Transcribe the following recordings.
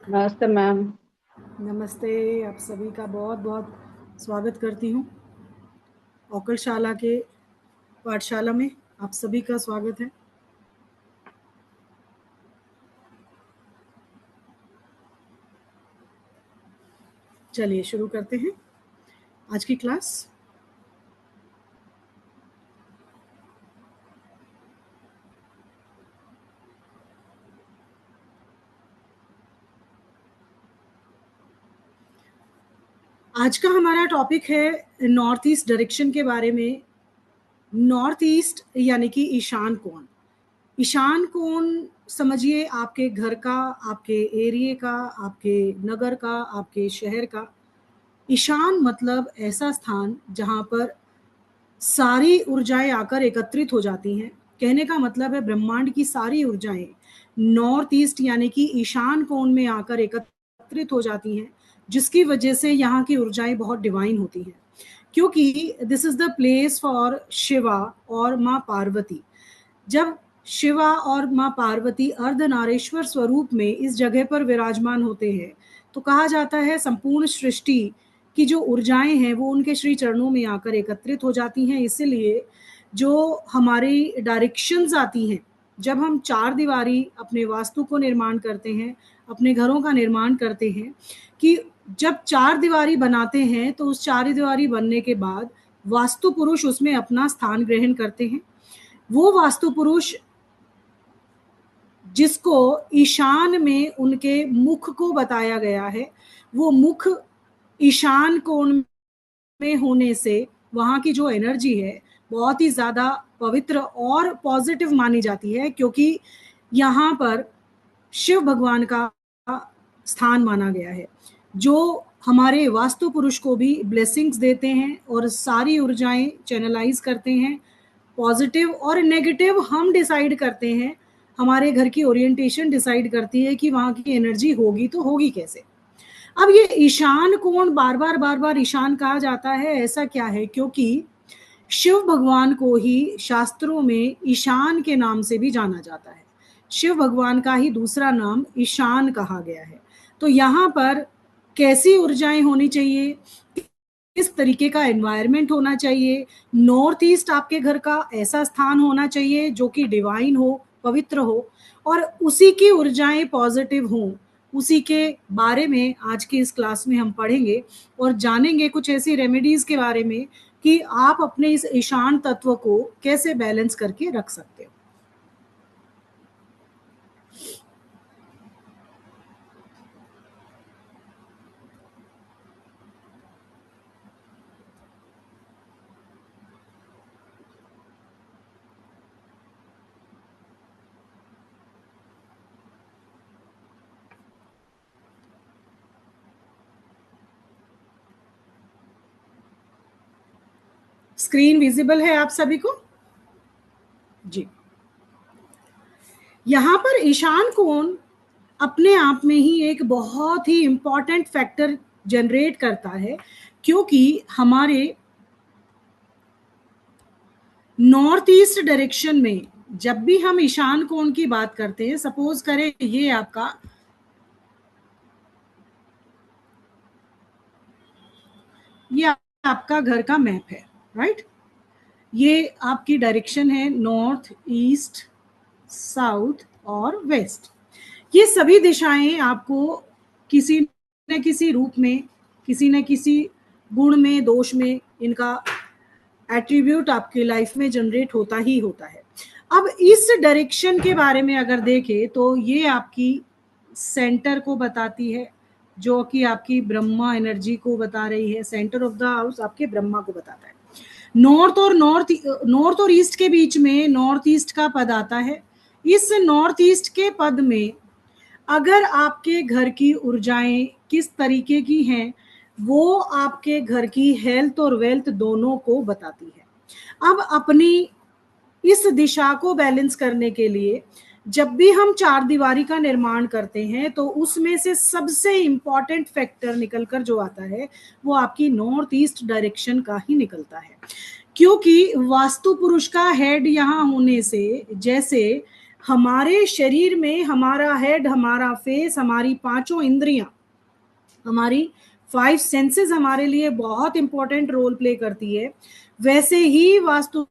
नमस्ते मैम। नमस्ते। आप सभी का बहुत बहुत स्वागत करती हूँ औकलशाला के पाठशाला में। आप सभी का स्वागत है। चलिए शुरू करते हैं आज की क्लास। आज का हमारा टॉपिक है नॉर्थ ईस्ट डायरेक्शन के बारे में। नॉर्थ ईस्ट यानी कि ईशान कोण। ईशान कोण समझिए आपके घर का, आपके एरिया का, आपके नगर का, आपके शहर का। ईशान मतलब ऐसा स्थान जहाँ पर सारी ऊर्जाएं आकर एकत्रित हो जाती हैं। कहने का मतलब है ब्रह्मांड की सारी ऊर्जाएं नॉर्थ ईस्ट यानी कि ईशान कोण में आकर एकत्रित हो जाती हैं, जिसकी वजह से यहाँ की ऊर्जाएं बहुत डिवाइन होती हैं। क्योंकि this is the place for Shiva और माँ पार्वती। जब शिवा और माँ पार्वती अर्धनारीश्वर स्वरूप में इस जगह पर विराजमान होते हैं तो कहा जाता है संपूर्ण सृष्टि की जो ऊर्जाएं हैं वो उनके श्री चरणों में आकर एकत्रित हो जाती हैं। इसीलिए जो हमारी डायरेक्शंस आती हैं, जब हम चार दीवारी अपने वास्तु को निर्माण करते हैं, अपने घरों का निर्माण करते हैं, कि जब चार दीवारी बनाते हैं तो उस चार दीवारी बनने के बाद वास्तु पुरुष उसमें अपना स्थान ग्रहण करते हैं। वो वास्तु पुरुष जिसको ईशान में उनके मुख को बताया गया है, वो मुख ईशान कोण में होने से वहाँ की जो एनर्जी है बहुत ही ज़्यादा पवित्र और पॉजिटिव मानी जाती है, क्योंकि यहाँ पर शिव भगवान का स्थान माना गया है, जो हमारे वास्तु पुरुष को भी ब्लेसिंग्स देते हैं और सारी ऊर्जाएं चैनलाइज करते हैं। पॉजिटिव और नेगेटिव हम डिसाइड करते हैं। हमारे घर की ओरिएंटेशन डिसाइड करती है कि वहाँ की एनर्जी होगी तो होगी कैसे। अब ये ईशान कोण बार बार ईशान कहा जाता है, ऐसा क्या है? क्योंकि शिव भगवान को ही शास्त्रों में ईशान के नाम से भी जाना जाता है। शिव भगवान का ही दूसरा नाम ईशान कहा गया है। तो यहाँ पर कैसी ऊर्जाएं होनी चाहिए, किस तरीके का एनवायरनमेंट होना चाहिए? नॉर्थ ईस्ट आपके घर का ऐसा स्थान होना चाहिए जो कि डिवाइन हो, पवित्र हो और उसी की ऊर्जाएं पॉजिटिव हों। उसी के बारे में आज की इस क्लास में हम पढ़ेंगे और जानेंगे कुछ ऐसी रेमेडीज के बारे में कि आप अपने इस ईशान तत्व को कैसे बैलेंस करके रख सकते हो। स्क्रीन विजिबल है आप सभी को? जी। यहाँ पर ईशान कोण अपने आप में ही एक बहुत ही इंपॉर्टेंट फैक्टर जनरेट करता है, क्योंकि हमारे नॉर्थ ईस्ट डायरेक्शन में जब भी हम ईशान कोण की बात करते हैं, सपोज करें ये आपका घर का मैप है, राइट? ये आपकी डायरेक्शन है नॉर्थ, ईस्ट, साउथ और वेस्ट। ये सभी दिशाएं आपको किसी न किसी रूप में, किसी न किसी गुण में, दोष में इनका एट्रीब्यूट आपकी लाइफ में जनरेट होता ही होता है। अब इस डायरेक्शन के बारे में अगर देखें तो ये आपकी सेंटर को बताती है, जो कि आपकी ब्रह्मा एनर्जी को बता रही है। सेंटर ऑफ द हाउस आपके ब्रह्मा को बताता है। नॉर्थ और ईस्ट के बीच में नॉर्थ ईस्ट का पद आता है। इस नॉर्थ ईस्ट के पद में अगर आपके घर की ऊर्जाएं किस तरीके की हैं, वो आपके घर की हेल्थ और वेल्थ दोनों को बताती है। अब अपनी इस दिशा को बैलेंस करने के लिए जब भी हम चार दीवारी का निर्माण करते हैं तो उसमें से सबसे इंपॉर्टेंट फैक्टर निकलकर जो आता है वो आपकी नॉर्थ ईस्ट डायरेक्शन का ही निकलता है। क्योंकि वास्तु पुरुष का हेड यहाँ होने से, जैसे हमारे शरीर में हमारा हेड, हमारा फेस, हमारी पांचों इंद्रियां, हमारी 5 सेंसेस हमारे लिए बहुत इंपॉर्टेंट रोल प्ले करती है। वैसे ही वास्तु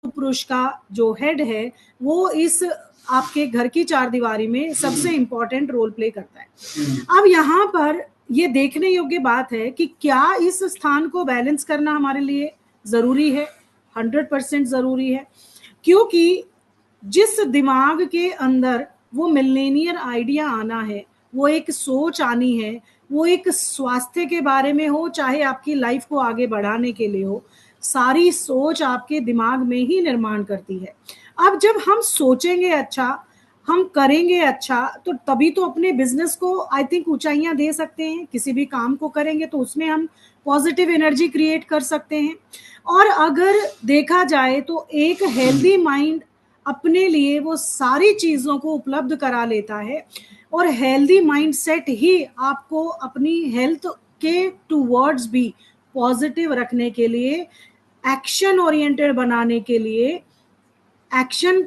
पुरुष का जो हेड है वो इस आपके घर की चार दीवारी में सबसे इंपॉर्टेंट रोल प्ले करता है। अब यहाँ पर ये देखने योग्य बात है कि क्या इस स्थान को बैलेंस करना हमारे लिए जरूरी है। 100% जरूरी है, क्योंकि जिस दिमाग के अंदर वो मिलेनियर आइडिया आना है, वो एक सोच आनी है, वो एक स्वास्थ्य के बारे में हो, चाहे आपकी लाइफ को आगे बढ़ाने के लिए हो, सारी सोच आपके दिमाग में ही निर्माण करती है। अब जब हम सोचेंगे अच्छा, हम करेंगे अच्छा, तो तभी तो अपने बिजनेस को आई थिंक ऊंचाइयां दे सकते हैं। किसी भी काम को करेंगे तो उसमें हम पॉजिटिव एनर्जी क्रिएट कर सकते हैं। और अगर देखा जाए तो एक हेल्दी माइंड अपने लिए वो सारी चीजों को उपलब्ध करा लेता है, और हेल्दी माइंडसेट ही आपको अपनी हेल्थ के टूवर्ड्स भी पॉजिटिव रखने के लिए, एक्शन ओरिएंटेड बनाने के लिए, एक्शन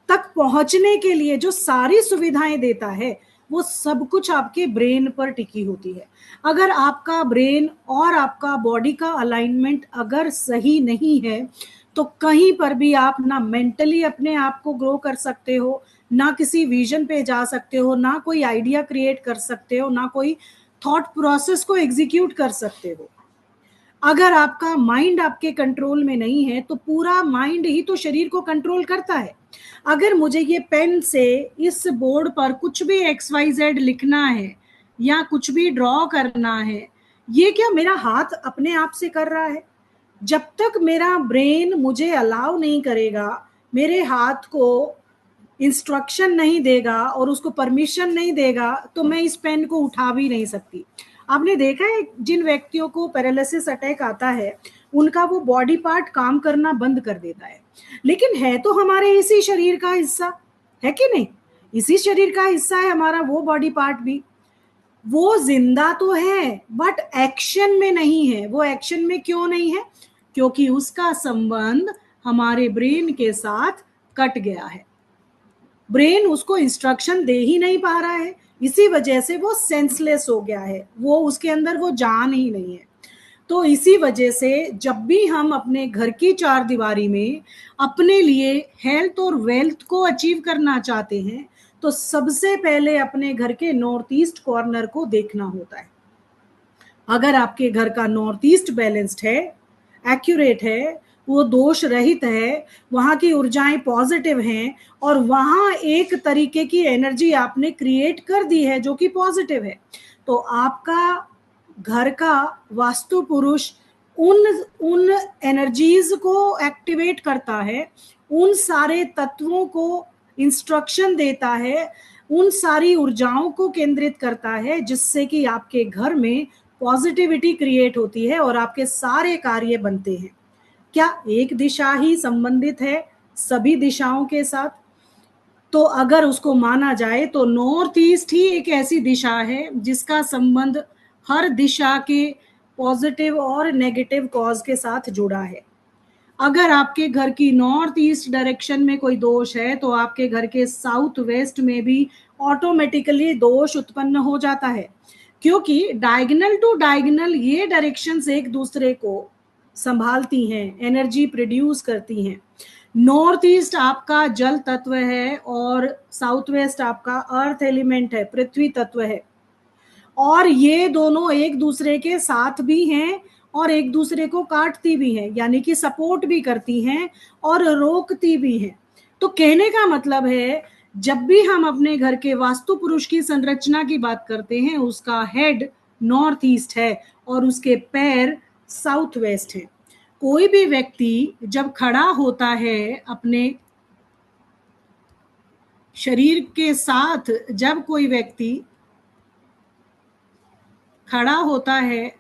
तक पहुंचने के लिए जो सारी सुविधाएं देता है, वो सब कुछ आपके ब्रेन पर टिकी होती है। अगर आपका ब्रेन और आपका बॉडी का अलाइनमेंट अगर सही नहीं है, तो कहीं पर भी आप ना मेंटली अपने आप को ग्रो कर सकते हो, ना किसी विजन पे जा सकते हो, ना कोई आइडिया क्रिएट कर सकते हो, ना कोई थॉट प्रोसेस को एग्जीक्यूट कर सकते हो। अगर आपका माइंड आपके कंट्रोल में नहीं है, तो पूरा माइंड ही तो शरीर को कंट्रोल करता है। अगर मुझे ये पेन से इस बोर्ड पर कुछ भी XYZ लिखना है या कुछ भी ड्रॉ करना है, ये क्या मेरा हाथ अपने आप से कर रहा है? जब तक मेरा ब्रेन मुझे अलाउ नहीं करेगा, मेरे हाथ को इंस्ट्रक्शन नहीं देगा और उसको परमिशन नहीं देगा, तो मैं इस पेन को उठा भी नहीं सकती। आपने देखा है जिन व्यक्तियों को पैरालिसिस अटैक आता है, उनका वो बॉडी पार्ट काम करना बंद कर देता है, लेकिन है तो हमारे इसी शरीर का हिस्सा, है कि नहीं? इसी शरीर का हिस्सा है हमारा वो बॉडी पार्ट भी। वो जिंदा तो है बट एक्शन में नहीं है। वो एक्शन में क्यों नहीं है? क्योंकि उसका संबंध हमारे ब्रेन के साथ कट गया है। ब्रेन उसको इंस्ट्रक्शन दे ही नहीं पा रहा है, इसी वजह से वो सेंसलेस हो गया है, वो उसके अंदर वो जान ही नहीं है। तो इसी वजह से जब भी हम अपने घर की चार दीवारी में अपने लिए हेल्थ और वेल्थ को अचीव करना चाहते हैं, तो सबसे पहले अपने घर के नॉर्थ ईस्ट कॉर्नर को देखना होता है। अगर आपके घर का नॉर्थ ईस्ट बैलेंस्ड है, एक्यूरेट है, वो दोष रहित है, वहां की ऊर्जाएं पॉजिटिव हैं, और वहां एक तरीके की एनर्जी आपने क्रिएट कर दी है जो कि पॉजिटिव है, तो आपका घर का वास्तु पुरुष उन उन एनर्जीज को एक्टिवेट करता है, उन सारे तत्वों को इंस्ट्रक्शन देता है, उन सारी ऊर्जाओं को केंद्रित करता है, जिससे कि आपके घर में पॉजिटिविटी क्रिएट होती है और आपके सारे कार्य बनते हैं। क्या एक दिशा ही संबंधित है सभी दिशाओं के साथ? तो अगर उसको माना जाए तो नॉर्थ ईस्ट ही एक ऐसी दिशा है जिसका संबंध हर दिशा के पॉजिटिव और नेगेटिव कॉज के साथ जुड़ा है। अगर आपके घर की नॉर्थ ईस्ट डायरेक्शन में कोई दोष है, तो आपके घर के साउथ वेस्ट में भी ऑटोमेटिकली दोष उत्पन्न हो जाता है, क्योंकि डायगोनल टू डायगोनल ये डायरेक्शंस एक दूसरे को संभालती हैं, एनर्जी प्रोड्यूस करती हैं। नॉर्थ ईस्ट आपका जल तत्व है और साउथ वेस्ट आपका अर्थ एलिमेंट है, पृथ्वी तत्व है, और ये दोनों एक दूसरे के साथ भी हैं और एक दूसरे को काटती भी हैं, यानी कि सपोर्ट भी करती हैं और रोकती भी हैं। तो कहने का मतलब है, जब भी हम अपने घर के वास्तु पुरुष की संरचना की बात करते हैं, उसका हेड नॉर्थ ईस्ट है और उसके पैर साउथ वेस्ट है। कोई भी व्यक्ति जब खड़ा होता है अपने शरीर के साथ, जब कोई व्यक्ति खड़ा होता है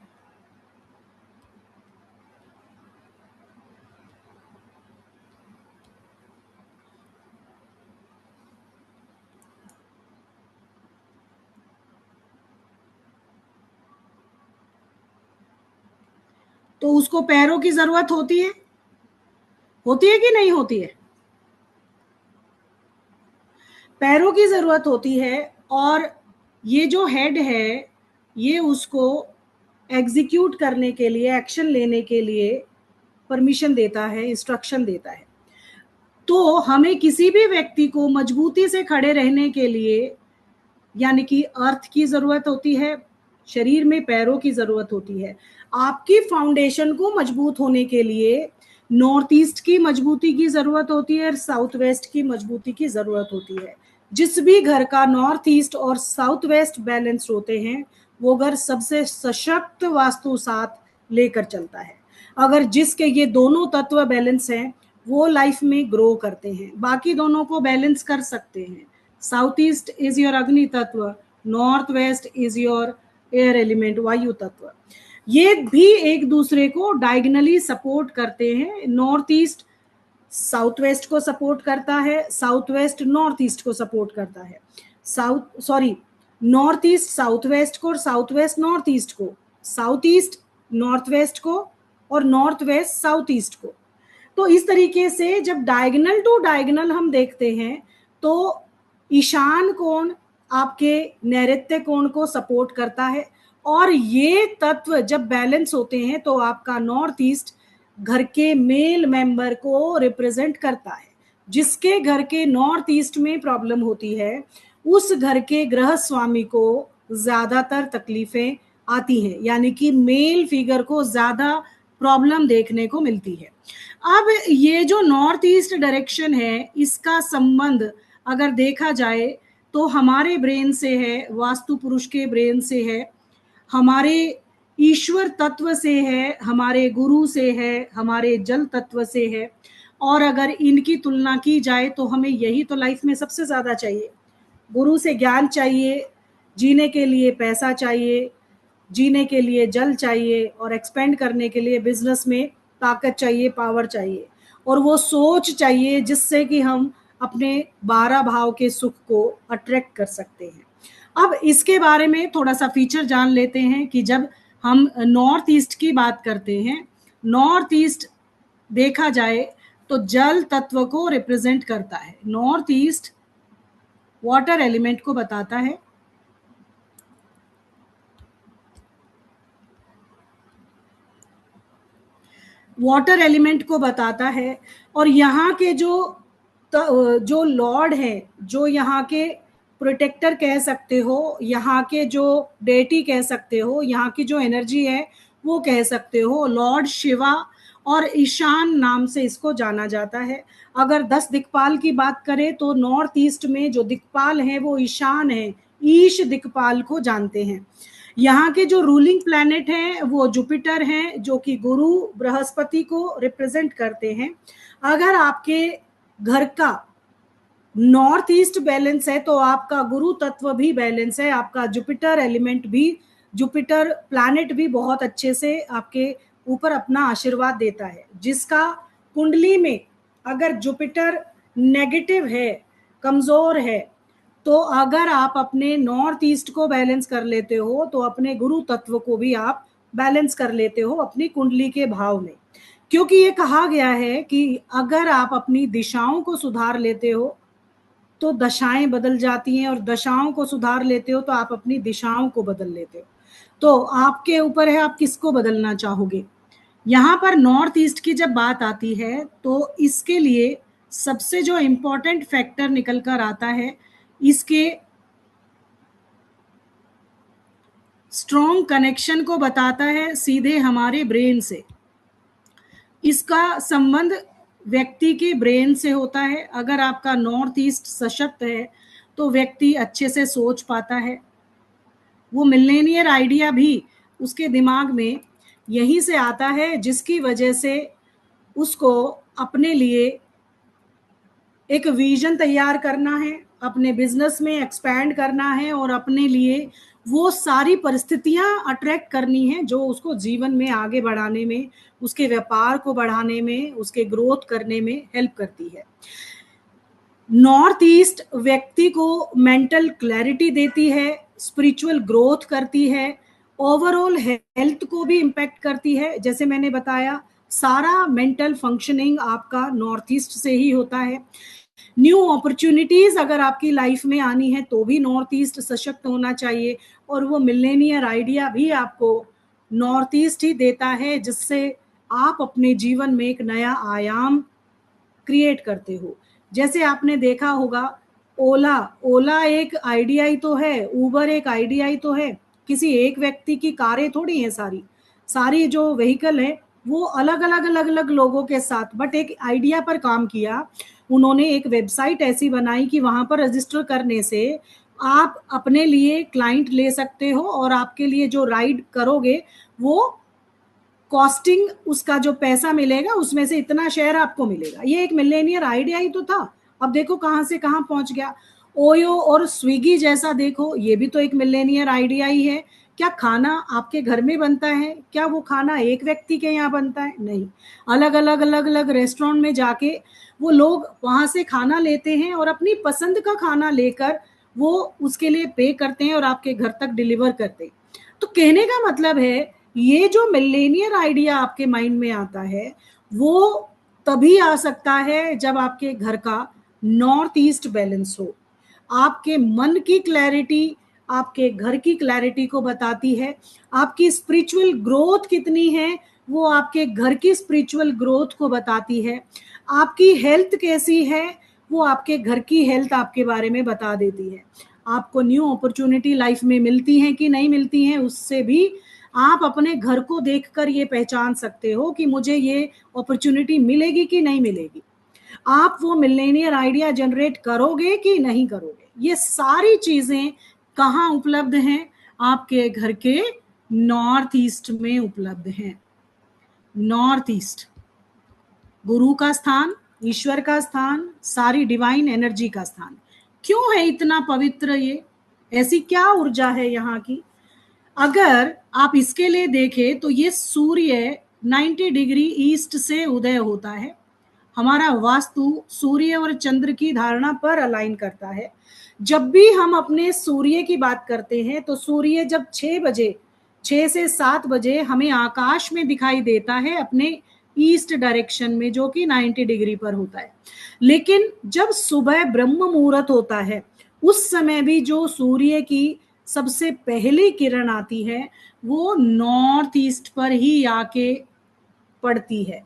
तो उसको पैरों की जरूरत होती है कि नहीं होती है? पैरों की जरूरत होती है, और ये जो हेड है ये उसको एग्जीक्यूट करने के लिए, एक्शन लेने के लिए परमिशन देता है, इंस्ट्रक्शन देता है। तो हमें किसी भी व्यक्ति को मजबूती से खड़े रहने के लिए यानी कि अर्थ की जरूरत होती है, शरीर में पैरों की जरूरत होती है। आपकी फाउंडेशन को मजबूत होने के लिए नॉर्थ ईस्ट की मजबूती की जरूरत होती है और साउथ वेस्ट की मजबूती की जरूरत होती है। जिस भी घर का नॉर्थ ईस्ट और साउथ वेस्ट बैलेंस्ड होते हैं वो घर सबसे सशक्त वास्तु साथ लेकर चलता है। अगर जिसके ये दोनों तत्व बैलेंस हैं वो लाइफ में ग्रो करते हैं, बाकी दोनों को बैलेंस कर सकते हैं। साउथ ईस्ट इज योर अग्नि तत्व, north west is your air element, वायु तत्व। ये भी एक दूसरे को डायगनली सपोर्ट करते हैं। नॉर्थ ईस्ट साउथ वेस्ट को सपोर्ट करता है, साउथ वेस्ट नॉर्थ ईस्ट को सपोर्ट करता है। नॉर्थ ईस्ट साउथ वेस्ट को और साउथ वेस्ट नॉर्थ ईस्ट को, साउथ ईस्ट नॉर्थ वेस्ट को और नॉर्थ वेस्ट साउथ ईस्ट को। तो इस तरीके से जब डायगनल टू डायगनल हम देखते हैं तो ईशान कोण आपके नैऋत्य कोण को सपोर्ट करता है, और ये तत्व जब बैलेंस होते हैं तो आपका नॉर्थ ईस्ट घर के मेल मेंबर को रिप्रेजेंट करता है। जिसके घर के नॉर्थ ईस्ट में प्रॉब्लम होती है उस घर के गृह स्वामी को ज्यादातर तकलीफें आती हैं, यानी कि मेल फिगर को ज्यादा प्रॉब्लम देखने को मिलती है। अब ये जो नॉर्थ ईस्ट डायरेक्शन है इसका संबंध अगर देखा जाए तो हमारे ब्रेन से है, वास्तु पुरुष के ब्रेन से है, हमारे ईश्वर तत्व से है, हमारे गुरु से है, हमारे जल तत्व से है। और अगर इनकी तुलना की जाए तो हमें यही तो लाइफ में सबसे ज्यादा चाहिए। गुरु से ज्ञान चाहिए, जीने के लिए पैसा चाहिए, जीने के लिए जल चाहिए, और एक्सपेंड करने के लिए बिजनेस में ताकत चाहिए, पावर चाहिए, और वो सोच चाहिए जिससे कि हम अपने 12 भाव के सुख को अट्रैक्ट कर सकते हैं। अब इसके बारे में थोड़ा सा फीचर जान लेते हैं कि जब हम नॉर्थ ईस्ट की बात करते हैं, नॉर्थ ईस्ट देखा जाए तो जल तत्व को रिप्रेजेंट करता है। नॉर्थ ईस्ट वाटर एलिमेंट को बताता है, वाटर एलिमेंट को बताता है। और यहाँ के जो लॉर्ड है, जो यहाँ के प्रोटेक्टर कह सकते हो, यहाँ के जो डेटी कह सकते हो, यहाँ की जो एनर्जी है वो कह सकते हो, लॉर्ड शिवा और ईशान नाम से इसको जाना जाता है। अगर 10 दिक्पाल की बात करें तो नॉर्थ ईस्ट में जो दिक्पाल हैं वो ईशान है, ईश दिक्पाल को जानते हैं। यहाँ के जो रूलिंग प्लैनेट हैं वो जुपिटर हैं, जो कि गुरु बृहस्पति को रिप्रेजेंट करते हैं। अगर आपके घर का नॉर्थ ईस्ट बैलेंस है तो आपका गुरु तत्व भी बैलेंस है, आपका जुपिटर एलिमेंट भी, जुपिटर प्लैनेट भी बहुत अच्छे से आपके ऊपर अपना आशीर्वाद देता है। जिसका कुंडली में अगर जुपिटर नेगेटिव है, कमजोर है, तो अगर आप अपने नॉर्थ ईस्ट को बैलेंस कर लेते हो तो अपने गुरु तत्व को भी आप बैलेंस कर लेते हो अपनी कुंडली के भाव में। क्योंकि ये कहा गया है कि अगर आप अपनी दिशाओं को सुधार लेते हो तो दशाएं बदल जाती हैं, और दशाओं को सुधार लेते हो तो आप अपनी दिशाओं को बदल लेते हो। तो आपके ऊपर है आप किसको बदलना चाहोगे। यहाँ पर नॉर्थ ईस्ट की जब बात आती है तो इसके लिए सबसे जो इम्पोर्टेंट फैक्टर निकल कर आता है, इसके स्ट्रॉन्ग कनेक्शन को बताता है सीधे हमारे ब्रेन से। इसका संबंध व्यक्ति के ब्रेन से होता है। अगर आपका नॉर्थ ईस्ट सशक्त है तो व्यक्ति अच्छे से सोच पाता है, वो मिलेनियर आइडिया भी उसके दिमाग में यहीं से आता है, जिसकी वजह से उसको अपने लिए एक विजन तैयार करना है, अपने बिजनेस में एक्सपैंड करना है, और अपने लिए वो सारी परिस्थितियां अट्रैक्ट करनी है जो उसको जीवन में आगे बढ़ाने में, उसके व्यापार को बढ़ाने में, उसके ग्रोथ करने में हेल्प करती है। नॉर्थ ईस्ट व्यक्ति को मेंटल क्लैरिटी देती है, स्पिरिचुअल ग्रोथ करती है, ओवरऑल हेल्थ को भी इम्पैक्ट करती है। जैसे मैंने बताया सारा मेंटल फंक्शनिंग आपका नॉर्थ ईस्ट से ही होता है। न्यू अपॉर्चुनिटीज अगर आपकी लाइफ में आनी है तो भी नॉर्थ ईस्ट सशक्त होना चाहिए, और वो मिलेनियर आइडिया भी आपको नॉर्थ ईस्ट ही देता है, जिससे आप अपने जीवन में एक नया आयाम क्रिएट करते हो। जैसे आपने देखा होगा, ओला ओला एक आइडिया ही तो है, उबर एक आइडिया ही तो है, किसी एक व्यक्ति की कारें थोड़ी हैं, सारी सारी जो व्हीकल है वो अलग अलग अलग अलग लोगों के साथ, बट एक आइडिया पर काम किया उन्होंने। एक वेबसाइट ऐसी बनाई कि वहां पर रजिस्टर करने से आप अपने लिए क्लाइंट ले सकते हो, और आपके लिए जो राइड करोगे वो कॉस्टिंग, उसका जो पैसा मिलेगा उसमें से इतना शेयर आपको मिलेगा। ये एक मिलेनियर आइडिया ही तो था। अब देखो कहां से कहां पहुंच गया। ओयो और स्विगी जैसा देखो, ये भी तो एक मिलेनियर आइडिया ही है। क्या खाना आपके घर में बनता है? क्या वो खाना एक व्यक्ति के यहाँ बनता है? नहीं, अलग अलग अलग अलग रेस्टोरेंट में जाके वो लोग वहां से खाना लेते हैं और अपनी पसंद का खाना लेकर वो उसके लिए पे करते हैं और आपके घर तक डिलीवर करते हैं। तो कहने का मतलब है, ये जो मिलेनियर आइडिया आपके माइंड में आता है वो तभी आ सकता है जब आपके घर का नॉर्थ ईस्ट बैलेंस हो। आपके मन की क्लैरिटी आपके घर की क्लैरिटी को बताती है। आपकी स्पिरिचुअल ग्रोथ कितनी है वो आपके घर की स्पिरिचुअल ग्रोथ को बताती है। आपकी हेल्थ कैसी है वो आपके घर की हेल्थ आपके बारे में बता देती है। आपको न्यू अपॉर्चुनिटी लाइफ में मिलती हैं कि नहीं मिलती हैं, उससे भी आप अपने घर को देखकर ये पहचान सकते हो कि मुझे ये अपॉर्चुनिटी मिलेगी कि नहीं मिलेगी। आप वो मिलेनियर आइडिया जनरेट करोगे कि नहीं करोगे। ये सारी चीजें कहाँ उपलब्ध हैं? आपके घर के नॉर्थ ईस्ट में उपलब्ध हैं। नॉर्थ ईस्ट गुरु का स्थान, ईश्वर का स्थान, सारी डिवाइन एनर्जी का स्थान। क्यों है इतना पवित्र ये? ऐसी क्या ऊर्जा है यहाँ की? अगर आप इसके लिए देखें तो ये सूर्य 90 डिग्री ईस्ट से उदय होता है। हमारा वास्तु सूर्य और चंद्र की धारणा पर अलाइन करता है। जब भी हम अपने सूर्य की बात करते हैं तो सूर्य जब 6 से 7 बजे हमें आकाश में दिखाई देता है अपने ईस्ट डायरेक्शन में, जो कि 90 डिग्री पर होता है। लेकिन जब सुबह ब्रह्म मुहूर्त होता है उस समय भी जो सूर्य की सबसे पहली किरण आती है वो नॉर्थ ईस्ट पर ही आके पड़ती है।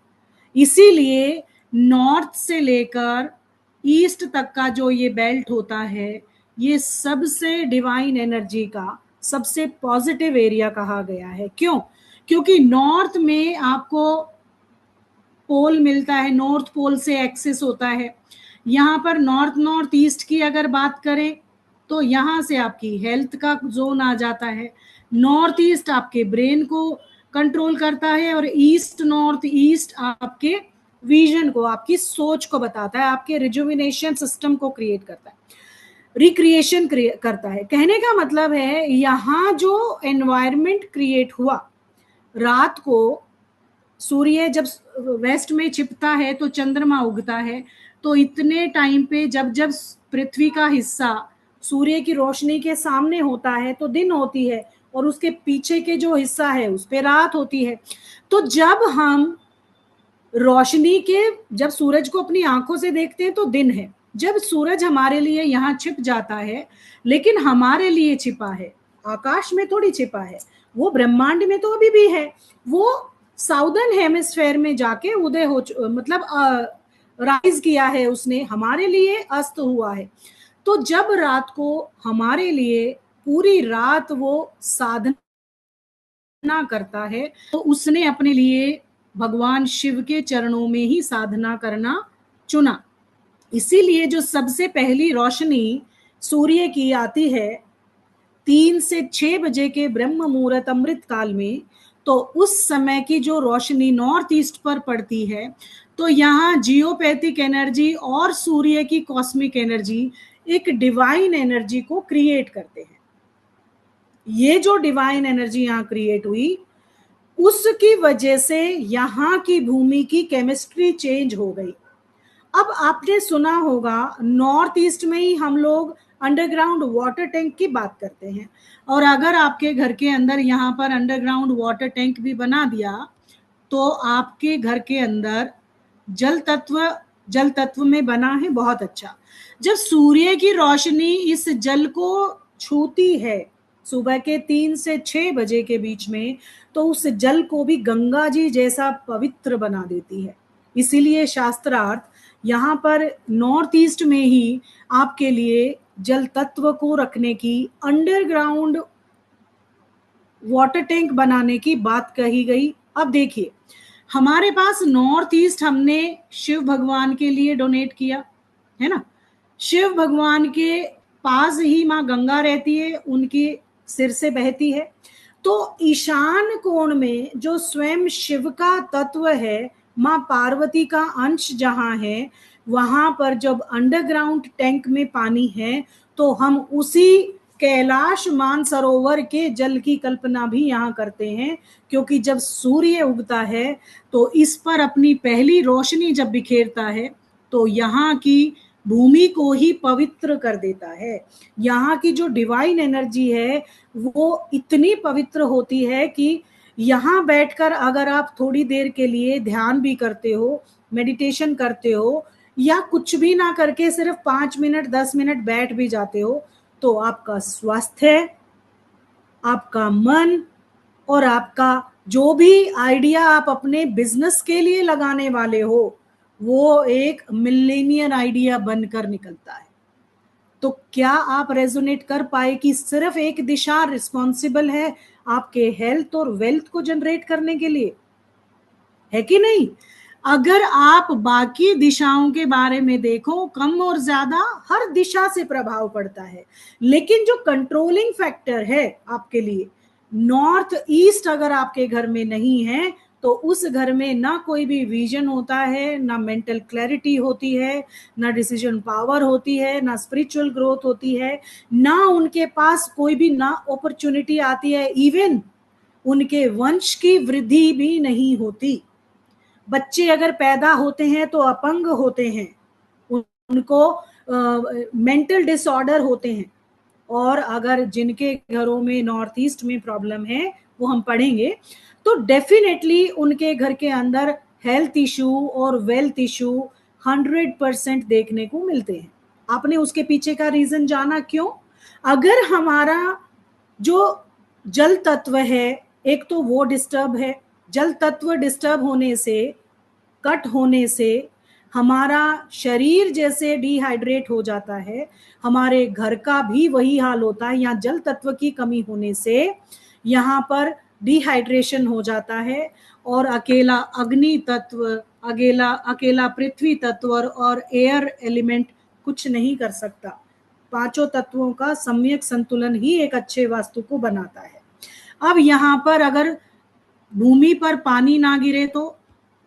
इसीलिए नॉर्थ से लेकर ईस्ट तक का जो ये बेल्ट होता है ये सबसे डिवाइन एनर्जी का सबसे पॉजिटिव एरिया कहा गया है। क्यों? क्योंकि नॉर्थ में आपको पोल मिलता है, नॉर्थ पोल से एक्सेस होता है। यहाँ पर नॉर्थ नॉर्थ ईस्ट की अगर बात करें तो यहाँ से आपकी हेल्थ का जोन आ जाता है। नॉर्थ ईस्ट आपके ब्रेन को कंट्रोल करता है और ईस्ट नॉर्थ ईस्ट आपके विजन को, आपकी सोच को बताता है, आपके रिजुविनेशन सिस्टम को क्रिएट करता है, रिक्रिएशन करता है। कहने का मतलब है यहाँ जो एनवायरमेंट क्रिएट हुआ, रात को सूर्य जब वेस्ट में छिपता है तो चंद्रमा उगता है, तो इतने टाइम पे जब जब पृथ्वी का हिस्सा सूर्य की रोशनी के सामने होता है तो दिन होती है, और उसके पीछे के जो हिस्सा है उस पे रात होती है। तो जब हम रोशनी के, जब सूरज को अपनी आंखों से देखते हैं तो दिन है। जब सूरज हमारे लिए यहाँ छिप जाता है, लेकिन हमारे लिए छिपा है, आकाश में थोड़ी छिपा है, वो ब्रह्मांड में तो अभी भी है। वो साउदर्न हेमिस्फेयर में जाके उदय हो, मतलब राइज किया है उसने, हमारे लिए अस्त हुआ है। तो जब रात को हमारे लिए पूरी रात वो साधना करता है तो उसने अपने लिए भगवान शिव के चरणों में ही साधना करना चुना। इसीलिए जो सबसे पहली रोशनी सूर्य की आती है 3 से 6 बजे के ब्रह्म मुहूर्त अमृत काल में, तो उस समय की जो रोशनी नॉर्थ ईस्ट पर पड़ती है, तो यहाँ जियोपैथिक एनर्जी और सूर्य की कॉस्मिक एनर्जी एक डिवाइन एनर्जी को क्रिएट करते हैं। ये जो डिवाइन एनर्जी यहाँ क्रिएट हुई उसकी वजह से यहाँ की भूमि की केमिस्ट्री चेंज हो गई। अब आपने सुना होगा नॉर्थ ईस्ट में ही हम लोग अंडरग्राउंड वाटर टैंक की बात करते हैं, और अगर आपके घर के अंदर यहाँ पर अंडरग्राउंड वाटर टैंक भी बना दिया तो आपके घर के अंदर जल तत्व जल तत्व में बना है, बहुत अच्छा। जब सूर्य की रोशनी इस जल को छूती है सुबह के 3 से 6 बजे के बीच में, तो उस जल को भी गंगा जी जैसा पवित्र बना देती है। इसीलिए शास्त्रार्थ यहाँ पर नॉर्थ ईस्ट में ही आपके लिए जल तत्व को रखने की, अंडरग्राउंड वाटर टैंक बनाने की बात कही गई। अब देखिए, हमारे पास नॉर्थ ईस्ट हमने शिव भगवान के लिए डोनेट किया है ना। शिव भगवान के पास ही माँ गंगा रहती है, उनके सिर से बहती है। तो ईशान कोण में जो स्वयं शिव का तत्व है, माँ पार्वती का अंश जहां है, वहां पर जब अंडरग्राउंड टैंक में पानी है, तो हम उसी कैलाश मानसरोवर के जल की कल्पना भी यहाँ करते हैं। क्योंकि जब सूर्य उगता है तो इस पर अपनी पहली रोशनी जब बिखेरता है, तो यहाँ की भूमि को ही पवित्र कर देता है। यहाँ की जो डिवाइन एनर्जी है वो इतनी पवित्र होती है कि यहाँ बैठकर अगर आप थोड़ी देर के लिए ध्यान भी करते हो, मेडिटेशन करते हो, या कुछ भी ना करके सिर्फ 5 मिनट 10 मिनट बैठ भी जाते हो, तो आपका स्वास्थ्य, आपका मन और आपका जो भी आइडिया आप अपने बिजनेस के लिए लगाने वाले हो, वो एक मिलेनियर आइडिया बनकर निकलता है। तो क्या आप रेजोनेट कर पाए कि सिर्फ एक दिशा रिस्पॉन्सिबल है आपके हेल्थ और वेल्थ को जनरेट करने के लिए, है कि नहीं? अगर आप बाकी दिशाओं के बारे में देखो, कम और ज्यादा हर दिशा से प्रभाव पड़ता है, लेकिन जो कंट्रोलिंग फैक्टर है आपके लिए, नॉर्थ ईस्ट अगर आपके घर में नहीं है, तो उस घर में ना कोई भी विजन होता है, ना मेंटल क्लैरिटी होती है, ना डिसीजन पावर होती है, ना स्पिरिचुअल ग्रोथ होती है, ना उनके पास कोई भी ना अपॉर्चुनिटी आती है, इवन उनके वंश की वृद्धि भी नहीं होती। बच्चे अगर पैदा होते हैं तो अपंग होते हैं, उनको मेंटल डिसऑर्डर होते हैं। और अगर जिनके घरों में नॉर्थ ईस्ट में प्रॉब्लम है, वो हम पढ़ेंगे, तो डेफिनेटली उनके घर के अंदर हेल्थ इशू और वेल्थ इशू 100% देखने को मिलते हैं। आपने उसके पीछे का रीजन जाना क्यों? अगर हमारा जो जल तत्व है, एक तो वो डिस्टर्ब है, जल तत्व डिस्टर्ब होने से, कट होने से हमारा शरीर जैसे डिहाइड्रेट हो जाता है, हमारे घर का भी वही हाल होता है। यहाँ जल तत्व की कमी होने से यहाँ पर डिहाइड्रेशन हो जाता है, और अकेला अग्नि तत्व, अकेला पृथ्वी तत्व और एयर एलिमेंट कुछ नहीं कर सकता। पांचों तत्वों का सम्यक संतुलन ही एक अच्छे वास्तु को बनाता है। अब यहाँ पर अगर भूमि पर पानी ना गिरे तो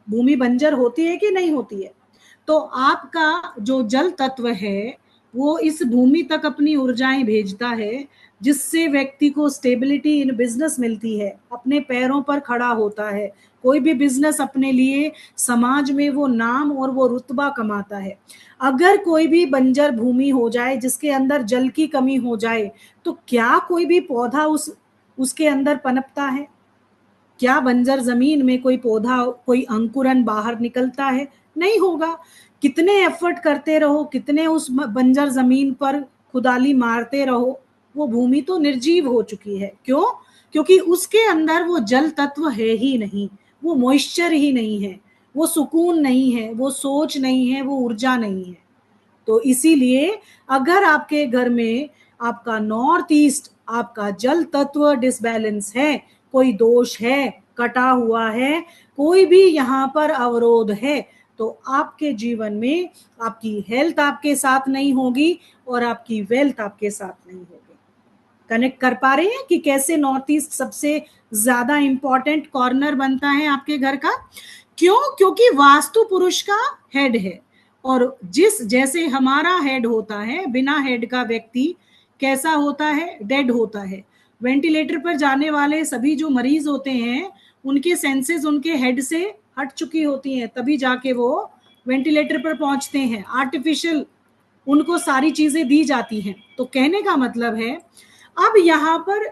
भूमि बंजर होती है कि नहीं होती है? तो आपका जो जल तत्व है वो इस भूमि तक अपनी ऊर्जाएं भेजता है, जिससे व्यक्ति को स्टेबिलिटी इन बिजनेस मिलती है, अपने पैरों पर खड़ा होता है, कोई भी बिजनेस अपने लिए समाज में वो नाम और वो रुतबा कमाता है। अगर कोई भी बंजर भूमि हो जाए, जिसके अंदर जल की कमी हो जाए, तो क्या कोई भी पौधा उसके अंदर पनपता है? क्या बंजर जमीन में कोई पौधा, कोई अंकुरन बाहर निकलता है? नहीं होगा। कितने एफर्ट करते रहो, कितने उस बंजर जमीन पर खुदाली मारते रहो, वो भूमि तो निर्जीव हो चुकी है। क्यों? क्योंकि उसके अंदर वो जल तत्व है ही नहीं, वो मॉइस्चर ही नहीं है, वो सुकून नहीं है, वो सोच नहीं है, वो ऊर्जा नहीं है। तो इसीलिए अगर आपके घर में आपका नॉर्थ ईस्ट, आपका जल तत्व डिसबैलेंस है, कोई दोष है, कटा हुआ है, कोई भी यहाँ पर अवरोध है, तो आपके जीवन में आपकी हेल्थ आपके साथ नहीं होगी और आपकी वेल्थ आपके साथ नहीं होगी। कनेक्ट कर पा रहे हैं कि कैसे नॉर्थ ईस्ट सबसे ज्यादा इंपॉर्टेंट कॉर्नर बनता है आपके घर का? क्यों? क्योंकि वास्तु पुरुष का हेड है, और जिस जैसे हमारा हेड होता है, बिना हेड का व्यक्ति कैसा होता है? डेड होता है। वेंटिलेटर पर जाने वाले सभी जो मरीज होते हैं, उनके सेंसेस उनके हेड से हट चुकी होती हैं, तभी जाके वो वेंटिलेटर पर पहुंचते हैं। आर्टिफिशियल उनको सारी चीजें दी जाती हैं। तो कहने का मतलब है, अब यहाँ पर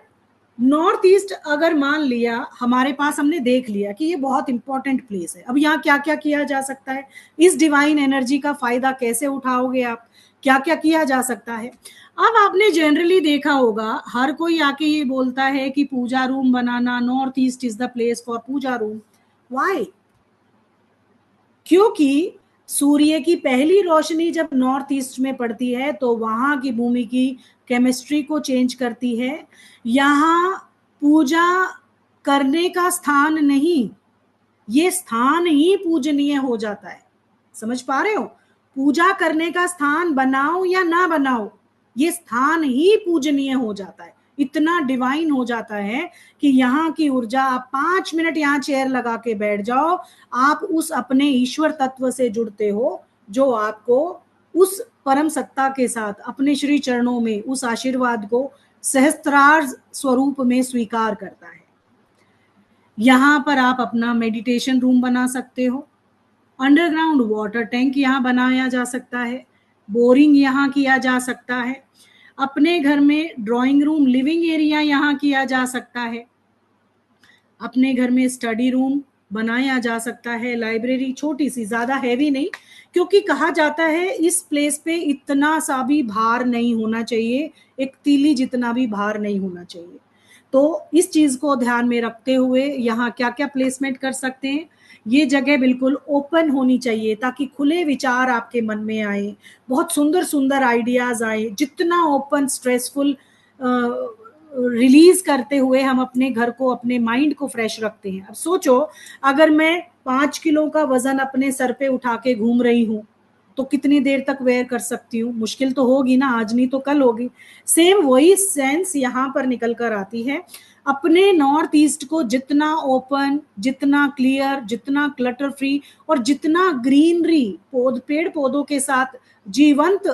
नॉर्थ ईस्ट अगर मान लिया हमारे पास, हमने देख लिया कि ये बहुत इंपॉर्टेंट प्लेस है, अब यहाँ क्या क्या किया जा सकता है, इस डिवाइन एनर्जी का फायदा कैसे उठाओगे आप, क्या क्या किया जा सकता है। अब आपने जनरली देखा होगा हर कोई आके ये बोलता है कि पूजा रूम बनाना, north east is the place for puja room. Why? क्योंकि सूर्य की पहली रोशनी जब नॉर्थ ईस्ट में पड़ती है तो वहां की भूमि की केमिस्ट्री को चेंज करती है। यहाँ पूजा करने का स्थान नहीं, ये स्थान ही पूजनीय हो जाता है। समझ पा रहे हो? पूजा करने का स्थान बनाओ या ना बनाओ, ये स्थान ही पूजनीय हो जाता है, इतना डिवाइन हो जाता है कि यहाँ की ऊर्जा, आप 5 मिनट यहाँ चेयर लगा के बैठ जाओ, आप उस अपने ईश्वर तत्व से जुड़ते हो जो आपको उस परम सत्ता के साथ अपने श्री चरणों में उस आशीर्वाद को सहस्त्रार स्वरूप में स्वीकार करता है। यहाँ पर आप अपना मेडिटेशन रूम बना सकते हो, अंडरग्राउंड वाटर टैंक यहाँ बनाया जा सकता है, बोरिंग यहाँ किया जा सकता है, अपने घर में ड्राइंग रूम, लिविंग एरिया यहाँ किया जा सकता है, अपने घर में स्टडी रूम बनाया जा सकता है, लाइब्रेरी छोटी सी, ज्यादा हैवी नहीं, क्योंकि कहा जाता है इस प्लेस पे इतना सा भी भार नहीं होना चाहिए, एक तीली जितना भी भार नहीं होना चाहिए। तो इस चीज को ध्यान में रखते हुए यहाँ क्या क्या प्लेसमेंट कर सकते हैं, ये जगह बिल्कुल ओपन होनी चाहिए ताकि खुले विचार आपके मन में आए, बहुत सुंदर सुंदर आइडियाज आए। जितना ओपन, स्ट्रेसफुल रिलीज करते हुए हम अपने घर को, अपने माइंड को फ्रेश रखते हैं। अब सोचो, अगर मैं 5 किलो का वजन अपने सर पे उठा के घूम रही हूँ तो कितनी देर तक वेयर कर सकती हूँ? मुश्किल तो होगी ना, आज नहीं तो कल होगी। सेम वही सेंस यहाँ पर निकल कर आती है। अपने नॉर्थ ईस्ट को जितना ओपन, जितना क्लियर, जितना क्लटर फ्री और जितना ग्रीनरी, पेड़ पौधों के साथ जीवंत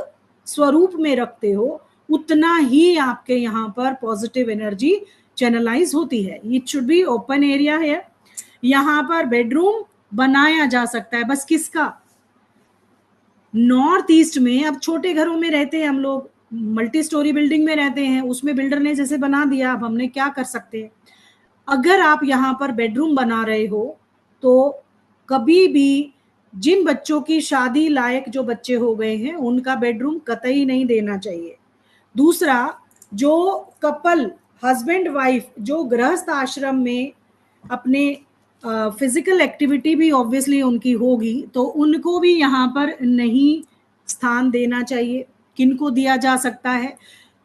स्वरूप में रखते हो, उतना ही आपके यहाँ पर पॉजिटिव एनर्जी चैनलाइज होती है। It should be open area है। यहाँ पर बेडरूम बनाया जा सकता है, बस किसका? नॉर्थ ईस्ट में अब छोटे घरों में रहते हैं हम लोग, मल्टी स्टोरी बिल्डिंग में रहते हैं, उसमें बिल्डर ने जैसे बना दिया, अब हमने क्या कर सकते हैं। अगर आप यहाँ पर बेडरूम बना रहे हो तो कभी भी जिन बच्चों की शादी लायक जो बच्चे हो गए हैं उनका बेडरूम कतई नहीं देना चाहिए। दूसरा, जो कपल, हस्बैंड वाइफ जो गृहस्थ आश्रम में अपने फिजिकल एक्टिविटी भी ऑब्वियसली उनकी होगी, तो उनको भी यहाँ पर नहीं स्थान देना चाहिए। किनको दिया जा सकता है?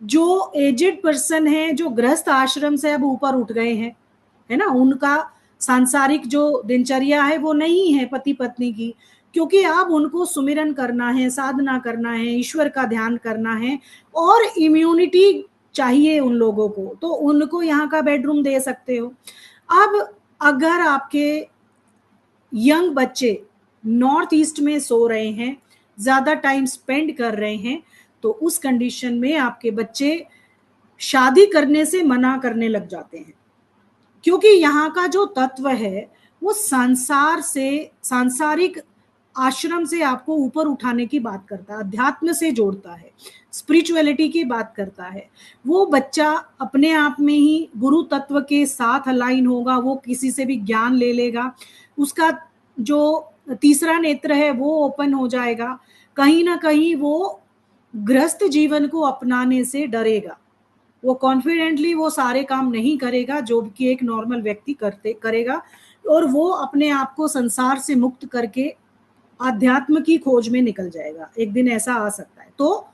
जो एजेड पर्सन है, जो गृहस्थ आश्रम से अब ऊपर उठ गए हैं, है ना, उनका सांसारिक जो दिनचर्या है वो नहीं है पति पत्नी की, क्योंकि अब उनको सुमिरन करना है, साधना करना है, ईश्वर का ध्यान करना है और इम्यूनिटी चाहिए उन लोगों को, तो उनको यहाँ का बेडरूम दे सकते हो। अब अगर आपके यंग बच्चे नॉर्थ ईस्ट में सो रहे हैं, ज्यादा टाइम स्पेंड कर रहे हैं, तो उस कंडीशन में आपके बच्चे शादी करने से मना करने लग जाते हैं, क्योंकि यहाँ का जो तत्व है वो संसार से, सांसारिक आश्रम से आपको ऊपर उठाने की बात करता है, अध्यात्म से जोड़ता है, स्पिरिचुअलिटी की बात करता है। वो बच्चा अपने आप में ही गुरु तत्व के साथ अलाइन होगा, वो किसी से भी ज्ञान ले लेगा, उसका जो तीसरा नेत्र है वो ओपन हो जाएगा, कहीं ना कहीं वो गृहस्थ जीवन को अपनाने से डरेगा, वो कॉन्फिडेंटली वो सारे काम नहीं करेगा जो कि एक नॉर्मल व्यक्ति करेगा, और वो अपने आप को संसार से मुक्त करके आध्यात्म की खोज में निकल जाएगा। एक दिन ऐसा आ सकता है। तो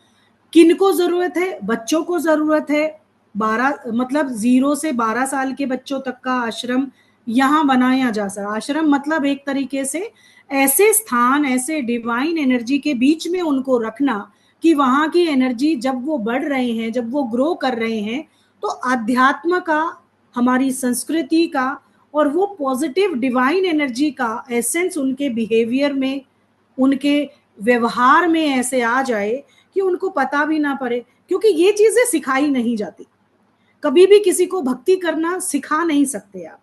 किनको जरूरत है? बच्चों को जरूरत है। 12 मतलब 0 से 12 साल के बच्चों तक का आश्रम यहाँ बनाया जा सकता। आश्रम मतलब एक तरीके से ऐसे स्थान, ऐसे डिवाइन एनर्जी के बीच में उनको रखना कि वहां की एनर्जी जब वो बढ़ रहे हैं, जब वो ग्रो कर रहे हैं, तो अध्यात्म का, हमारी संस्कृति का और वो पॉजिटिव डिवाइन एनर्जी का एसेंस उनके बिहेवियर में, उनके व्यवहार में ऐसे आ जाए कि उनको पता भी ना पड़े, क्योंकि ये चीजें सिखाई नहीं जाती। कभी भी किसी को भक्ति करना सिखा नहीं सकते आप,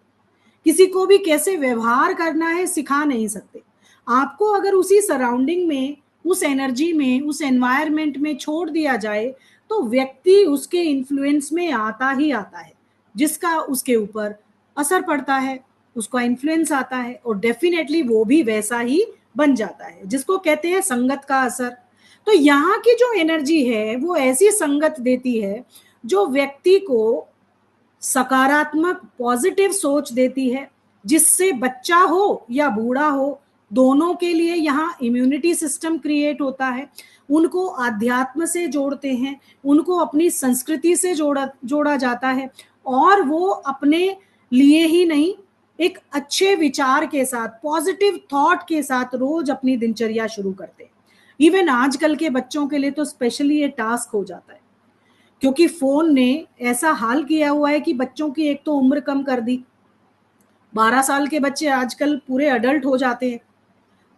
किसी को भी कैसे व्यवहार करना है सिखा नहीं सकते। आपको अगर उसी सराउंडिंग में, उस एनर्जी में, उस एनवायरमेंट में छोड़ दिया जाए तो व्यक्ति उसके इन्फ्लुएंस में आता ही आता है। जिसका उसके ऊपर असर पड़ता है, उसका इन्फ्लुएंस आता है और डेफिनेटली वो भी वैसा ही बन जाता है, जिसको कहते हैं संगत का असर। तो यहाँ की जो एनर्जी है वो ऐसी संगत देती है जो व्यक्ति को सकारात्मक पॉजिटिव सोच देती है, जिससे बच्चा हो या बूढ़ा हो दोनों के लिए यहाँ इम्यूनिटी सिस्टम क्रिएट होता है। उनको आध्यात्म से जोड़ते हैं, उनको अपनी संस्कृति से जोड़ा जाता है और वो अपने लिए ही नहीं, एक अच्छे विचार के साथ, पॉजिटिव थॉट के साथ रोज अपनी दिनचर्या शुरू करते हैं। इवन आजकल के बच्चों के लिए तो स्पेशली ये टास्क हो जाता है, क्योंकि फोन ने ऐसा हाल किया हुआ है कि बच्चों की एक तो उम्र कम कर दी, 12 साल के बच्चे आजकल पूरे अडल्ट हो जाते हैं।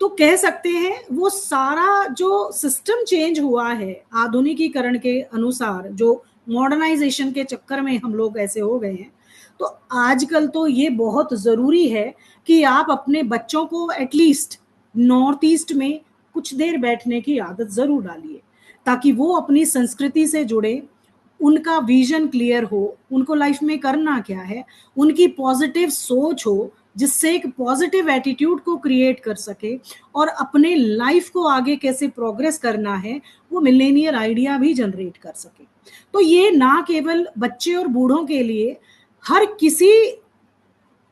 तो कह सकते हैं वो सारा जो सिस्टम चेंज हुआ है आधुनिकीकरण के अनुसार, जो मॉडर्नाइजेशन के चक्कर में हम लोग ऐसे हो गए हैं, तो आजकल तो ये बहुत जरूरी है कि आप अपने बच्चों को एटलीस्ट नॉर्थ ईस्ट में कुछ देर बैठने की आदत जरूर डालिए, ताकि वो अपनी संस्कृति से जुड़े, उनका विजन क्लियर हो, उनको लाइफ में करना क्या है, उनकी पॉजिटिव सोच हो, जिससे एक पॉजिटिव एटीट्यूड को क्रिएट कर सके और अपने लाइफ को आगे कैसे प्रोग्रेस करना है वो मिलेनियर आइडिया भी जनरेट कर सके। तो ये ना केवल बच्चे और बूढ़ों के लिए, हर किसी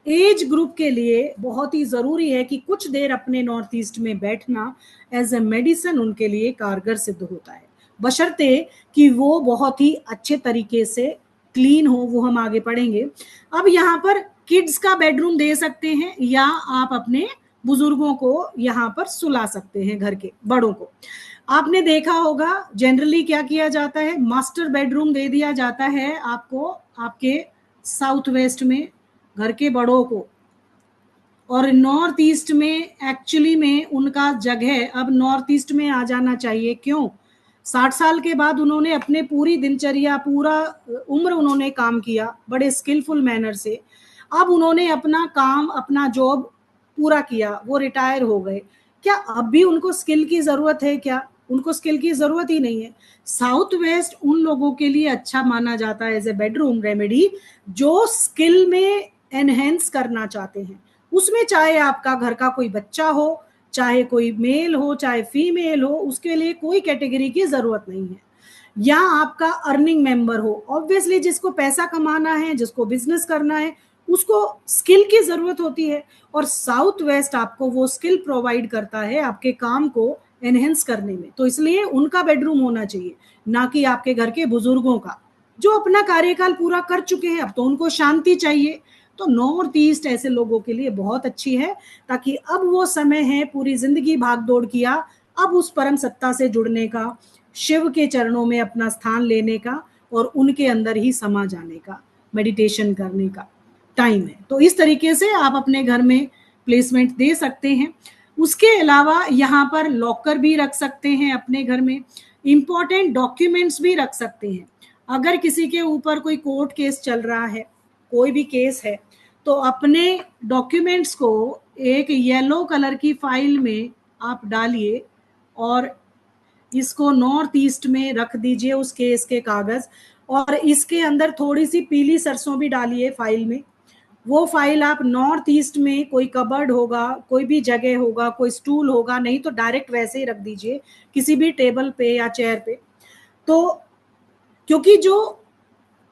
एज ग्रुप के लिए बहुत ही जरूरी है कि कुछ देर अपने नॉर्थ ईस्ट में बैठना एज ए मेडिसिन उनके लिए कारगर सिद्ध होता है, बशर्ते कि वो बहुत ही अच्छे तरीके से क्लीन हो, वो हम आगे पढ़ेंगे। अब यहाँ पर किड्स का बेडरूम दे सकते हैं या आप अपने बुजुर्गों को यहाँ पर सुला सकते हैं, घर के बड़ों को। आपने देखा होगा जनरली क्या किया जाता है, मास्टर बेडरूम दे दिया जाता है आपको आपके साउथ वेस्ट में घर के बड़ों को, और नॉर्थ ईस्ट में एक्चुअली में उनका जगह अब नॉर्थ ईस्ट में आ जाना चाहिए। क्यों? 60 साल के बाद उन्होंने अपने पूरी दिनचर्या, पूरा उम्र उन्होंने काम किया बड़े स्किलफुल मैनर से, अब उन्होंने अपना काम, अपना जॉब पूरा किया, वो रिटायर हो गए। क्या अब भी उनको स्किल की जरूरत है? क्या उनको स्किल की जरूरत ही नहीं है। साउथ वेस्ट उन लोगों के लिए अच्छा माना जाता है एज ए बेडरूम रेमेडी जो स्किल में एनहेंस करना चाहते हैं। उसमें चाहे आपका घर का कोई बच्चा हो, चाहे कोई मेल हो, चाहे फीमेल हो, उसके लिए कोई कैटेगरी की जरूरत नहीं है। या आपका अर्निंग मेंबर हो, ऑब्वियसली जिसको पैसा कमाना है, जिसको बिजनेस करना है, उसको स्किल की जरूरत होती है, और साउथ वेस्ट आपको वो स्किल प्रोवाइड करता है आपके काम को एनहेंस करने में। तो इसलिए उनका बेडरूम होना चाहिए, ना कि आपके घर के बुजुर्गों का, जो अपना कार्यकाल पूरा कर चुके हैं, अब तो उनको शांति चाहिए। तो नॉर्थ ईस्ट ऐसे लोगों के लिए बहुत अच्छी है, ताकि अब वो समय है, पूरी जिंदगी भागदौड़ किया, अब उस परम सत्ता से जुड़ने का, शिव के चरणों में अपना स्थान लेने का और उनके अंदर ही समा जाने का, मेडिटेशन करने का टाइम है। तो इस तरीके से आप अपने घर में प्लेसमेंट दे सकते हैं। उसके अलावा यहाँ पर लॉकर भी रख सकते हैं अपने घर में, इंपॉर्टेंट डॉक्यूमेंट्स भी रख सकते हैं। अगर किसी के ऊपर कोई कोर्ट केस चल रहा है, कोई भी केस है, तो अपने डॉक्यूमेंट्स को एक येलो कलर की फाइल में आप डालिए और इसको नॉर्थ ईस्ट में रख दीजिए, उस केस के कागज, और इसके अंदर थोड़ी सी पीली सरसों भी डालिए फाइल में। वो फाइल आप नॉर्थ ईस्ट में कोई कबर्ड होगा, कोई भी जगह होगा, कोई स्टूल होगा, नहीं तो डायरेक्ट वैसे ही रख दीजिए किसी भी टेबल पे या चेयर पे। तो क्योंकि जो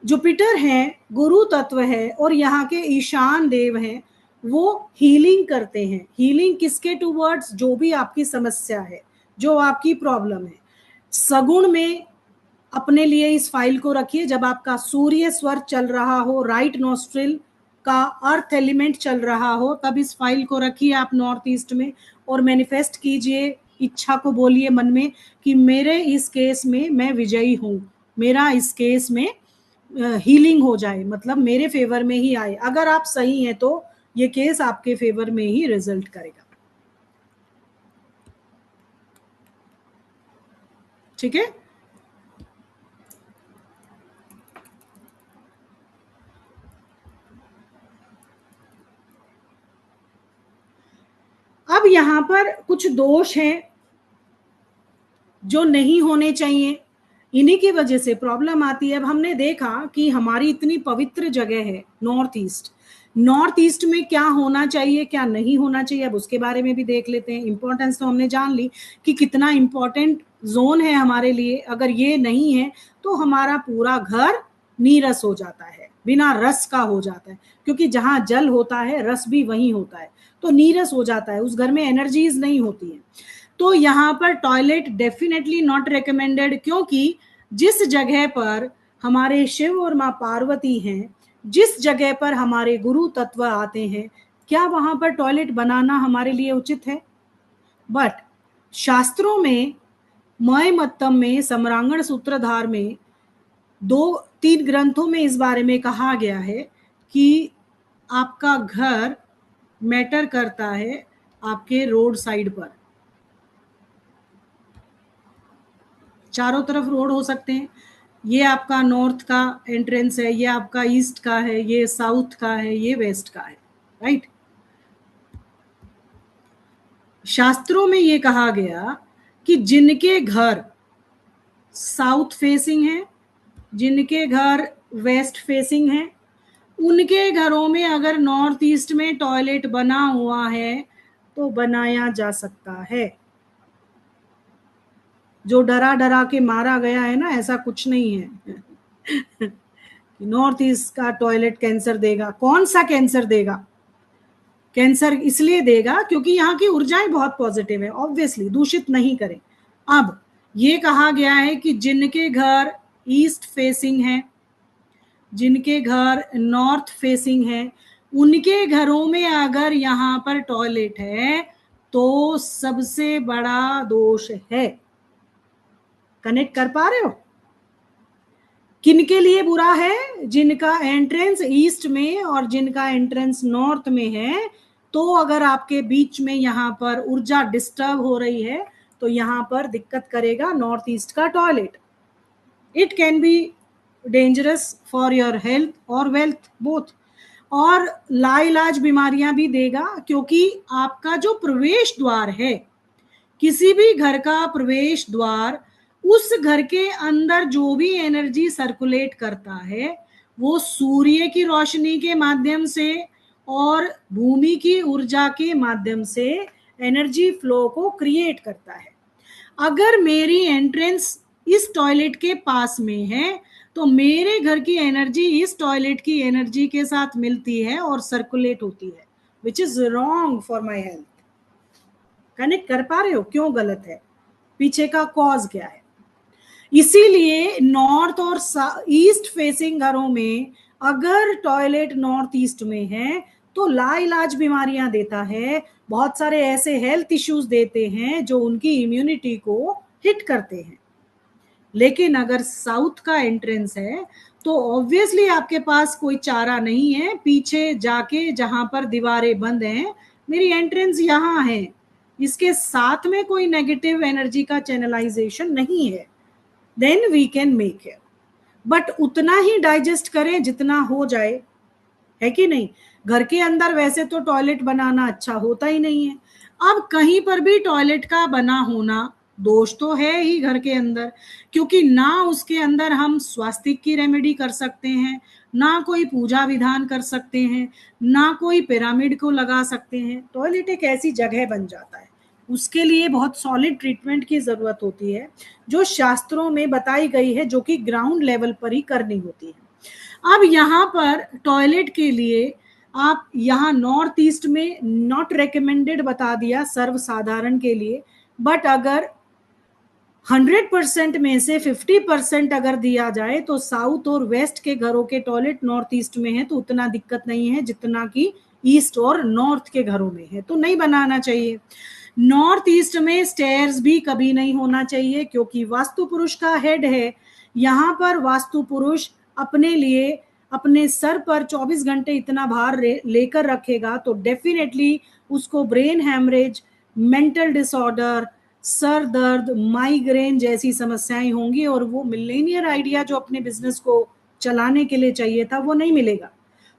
जुपिटर है गुरु तत्व है और यहाँ के ईशान देव हैं, वो हीलिंग करते हैं। हीलिंग किसके टूवर्ड्स? जो भी आपकी समस्या है, जो आपकी प्रॉब्लम है। सगुण में अपने लिए इस फाइल को रखिए, जब आपका सूर्य स्वर चल रहा हो, राइट नोस्ट्रिल का अर्थ एलिमेंट चल रहा हो, तब इस फाइल को रखिए आप नॉर्थ ईस्ट में और मैनिफेस्ट कीजिए, इच्छा को बोलिए मन में कि मेरे इस केस में मैं विजयी हूँ, मेरा इस केस में हीलिंग हो जाए, मतलब मेरे फेवर में ही आए। अगर आप सही हैं तो ये केस आपके फेवर में ही रिजल्ट करेगा। ठीक है? अब यहां पर कुछ दोष हैं जो नहीं होने चाहिए, इन्हीं की वजह से प्रॉब्लम आती है। अब हमने देखा कि हमारी इतनी पवित्र जगह है नॉर्थ ईस्ट, नॉर्थ ईस्ट में क्या होना चाहिए क्या नहीं होना चाहिए, अब उसके बारे में भी देख लेते हैं। इंपॉर्टेंस तो हमने जान ली कि कितना इंपॉर्टेंट जोन है हमारे लिए। अगर ये नहीं है तो हमारा पूरा घर नीरस हो जाता है, बिना रस का हो जाता है, क्योंकि जहां जल होता है रस भी वहीं होता है, तो नीरस हो जाता है, उस घर में एनर्जीज नहीं होती है। तो यहाँ पर टॉयलेट डेफिनेटली नॉट रिकमेंडेड, क्योंकि जिस जगह पर हमारे शिव और माँ पार्वती हैं, जिस जगह पर हमारे गुरु तत्व आते हैं, क्या वहां पर टॉयलेट बनाना हमारे लिए उचित है? बट शास्त्रों में, मय मत्तम में, सम्रांगण सूत्रधार में, 2-3 ग्रंथों में इस बारे में कहा गया है कि आपका घर मैटर करता है आपके रोड साइड पर। चारों तरफ रोड हो सकते हैं, ये आपका नॉर्थ का एंट्रेंस है, ये आपका ईस्ट का है, ये साउथ का है, ये वेस्ट का है, राइट। शास्त्रों में ये कहा गया कि जिनके घर साउथ फेसिंग है, जिनके घर वेस्ट फेसिंग है, उनके घरों में अगर नॉर्थ ईस्ट में टॉयलेट बना हुआ है तो बनाया जा सकता है। जो डरा डरा के मारा गया है ना, ऐसा कुछ नहीं है। नॉर्थ ईस्ट का टॉयलेट कैंसर देगा, कौन सा कैंसर देगा? कैंसर इसलिए देगा क्योंकि यहाँ की ऊर्जाएं बहुत पॉजिटिव है, ऑब्वियसली दूषित नहीं करें। अब ये कहा गया है कि जिनके घर ईस्ट फेसिंग है, जिनके घर नॉर्थ फेसिंग है, उनके घरों में अगर यहाँ पर टॉयलेट है तो सबसे बड़ा दोष है। कनेक्ट कर पा रहे हो? किनके लिए बुरा है? जिनका एंट्रेंस ईस्ट में और जिनका एंट्रेंस नॉर्थ में है। तो अगर आपके बीच में यहाँ पर ऊर्जा डिस्टर्ब हो रही है तो यहाँ पर दिक्कत करेगा नॉर्थ ईस्ट का toilet. It can be dangerous for your health और वेल्थ बोथ, और लाइलाज बीमारियां भी देगा, क्योंकि आपका जो प्रवेश द्वार है, किसी भी घर का प्रवेश द्वार, उस घर के अंदर जो भी एनर्जी सर्कुलेट करता है वो सूर्य की रोशनी के माध्यम से और भूमि की ऊर्जा के माध्यम से एनर्जी फ्लो को क्रिएट करता है। अगर मेरी एंट्रेंस इस टॉयलेट के पास में है तो मेरे घर की एनर्जी इस टॉयलेट की एनर्जी के साथ मिलती है और सर्कुलेट होती है, which is wrong for my health. Connect कर पा रहे हो क्यों गलत है? पीछे का कॉज क्या है? इसीलिए नॉर्थ और ईस्ट फेसिंग घरों में अगर टॉयलेट नॉर्थ ईस्ट में है तो लाइलाज बीमारियां देता है, बहुत सारे ऐसे हेल्थ इश्यूज देते हैं जो उनकी इम्यूनिटी को हिट करते हैं। लेकिन अगर साउथ का एंट्रेंस है तो ऑब्वियसली आपके पास कोई चारा नहीं है, पीछे जाके जहां पर दीवारें बंद हैं, मेरी एंट्रेंस यहाँ है, इसके साथ में कोई नेगेटिव एनर्जी का चैनलाइजेशन नहीं है, then we can make it. But उतना ही डाइजेस्ट करें जितना हो जाए, है कि नहीं? घर के अंदर वैसे तो टॉयलेट बनाना अच्छा होता ही नहीं है। अब कहीं पर भी टॉयलेट का बना होना दोष तो है ही घर के अंदर, क्योंकि ना उसके अंदर हम स्वास्थ्य की रेमेडी कर सकते हैं, ना कोई पूजा विधान कर सकते हैं, ना कोई पिरामिड को लगा सकते हैं। टॉयलेट एक ऐसी जगह बन जाता है, उसके लिए बहुत सॉलिड ट्रीटमेंट की जरूरत होती है जो शास्त्रों में बताई गई है, जो कि ग्राउंड लेवल पर ही करनी होती है। अब यहाँ पर टॉयलेट के लिए आप यहाँ नॉर्थ ईस्ट में नॉट रेकमेंडेड बता दिया सर्वसाधारण के लिए, बट अगर 100% में से 50% अगर दिया जाए तो साउथ और वेस्ट के घरों के टॉयलेट नॉर्थ ईस्ट में है तो उतना दिक्कत नहीं है जितना कि ईस्ट और नॉर्थ के घरों में है, तो नहीं बनाना चाहिए। नॉर्थ ईस्ट में स्टेयर्स भी कभी नहीं होना चाहिए, क्योंकि वास्तु पुरुष का हेड है। यहाँ पर वास्तु पुरुष अपने लिए अपने सर पर 24 घंटे इतना भार लेकर रखेगा तो डेफिनेटली उसको brain haemorrhage, mental disorder, sir दर्द, माइग्रेन जैसी समस्याएं होंगी, और वो मिलेनियर आइडिया जो अपने बिजनेस को चलाने के लिए चाहिए था वो नहीं मिलेगा।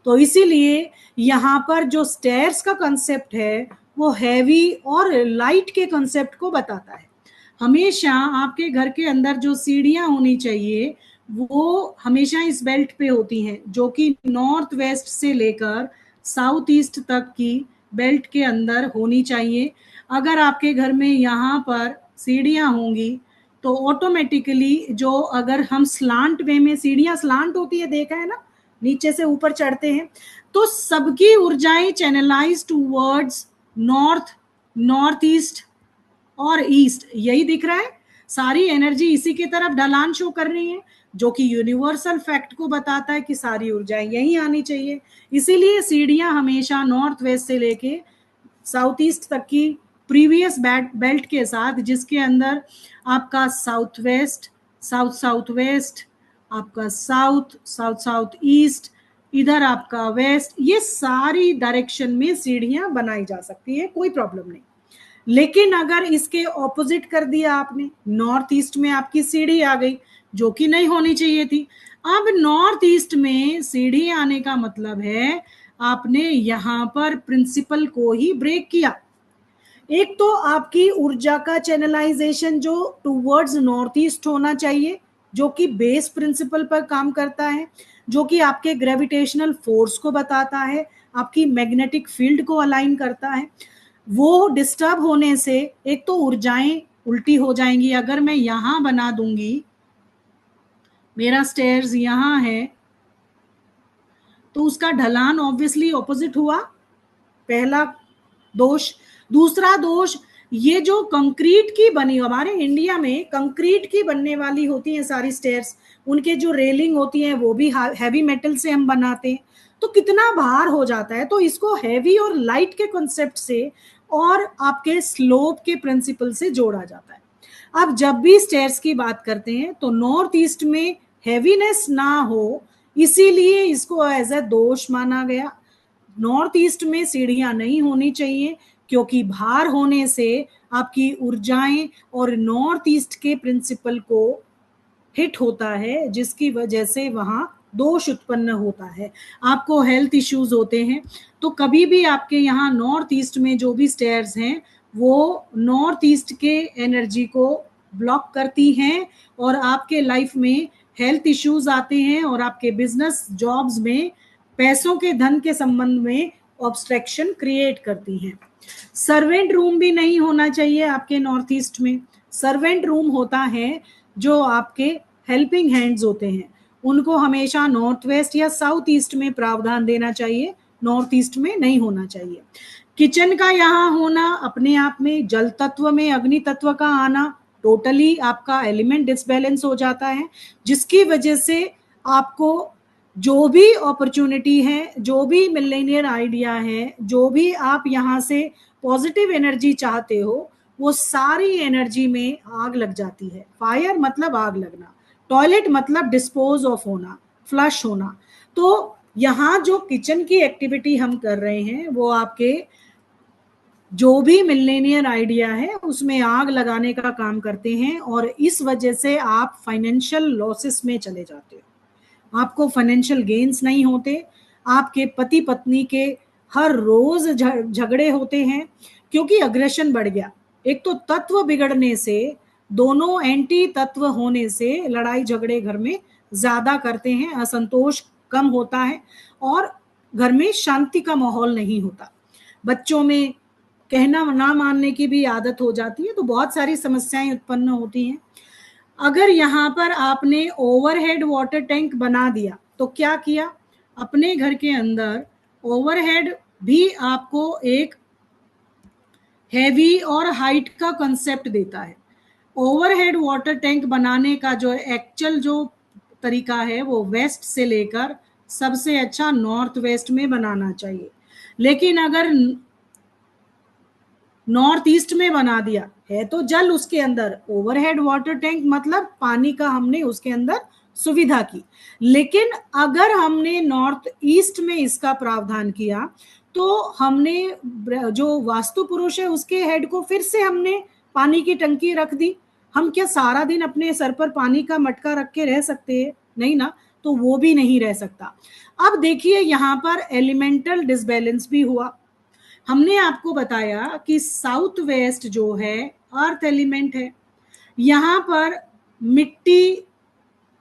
तो इसीलिए यहाँ पर जो स्टेयर्स का कंसेप्ट है वो हैवी और लाइट के कंसेप्ट को बताता है। हमेशा आपके घर के अंदर जो सीढ़ियां होनी चाहिए वो हमेशा इस बेल्ट पे होती हैं, जो कि नॉर्थ वेस्ट से लेकर साउथ ईस्ट तक की बेल्ट के अंदर होनी चाहिए। अगर आपके घर में यहाँ पर सीढ़ियां होंगी तो ऑटोमेटिकली जो, अगर हम स्लांट वे में, सीढ़ियां स्लांट होती है, देखा है ना, नीचे से ऊपर चढ़ते हैं, तो सबकी ऊर्जाएं channelize towards north, north east और ईस्ट, यही दिख रहा है। सारी एनर्जी इसी की तरफ ढलान शो कर रही है, जो कि यूनिवर्सल फैक्ट को बताता है कि सारी ऊर्जाएं यही आनी चाहिए। इसीलिए सीढ़ियां हमेशा नॉर्थ वेस्ट से लेके साउथ ईस्ट तक की प्रीवियस बेल्ट के साथ, जिसके अंदर आपका south west, south south west, आपका साउथ साउथ साउथ ईस्ट, इधर आपका वेस्ट, ये सारी डायरेक्शन में सीढ़ियां बनाई जा सकती है, कोई प्रॉब्लम नहीं। लेकिन अगर इसके ऑपोजिट कर दिया आपने, नॉर्थ ईस्ट में आपकी सीढ़ी आ गई, जो कि नहीं होनी चाहिए थी। अब नॉर्थ ईस्ट में सीढ़ी आने का मतलब है आपने यहां पर प्रिंसिपल को ही ब्रेक किया। एक तो आपकी ऊर्जा का चैनलाइजेशन जो टूवर्ड्स नॉर्थ ईस्ट होना चाहिए, जो कि बेस प्रिंसिपल पर काम करता है, जो कि आपके ग्रेविटेशनल फोर्स को बताता है, आपकी मैग्नेटिक फील्ड को अलाइन करता है, वो डिस्टर्ब होने से एक तो ऊर्जाएं उल्टी हो जाएंगी। अगर मैं यहां बना दूंगी, मेरा स्टेयर्स यहां है, तो उसका ढलान ऑब्वियसली ऑपोजिट हुआ, पहला दोष। दूसरा दोष, ये जो कंक्रीट की बनी, हमारे इंडिया में कंक्रीट की बनने वाली होती हैं सारी स्टेयर्स, उनके जो रेलिंग होती हैं वो भी हैवी मेटल से हम बनाते हैं, तो कितना भार हो जाता है। तो इसको हैवी और लाइट के कॉन्सेप्ट से और आपके स्लोप के प्रिंसिपल से जोड़ा जाता है। अब जब भी स्टेयर्स की बात करते हैं तो नॉर्थ ईस्ट में हैवीनेस ना हो, इसीलिए इसको एज ए दोष माना गया। नॉर्थ ईस्ट में सीढ़ियां नहीं होनी चाहिए, क्योंकि भार होने से आपकी ऊर्जाएं और नॉर्थ ईस्ट के प्रिंसिपल को हिट होता है, जिसकी वजह से वहां दोष उत्पन्न होता है, आपको हेल्थ इश्यूज होते हैं। तो कभी भी आपके यहाँ नॉर्थ ईस्ट में जो भी स्टेयर्स हैं वो नॉर्थ ईस्ट के एनर्जी को ब्लॉक करती हैं और आपके लाइफ में हेल्थ इश्यूज आते हैं और आपके बिजनेस जॉब्स में पैसों के धन के संबंध में ऑब्स्ट्रक्शन क्रिएट करती हैं। सर्वेंट रूम भी नहीं होना चाहिए आपके नॉर्थ ईस्ट में। सर्वेंट रूम होता है जो आपके हेल्पिंग हैंड्स होते हैं, उनको हमेशा नॉर्थ वेस्ट या साउथ ईस्ट में प्रावधान देना चाहिए, नॉर्थ ईस्ट में नहीं होना चाहिए। किचन का यहाँ होना अपने आप में, जल तत्व में अग्नि तत्व का आना, टोटली आपका एलिमेंट डिसबैलेंस हो जाता है, जिसकी वजह से आपको जो भी अपॉर्चुनिटी है, जो भी मिलेनियर आइडिया है, जो भी आप यहाँ से पॉजिटिव एनर्जी चाहते हो, वो सारी एनर्जी में आग लग जाती है। फायर मतलब आग लगना, टॉयलेट मतलब डिस्पोज ऑफ होना, फ्लश होना। तो यहाँ जो किचन की एक्टिविटी हम कर रहे हैं वो आपके जो भी मिलेनियर आइडिया है उसमें आग लगाने का काम करते हैं, और इस वजह से आप फाइनेंशियल लॉसेस में चले जाते हो, आपको फाइनेंशियल गेन्स नहीं होते, आपके पति पत्नी के हर रोज झगड़े होते हैं, क्योंकि अग्रेशन बढ़ गया। एक तो तत्व बिगड़ने से, दोनों एंटी तत्व होने से लड़ाई झगड़े घर में ज्यादा करते हैं, असंतोष कम होता है और घर में शांति का माहौल नहीं होता। बच्चों में कहना ना मानने की भी आदत हो जाती है, तो बहुत सारी समस्याएं उत्पन्न होती हैं। अगर यहाँ पर आपने ओवरहेड वाटर टैंक बना दिया तो क्या किया, अपने घर के अंदर ओवरहेड भी आपको एक हैवी और हाइट का कंसेप्ट देता है। ओवरहेड वाटर टैंक बनाने का जो एक्चुअल जो तरीका है वो वेस्ट से लेकर सबसे अच्छा नॉर्थ वेस्ट में बनाना चाहिए। लेकिन अगर नॉर्थ ईस्ट में बना दिया है तो जल उसके अंदर, ओवरहेड वाटर टैंक मतलब पानी का हमने उसके अंदर सुविधा की। लेकिन अगर हमने नॉर्थ ईस्ट में इसका प्रावधान किया तो हमने जो वास्तु पुरुष है उसके हेड को फिर से हमने पानी की टंकी रख दी। हम क्या सारा दिन अपने सर पर पानी का मटका रख के रह सकते हैं? नहीं ना, तो वो भी नहीं रह सकता। अब देखिए यहाँ पर एलिमेंटल डिसबैलेंस भी हुआ। हमने आपको बताया कि साउथ वेस्ट जो है अर्थ एलिमेंट है, यहाँ पर मिट्टी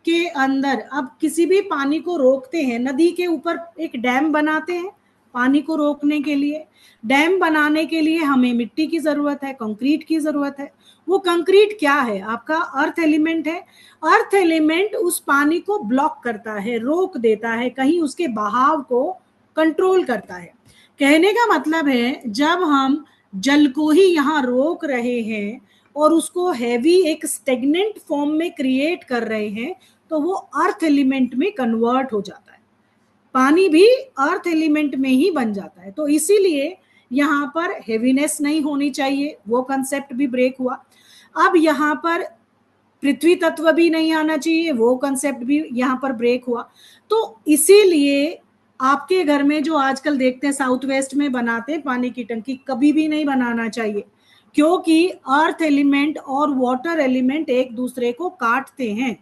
के अंदर अब किसी भी पानी को रोकते हैं, नदी के ऊपर एक डैम बनाते हैं पानी को रोकने के लिए। डैम बनाने के लिए हमें मिट्टी की जरूरत है, कंक्रीट की जरूरत है। वो कंक्रीट क्या है? आपका अर्थ एलिमेंट है। अर्थ एलिमेंट उस पानी को ब्लॉक करता है, रोक देता है, कहीं उसके बहाव को कंट्रोल करता है। कहने का मतलब है जब हम जल को ही यहाँ रोक रहे हैं और उसको हैवी एक स्टेगनेंट फॉर्म में क्रिएट कर रहे हैं, तो वो अर्थ एलिमेंट में कन्वर्ट हो जाता है। पानी भी अर्थ एलिमेंट में ही बन जाता है। तो इसीलिए यहाँ पर हेवीनेस नहीं होनी चाहिए, वो कंसेप्ट भी ब्रेक हुआ। अब यहाँ पर पृथ्वी तत्व भी नहीं आना चाहिए, वो कंसेप्ट भी यहाँ पर ब्रेक हुआ। तो इसीलिए आपके घर में जो आजकल देखते हैं साउथ वेस्ट में बनाते हैं पानी की टंकी, कभी भी नहीं बनाना चाहिए, क्योंकि अर्थ एलिमेंट और वाटर एलिमेंट एक दूसरे को काटते हैं,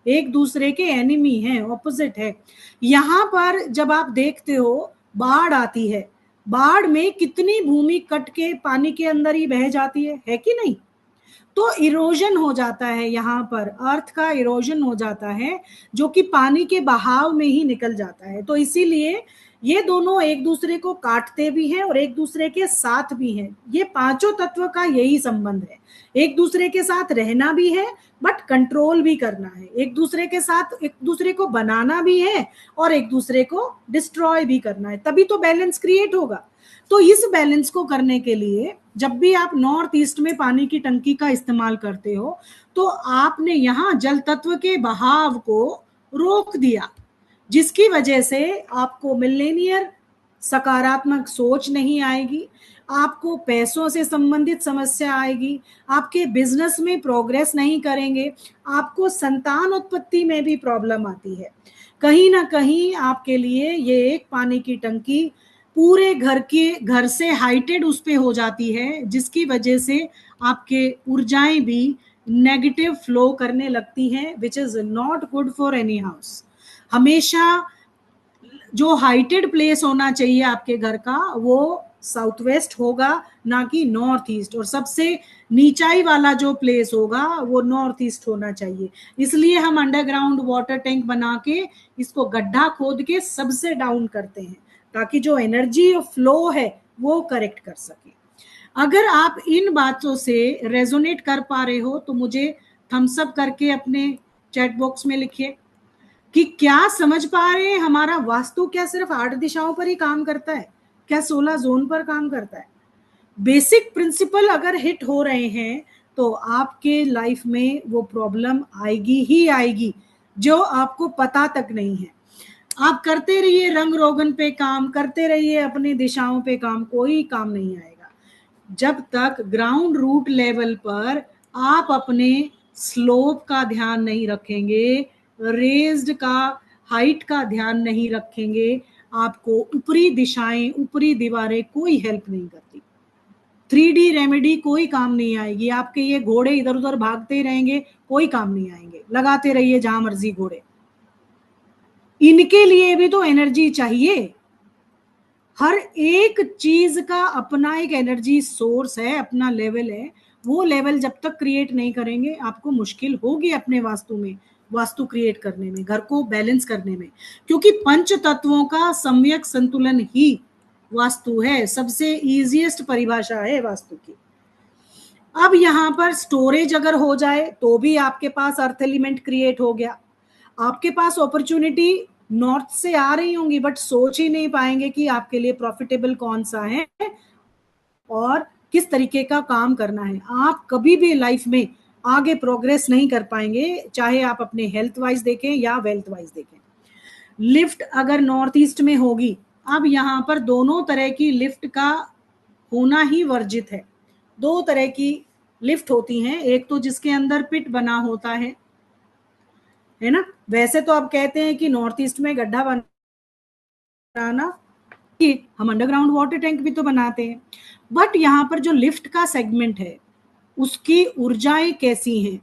एक दूसरे के एनिमी हैं, ऑपोजिट है। यहाँ पर जब आप देखते हो बाढ़ आती है, बाढ़ में कितनी भूमि कट के पानी के अंदर ही बह जाती है कि नहीं? तो इरोजन हो जाता है, यहाँ पर अर्थ का इरोजन हो जाता है, जो कि पानी के बहाव में ही निकल जाता है। तो इसीलिए ये दोनों एक दूसरे को काटते भी हैं और एक दूसरे के साथ भी हैं। ये पांचों तत्व का यही संबंध है, एक दूसरे के साथ रहना भी है बट कंट्रोल भी करना है, एक दूसरे के साथ एक दूसरे को बनाना भी है और एक दूसरे को डिस्ट्रॉय भी करना है, तभी तो बैलेंस क्रिएट होगा। तो इस बैलेंस को करने के लिए जब भी आप नॉर्थ ईस्ट में पानी की टंकी का इस्तेमाल करते हो, तो आपने यहाँ जल तत्व के बहाव को रोक दिया, जिसकी वजह से आपको मिलेनियर सकारात्मक सोच नहीं आएगी, आपको पैसों से संबंधित समस्या आएगी, आपके बिजनेस में प्रोग्रेस नहीं करेंगे, आपको संतान उत्पत्ति में भी प्रॉब्लम आती है। कहीं ना कहीं आपके लिए ये एक पानी की टंकी पूरे घर से हाइटेड उस पे हो जाती है, जिसकी वजह से आपके ऊर्जाएं भी नेगेटिव फ्लो करने लगती हैं, which is not good for any house. हमेशा जो हाइटेड प्लेस होना चाहिए आपके घर का, वो साउथ वेस्ट होगा, ना कि नॉर्थ ईस्ट, और सबसे नीचाई वाला जो प्लेस होगा वो नॉर्थ ईस्ट होना चाहिए। इसलिए हम अंडरग्राउंड वाटर टैंक बना के इसको गड्ढा खोद के सबसे डाउन करते हैं, ताकि जो एनर्जी फ्लो है वो करेक्ट कर सके। अगर आप इन बातों से रेजोनेट कर पा रहे हो तो मुझे थम्स अप करके अपने चैट बॉक्स में लिखिए कि क्या समझ पा रहे हैं हमारा वास्तु क्या सिर्फ 8 दिशाओं पर ही काम करता है, क्या 16 जोन पर काम करता है। बेसिक प्रिंसिपल अगर हिट हो रहे हैं तो आपके लाइफ में वो प्रॉब्लम आएगी ही आएगी, जो आपको पता तक नहीं है। आप करते रहिए रंग रोगन पे काम, करते रहिए अपनी दिशाओं पे काम, कोई काम नहीं आएगा जब तक ग्राउंड रूट लेवल पर आप अपने स्लोप का ध्यान नहीं रखेंगे, रेज्ड का हाइट का ध्यान नहीं रखेंगे। आपको ऊपरी दिशाएं, ऊपरी दीवारें कोई हेल्प नहीं करती, 3D रेमेडी कोई काम नहीं आएगी। आपके ये घोड़े इधर उधर भागते ही रहेंगे, कोई काम नहीं आएंगे, लगाते रहिए जहां मर्जी घोड़े, इनके लिए भी तो एनर्जी चाहिए। हर एक चीज का अपना एक एनर्जी सोर्स है, अपना लेवल है। वो लेवल जब तक क्रिएट नहीं करेंगे आपको मुश्किल होगी अपने वास्तु में, वास्तु क्रिएट करने में, घर को बैलेंस करने में, क्योंकि पंच तत्वों का सम्यक संतुलन ही वास्तु है। सबसे इजीएस्ट परिभाषा है वास्तु की। अब यहाँ पर स्टोरेज अगर हो जाए तो भी आपके पास अर्थ एलिमेंट क्रिएट हो गया। आपके पास अपॉर्चुनिटी नॉर्थ से आ रही होंगी, बट सोच ही नहीं पाएंगे कि आपके लिए प्रॉफिटेबल कौन सा है और किस तरीके का काम करना है। आप कभी भी लाइफ में आगे प्रोग्रेस नहीं कर पाएंगे, चाहे आप अपने हेल्थ वाइज देखें या वेल्थ वाइज देखें। लिफ्ट अगर नॉर्थ ईस्ट में होगी, अब यहाँ पर दोनों तरह की लिफ्ट का होना ही वर्जित है। दो तरह की लिफ्ट होती हैं, एक तो जिसके अंदर पिट बना होता है ना। वैसे तो अब कहते हैं कि नॉर्थ ईस्ट में गड्ढा बनाना, हम अंडरग्राउंड वाटर टैंक भी तो बनाते हैं, बट यहाँ पर जो लिफ्ट का सेगमेंट है उसकी ऊर्जाएं कैसी हैं,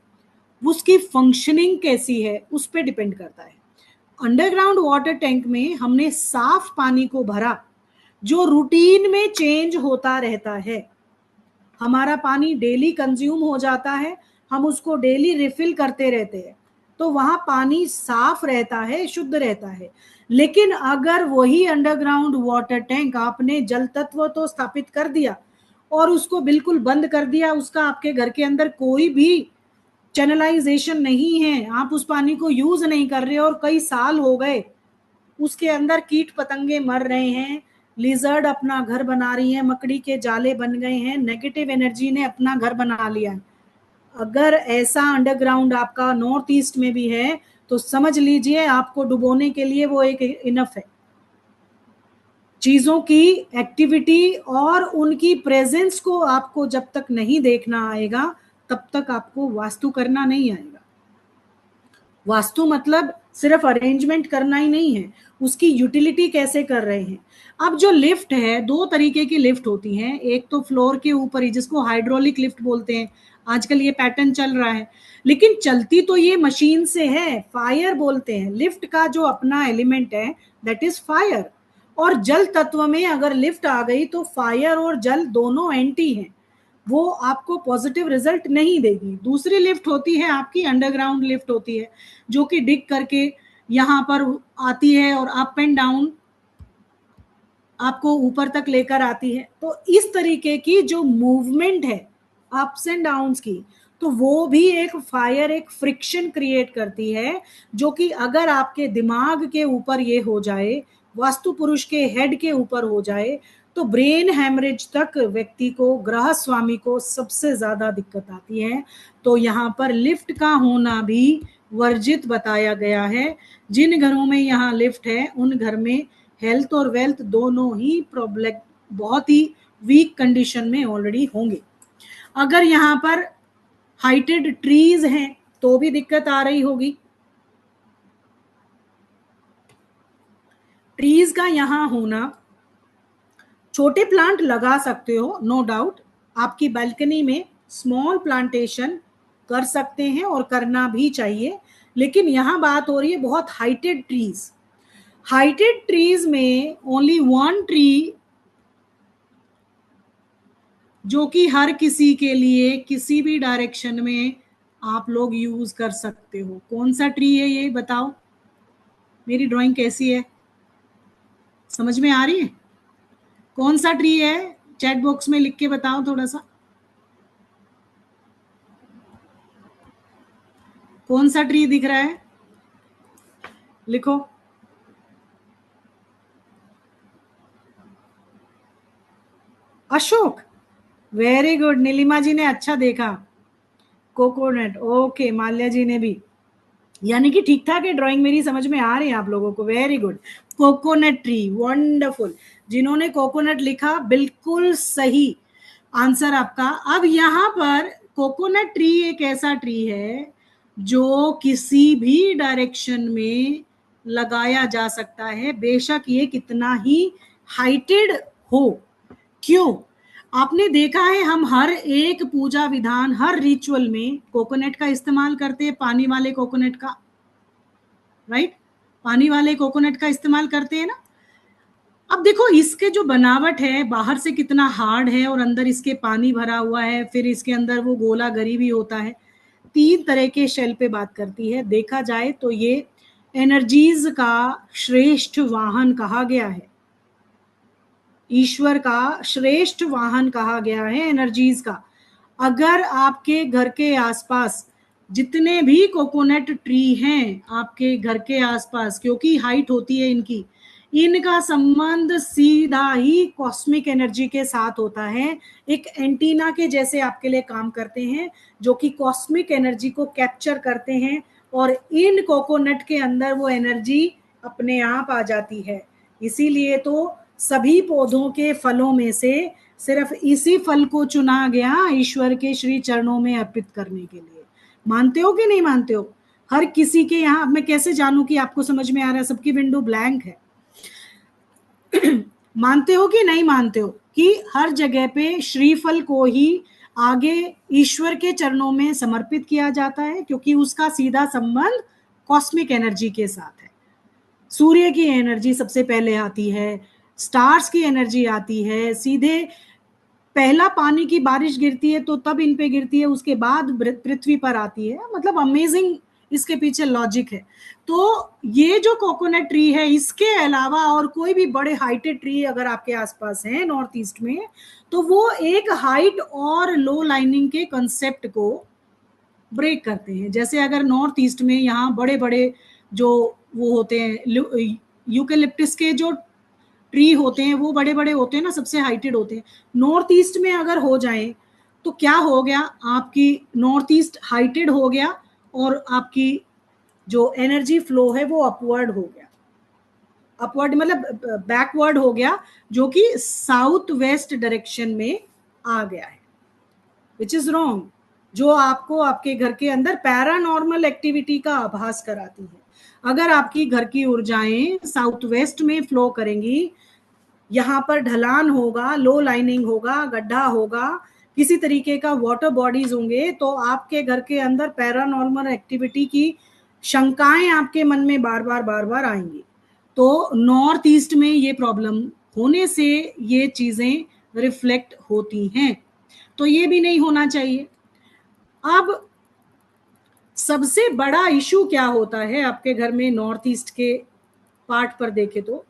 उसकी फंक्शनिंग कैसी है, उस पर डिपेंड करता है। अंडरग्राउंड वाटर टैंक में हमने साफ पानी को भरा, जो रूटीन में चेंज होता रहता है। हमारा पानी डेली कंज्यूम हो जाता है, हम उसको डेली रिफिल करते रहते हैं, तो वहां पानी साफ रहता है, शुद्ध रहता है। लेकिन अगर वही अंडरग्राउंड वाटर टैंक आपने जल तत्व तो स्थापित कर दिया और उसको बिल्कुल बंद कर दिया, उसका आपके घर के अंदर कोई भी चैनलाइजेशन नहीं है, आप उस पानी को यूज नहीं कर रहे और कई साल हो गए, उसके अंदर कीट पतंगे मर रहे हैं, लिजर्ड अपना घर बना रही है, मकड़ी के जाले बन गए हैं, नेगेटिव एनर्जी ने अपना घर बना लिया है। अगर ऐसा अंडरग्राउंड आपका नॉर्थ ईस्ट में भी है तो समझ लीजिए आपको डुबोने के लिए वो एक इनफ है। चीजों की एक्टिविटी और उनकी प्रेजेंस को आपको जब तक नहीं देखना आएगा तब तक आपको वास्तु करना नहीं आएगा। वास्तु मतलब सिर्फ अरेंजमेंट करना ही नहीं है, उसकी यूटिलिटी कैसे कर रहे हैं। अब जो लिफ्ट है, दो तरीके की लिफ्ट होती हैं, एक तो फ्लोर के ऊपर ही जिसको हाइड्रोलिक लिफ्ट बोलते हैं, आजकल ये पैटर्न चल रहा है, लेकिन चलती तो ये मशीन से है, फायर बोलते हैं। लिफ्ट का जो अपना एलिमेंट है दैट इज फायर, और जल तत्व में अगर लिफ्ट आ गई तो फायर और जल दोनों एंटी हैं, वो आपको पॉजिटिव रिजल्ट नहीं देगी। दूसरी लिफ्ट होती है आपकी अंडरग्राउंड लिफ्ट होती है, जो कि डिग करके यहाँ पर आती है और अप एंड डाउन आपको ऊपर तक लेकर आती है। तो इस तरीके की जो मूवमेंट है अप्स एंड डाउन्स की, तो वो भी एक फायर, एक फ्रिक्शन क्रिएट करती है, जो कि अगर आपके दिमाग के ऊपर ये हो जाए, वास्तु पुरुष के हेड के ऊपर हो जाए, तो ब्रेन हैमरेज तक व्यक्ति को, ग्रह स्वामी को सबसे ज्यादा दिक्कत आती है। तो यहाँ पर लिफ्ट का होना भी वर्जित बताया गया है। जिन घरों में यहाँ लिफ्ट है उन घर में हेल्थ और वेल्थ दोनों ही प्रॉब्लम बहुत ही वीक कंडीशन में ऑलरेडी होंगे। अगर यहाँ पर हाइटेड ट्रीज हैं तो भी दिक्कत आ रही होगी। ट्रीज का यहाँ होना, छोटे प्लांट लगा सकते हो नो डाउट, आपकी बालकनी में स्मॉल प्लांटेशन कर सकते हैं और करना भी चाहिए, लेकिन यहाँ बात हो रही है बहुत हाइटेड ट्रीज। हाइटेड ट्रीज में ओनली वन ट्री जो कि हर किसी के लिए किसी भी डायरेक्शन में आप लोग यूज कर सकते हो। कौन सा ट्री है ये बताओ, मेरी ड्राइंग कैसी है, समझ में आ रही है? कौन सा ट्री है, चैट बॉक्स में लिख के बताओ थोड़ा सा, कौन सा ट्री दिख रहा है, लिखो। अशोक, वेरी गुड, नीलिमा जी ने अच्छा देखा। कोकोनट, ओके, माल्या जी ने भी, यानी कि ठीक ठाक है, ड्राइंग मेरी समझ में आ रही है आप लोगों को, very good. Coconut tree, wonderful, जिन्होंने कोकोनट लिखा बिल्कुल सही आंसर आपका। अब यहाँ पर कोकोनट ट्री एक ऐसा ट्री है जो किसी भी डायरेक्शन में लगाया जा सकता है, बेशक ये कितना ही हाइटेड हो। क्यों? आपने देखा है हम हर एक पूजा विधान, हर रिचुअल में कोकोनट का इस्तेमाल करते हैं, पानी वाले कोकोनट का, राइट? पानी वाले कोकोनट का इस्तेमाल करते हैं ना। अब देखो इसके जो बनावट है, बाहर से कितना हार्ड है और अंदर इसके पानी भरा हुआ है, फिर इसके अंदर वो गोला गरी भी होता है। तीन तरह के शेल पे बात करती है। देखा जाए तो ये एनर्जीज का श्रेष्ठ वाहन कहा गया है, ईश्वर का श्रेष्ठ वाहन कहा गया है एनर्जीज का। अगर आपके घर के आसपास जितने भी कोकोनट ट्री हैं आपके घर के आसपास, क्योंकि हाइट होती है इनकी, इनका संबंध सीधा ही कॉस्मिक एनर्जी के साथ होता है। एक एंटीना के जैसे आपके लिए काम करते हैं, जो कि कॉस्मिक एनर्जी को कैप्चर करते हैं, और इन कोकोनट के अंदर वो एनर्जी अपने आप आ जाती है। इसीलिए तो सभी पौधों के फलों में से सिर्फ इसी फल को चुना गया ईश्वर के श्री चरणों में अर्पित करने के लिए। मानते हो कि नहीं मानते हो? हर किसी के यहाँ, मैं कैसे जानूं कि आपको समझ में आ रहा है? सबकी विंडो ब्लैंक है। मानते हो कि नहीं मानते हो कि हर जगह पे श्रीफल को ही आगे ईश्वर के चरणों में समर्पित किया जाता है, क्योंकि उसका सीधा संबंध कॉस्मिक एनर्जी के साथ है। सूर्य की एनर्जी सबसे पहले आती है, स्टार्स की एनर्जी आती है, सीधे पहला पानी की बारिश गिरती है तो तब इन पे गिरती है, उसके बाद पृथ्वी पर आती है। मतलब अमेजिंग इसके पीछे लॉजिक है। तो ये जो कोकोनट ट्री है, इसके अलावा और कोई भी बड़े हाइटेड ट्री अगर आपके आसपास है नॉर्थ ईस्ट में, तो वो एक हाइट और लो लाइनिंग के कंसेप्ट को ब्रेक करते हैं। जैसे अगर नॉर्थ ईस्ट में यहाँ बड़े बड़े जो वो होते हैं यूकेलिप्टिस के जो ट्री होते हैं, वो बड़े बड़े होते हैं ना, सबसे हाइटेड होते हैं। नॉर्थ ईस्ट में अगर हो जाए तो क्या हो गया, आपकी नॉर्थ ईस्ट हाइटेड हो गया और आपकी जो एनर्जी फ्लो है वो अपवर्ड हो गया। अपवर्ड मतलब बैकवर्ड हो गया, जो कि साउथ वेस्ट डायरेक्शन में आ गया है, विच इज रॉन्ग, जो आपको आपके घर के अंदर पैरानॉर्मल एक्टिविटी का आभास कराती है। अगर आपकी घर की ऊर्जाएं साउथ वेस्ट में फ्लो करेंगी, यहाँ पर ढलान होगा, लो लाइनिंग होगा, गड्ढा होगा, किसी तरीके का वाटर बॉडीज होंगे, तो आपके घर के अंदर पैरानॉर्मल एक्टिविटी की शंकाएं आपके मन में बार बार आएंगी। तो नॉर्थ ईस्ट में ये प्रॉब्लम होने से ये चीजें रिफ्लेक्ट होती हैं, तो ये भी नहीं होना चाहिए। अब सबसे बड़ा इशू क्या होता है आपके घर में नॉर्थ ईस्ट के पार्ट पर देखे तो,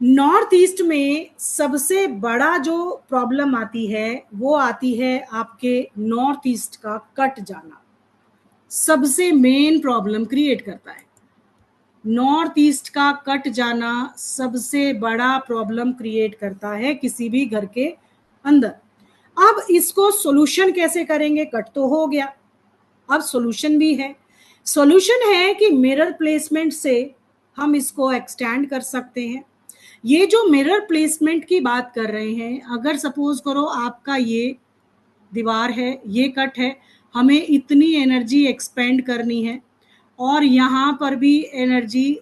नॉर्थ ईस्ट में सबसे बड़ा जो प्रॉब्लम आती है वो आती है आपके नॉर्थ ईस्ट का कट जाना, सबसे मेन प्रॉब्लम क्रिएट करता है। नॉर्थ ईस्ट का कट जाना सबसे बड़ा प्रॉब्लम क्रिएट करता है किसी भी घर के अंदर। अब इसको सॉल्यूशन कैसे करेंगे, कट तो हो गया, अब सॉल्यूशन भी है। सॉल्यूशन है कि मिरर प्लेसमेंट से हम इसको एक्सटेंड कर सकते हैं। ये जो मिरर प्लेसमेंट की बात कर रहे हैं, अगर सपोज करो आपका ये दीवार है, ये कट है, हमें इतनी एनर्जी एक्सपेंड करनी है और यहाँ पर भी एनर्जी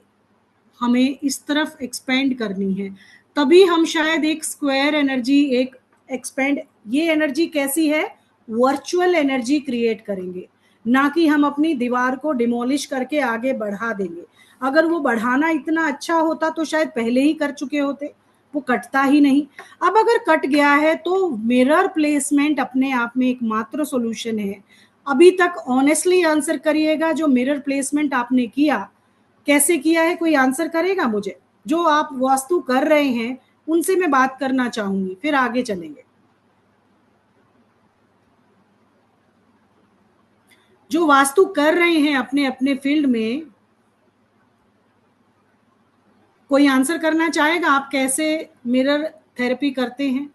हमें इस तरफ एक्सपेंड करनी है, तभी हम शायद एक स्क्वायर एनर्जी एक एक्सपेंड, ये एनर्जी कैसी है, वर्चुअल एनर्जी क्रिएट करेंगे, ना कि हम अपनी दीवार को डिमोलिश करके आगे बढ़ा देंगे। अगर वो बढ़ाना इतना अच्छा होता तो शायद पहले ही कर चुके होते, वो कटता ही नहीं। अब अगर कट गया है तो मिरर प्लेसमेंट अपने आप में एकमात्र सॉल्यूशन है। अभी तक ऑनेस्टली आंसर करिएगा, जो मिरर प्लेसमेंट आपने किया कैसे किया है, कोई आंसर करेगा मुझे? जो आप वास्तु कर रहे हैं उनसे मैं बात करना चाहूंगी, फिर आगे चलेंगे। जो वास्तु कर रहे हैं अपने अपने फील्ड में, कोई आंसर करना चाहेगा आप कैसे मिरर थेरेपी करते हैं?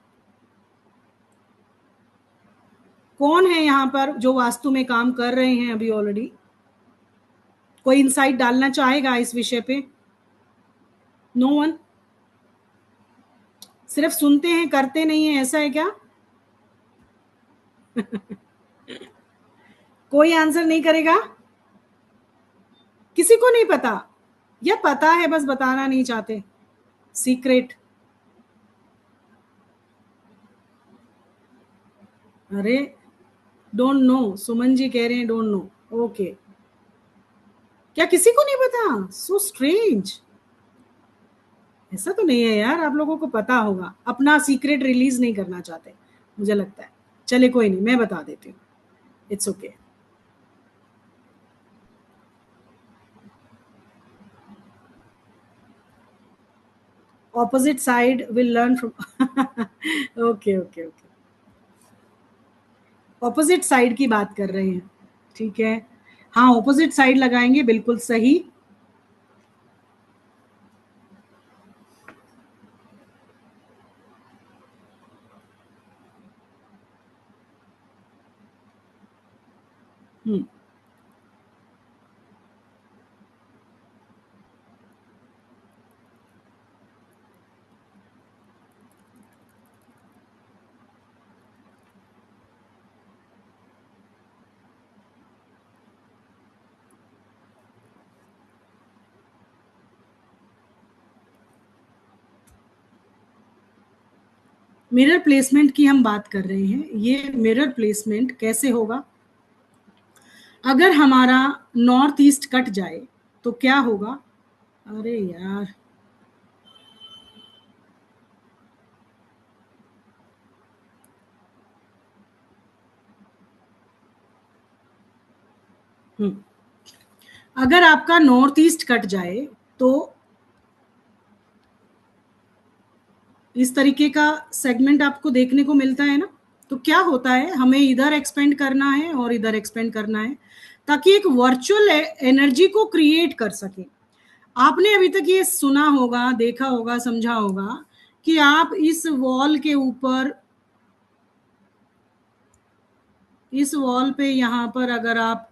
कौन है यहाँ पर जो वास्तु में काम कर रहे हैं अभी ऑलरेडी? कोई इंसाइट डालना चाहेगा इस विषय पे? No one? सिर्फ सुनते हैं करते नहीं है, ऐसा है क्या? कोई आंसर नहीं करेगा? किसी को नहीं पता, या पता है बस बताना नहीं चाहते, सीक्रेट? अरे डोंट नो, सुमन जी कह रहे हैं डोंट नो। ओके, क्या किसी को नहीं पता? So strange. ऐसा तो नहीं है यार, आप लोगों को पता होगा, अपना सीक्रेट रिलीज नहीं करना चाहते मुझे लगता है। चले कोई नहीं, मैं बता देती हूँ, it's okay. Opposite side will learn from okay okay okay, opposite side की बात कर रहे हैं, ठीक है। हाँ, ऑपोजिट साइड लगाएंगे, बिल्कुल सही। हम्म, मिरर प्लेसमेंट की हम बात कर रहे हैं। ये मिरर प्लेसमेंट कैसे होगा? अगर हमारा नॉर्थ ईस्ट कट जाए तो क्या होगा? अरे यार, अगर आपका नॉर्थ ईस्ट कट जाए तो इस तरीके का सेगमेंट आपको देखने को मिलता है ना। तो क्या होता है, हमें इधर एक्सपेंड करना है और इधर एक्सपेंड करना है ताकि एक वर्चुअल एनर्जी को क्रिएट कर सके। आपने अभी तक ये सुना होगा, देखा होगा, समझा होगा कि आप इस वॉल पे यहाँ पर अगर आप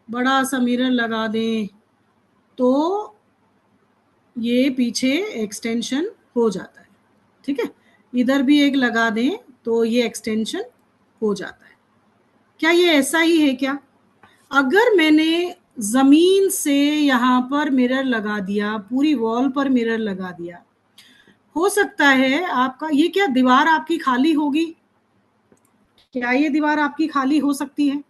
बड़ा सा मिरर लगा दें तो ये पीछे एक्सटेंशन हो जाता है, ठीक है। इधर भी एक लगा दें तो ये एक्सटेंशन हो जाता है। क्या ये ऐसा ही है क्या? अगर मैंने जमीन से यहाँ पर मिरर लगा दिया, पूरी वॉल पर मिरर लगा दिया, हो सकता है आपका ये क्या दीवार आपकी खाली होगी? क्या ये दीवार आपकी खाली हो सकती है?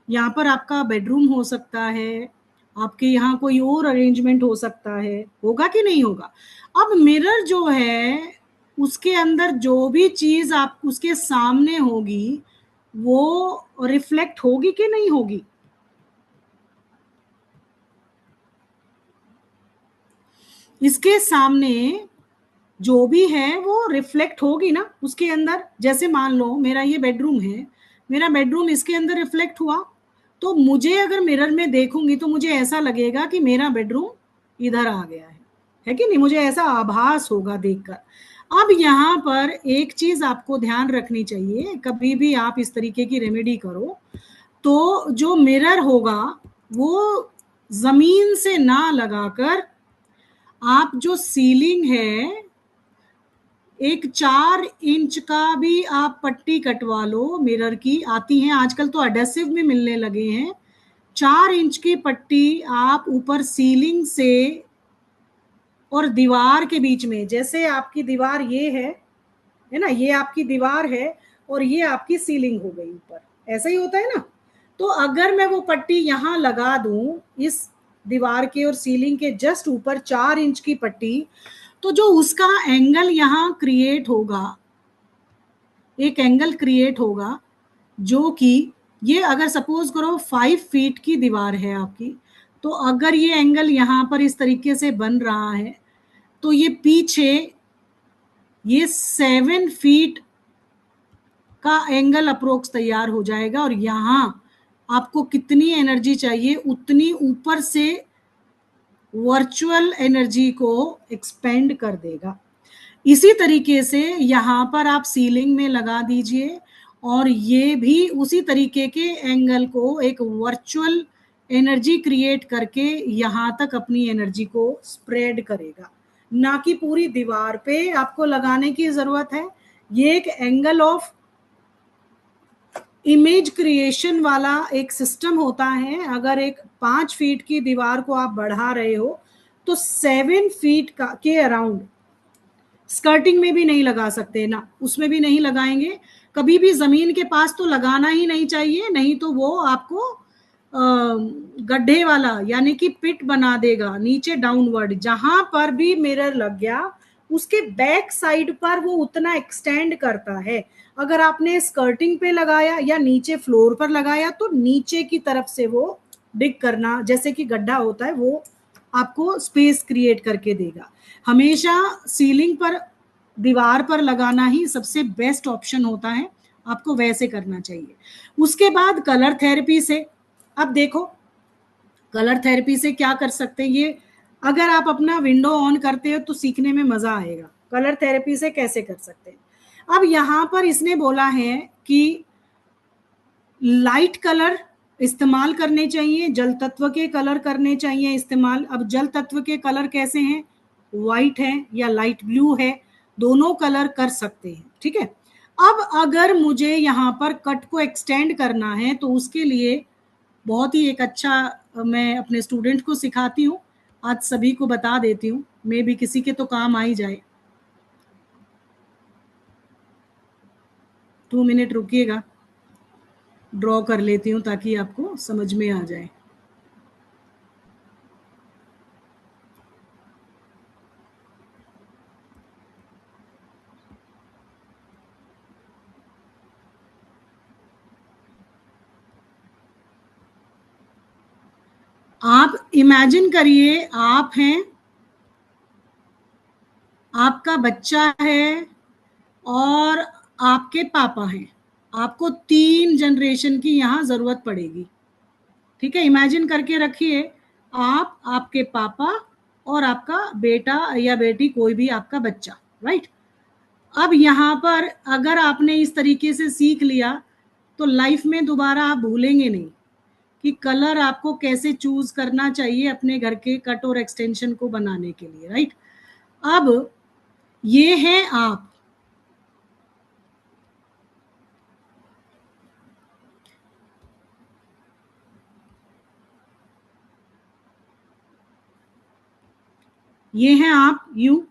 यहाँ पर आपका बेडरूम हो सकता है, आपके यहाँ कोई और अरेंजमेंट हो सकता है, होगा कि नहीं होगा? अब मिरर जो है उसके अंदर जो भी चीज आप उसके सामने होगी वो रिफ्लेक्ट होगी कि नहीं होगी? इसके सामने जो भी है वो रिफ्लेक्ट होगी ना उसके अंदर। जैसे मान लो मेरा ये बेडरूम है, मेरा बेडरूम इसके अंदर रिफ्लेक्ट हुआ, तो मुझे अगर मिरर में देखूंगी तो मुझे ऐसा लगेगा कि मेरा बेडरूम इधर आ गया है कि नहीं? मुझे ऐसा आभास होगा देखकर। अब यहाँ पर एक चीज आपको ध्यान रखनी चाहिए, कभी भी आप इस तरीके की रेमेडी करो तो जो मिरर होगा वो जमीन से ना लगाकर आप जो सीलिंग है एक 4 इंच का भी आप पट्टी कटवा लो, मिरर की आती हैं आजकल तो एडेसिव में मिलने लगे हैं। 4 इंच की पट्टी आप ऊपर सीलिंग से और दीवार के बीच में, जैसे आपकी दीवार ये है ना, ये आपकी दीवार है और ये आपकी सीलिंग हो गई ऊपर, ऐसा ही होता है ना। तो अगर मैं वो पट्टी यहाँ लगा दूं इस दीवार के और सीलिंग के जस्ट ऊपर 4 इंच की पट्टी, तो जो उसका एंगल यहाँ क्रिएट होगा, एक एंगल क्रिएट होगा जो कि ये अगर सपोज करो 5 फीट की दीवार है आपकी, तो अगर ये एंगल यहाँ पर इस तरीके से बन रहा है तो ये पीछे ये 7 फीट का एंगल अप्रोक्स तैयार हो जाएगा और यहाँ आपको कितनी एनर्जी चाहिए उतनी ऊपर से वर्चुअल एनर्जी को एक्सपेंड कर देगा। इसी तरीके से यहाँ पर आप सीलिंग में लगा दीजिए और ये भी उसी तरीके के एंगल को एक वर्चुअल एनर्जी क्रिएट करके यहाँ तक अपनी एनर्जी को स्प्रेड करेगा। ना कि पूरी दीवार पे आपको लगाने की जरूरत है, ये एक एंगल ऑफ इमेज क्रिएशन वाला एक सिस्टम होता है। अगर एक 5 फीट की दीवार को आप बढ़ा रहे हो तो 7 फीट का के अराउंड स्कर्टिंग में भी नहीं लगा सकते ना, उसमें भी नहीं लगाएंगे। कभी भी जमीन के पास तो लगाना ही नहीं चाहिए, नहीं तो वो आपको गड्ढे वाला यानी कि पिट बना देगा नीचे डाउनवर्ड। जहां पर भी मिरर लग गया उसके बैक साइड पर वो उतना एक्सटेंड करता है। अगर आपने स्कर्टिंग पे लगाया या नीचे फ्लोर पर लगाया तो नीचे की तरफ से वो डिग करना, जैसे कि गड्ढा होता है, वो आपको स्पेस क्रिएट करके देगा। हमेशा सीलिंग पर, दीवार पर लगाना ही सबसे बेस्ट ऑप्शन होता है, आपको वैसे करना चाहिए। उसके बाद कलर थेरेपी से, अब देखो कलर थेरेपी से क्या कर सकते हैं, ये अगर आप अपना विंडो ऑन करते हो तो सीखने में मजा आएगा। कलर थेरेपी से कैसे कर सकते हैं, अब यहाँ पर इसने बोला है कि लाइट कलर इस्तेमाल करने चाहिए, जल तत्व के कलर करने चाहिए इस्तेमाल। अब जल तत्व के कलर कैसे हैं, व्हाइट है या लाइट ब्लू है, दोनों कलर कर सकते हैं, ठीक है। अब अगर मुझे यहाँ पर कट को एक्सटेंड करना है तो उसके लिए बहुत ही एक अच्छा, मैं अपने स्टूडेंट को सिखाती हूँ, आज सभी को बता देती हूँ, मे भी किसी के तो काम आ ही जाए। 2 मिनट रुकिएगा, ड्रॉ कर लेती हूँ ताकि आपको समझ में आ जाए। आप इमेजिन करिए, आप हैं, आपका बच्चा है और आपके पापा हैं। आपको 3 जनरेशन की यहाँ जरूरत पड़ेगी। ठीक है, इमेजिन करके रखिए, आप, आपके पापा और आपका बेटा या बेटी, कोई भी आपका बच्चा, राइट। अब यहाँ पर अगर आपने इस तरीके से सीख लिया तो लाइफ में दोबारा आप भूलेंगे नहीं कि कलर आपको कैसे चूज करना चाहिए अपने घर के कट और एक्सटेंशन को बनाने के लिए, राइट। अब ये है आप, ये हैं आप, यू,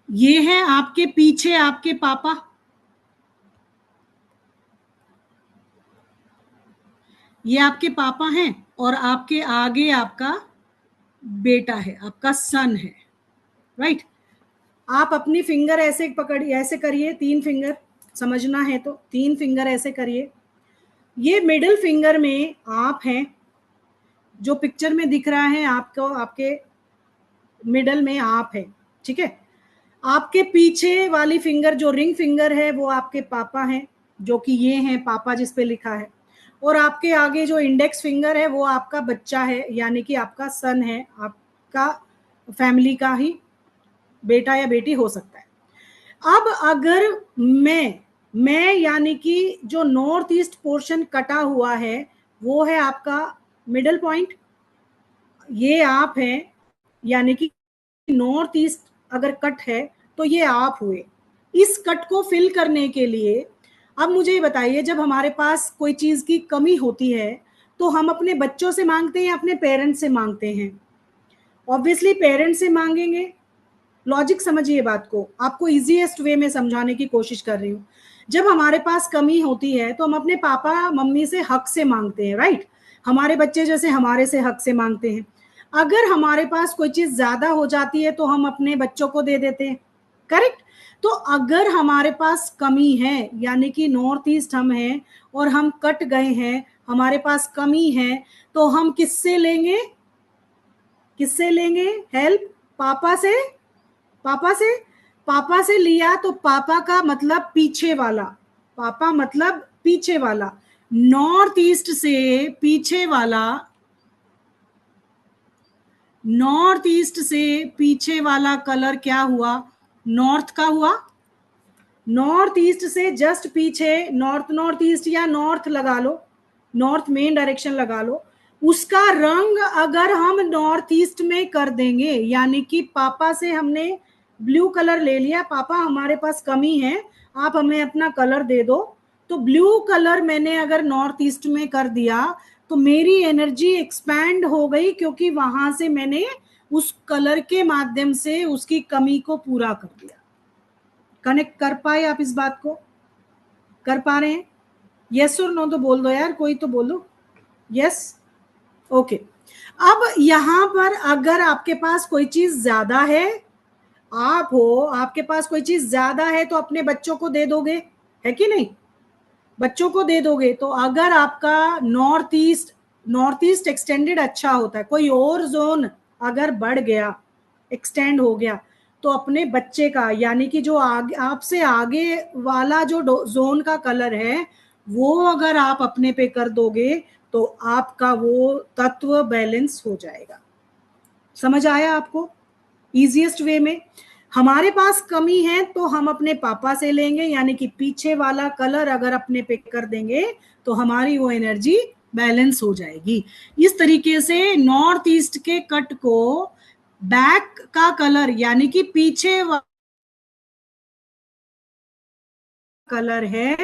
ये है आपके पीछे आपके पापा, ये आपके पापा हैं, और आपके आगे आपका बेटा है, आपका सन है, राइट। आप अपनी फिंगर ऐसे पकड़िए, ऐसे करिए, 3 फिंगर, समझना है तो 3 फिंगर ऐसे करिए। ये मिडिल फिंगर में आप हैं, जो पिक्चर में दिख रहा है आपको, आपके मिडल में आप है, ठीक है। आपके पीछे वाली फिंगर जो रिंग फिंगर है वो आपके पापा हैं, जो कि ये हैं पापा जिस पे लिखा है, और आपके आगे जो इंडेक्स फिंगर है वो आपका बच्चा है, यानी कि आपका सन है, आपका फैमिली का ही बेटा या बेटी हो सकता है। अब अगर मैं यानी कि जो नॉर्थ ईस्ट पोर्शन कटा हुआ है वो है आपका मिडल पॉइंट, ये आप हैं, यानी कि नॉर्थ ईस्ट अगर कट है तो ये आप हुए। इस कट को फिल करने के लिए अब मुझे ये बताइए, जब हमारे पास कोई चीज की कमी होती है तो हम अपने बच्चों से मांगते हैं या अपने पेरेंट्स से मांगते हैं? ऑब्वियसली पेरेंट्स से मांगेंगे। लॉजिक समझिए बात को, आपको इजीएस्ट वे में समझाने की कोशिश कर रही हूँ। जब हमारे पास कमी होती है तो हम अपने पापा मम्मी से हक से मांगते हैं, राइट। हमारे बच्चे जैसे हमारे से हक से मांगते हैं। अगर हमारे पास कोई चीज ज्यादा हो जाती है तो हम अपने बच्चों को दे देते हैं, करेक्ट। तो अगर हमारे पास कमी है, यानी कि नॉर्थ ईस्ट हम हैं और हम कट गए हैं, हमारे पास कमी है, तो हम किससे लेंगे, किससे लेंगे हेल्प? पापा से। पापा से, पापा से लिया तो पापा का मतलब पीछे वाला, पापा मतलब पीछे वाला, नॉर्थ ईस्ट से पीछे वाला, नॉर्थ ईस्ट से पीछे वाला कलर क्या हुआ? नॉर्थ का हुआ। नॉर्थ ईस्ट से जस्ट पीछे, नॉर्थ नॉर्थ ईस्ट या नॉर्थ लगा लो, नॉर्थ मेन डायरेक्शन लगा लो, उसका रंग अगर हम नॉर्थ ईस्ट में कर देंगे, यानी कि पापा से हमने ब्लू कलर ले लिया, पापा हमारे पास कमी है, आप हमें अपना कलर दे दो, तो ब्लू कलर मैंने अगर नॉर्थ ईस्ट में कर दिया तो मेरी एनर्जी एक्सपैंड हो गई, क्योंकि वहां से मैंने उस कलर के माध्यम से उसकी कमी को पूरा कर दिया। कनेक्ट कर पाए आप इस बात को? कर पा रहे हैं? यस और नो तो बोल दो यार, कोई तो बोलो यस। ओके। अब यहां पर अगर आपके पास कोई चीज ज्यादा है, आप हो, आपके पास कोई चीज ज्यादा है तो अपने बच्चों को दे दोगे, है कि नहीं? बच्चों को दे दोगे। तो अगर आपका नॉर्थ ईस्ट एक्सटेंडेड अच्छा होता है, कोई और जोन अगर बढ़ गया, एक्सटेंड हो गया, तो अपने बच्चे का, यानी कि जो आगे आपसे आगे वाला जो जोन का कलर है वो अगर आप अपने पे कर दोगे तो आपका वो तत्व बैलेंस हो जाएगा। समझ आया आपको? इजीएस्ट वे में, हमारे पास कमी है तो हम अपने पापा से लेंगे, यानी कि पीछे वाला कलर अगर अपने पे कर देंगे तो हमारी वो एनर्जी बैलेंस हो जाएगी। इस तरीके से नॉर्थ ईस्ट के कट को बैक का कलर, यानी कि पीछे कलर है,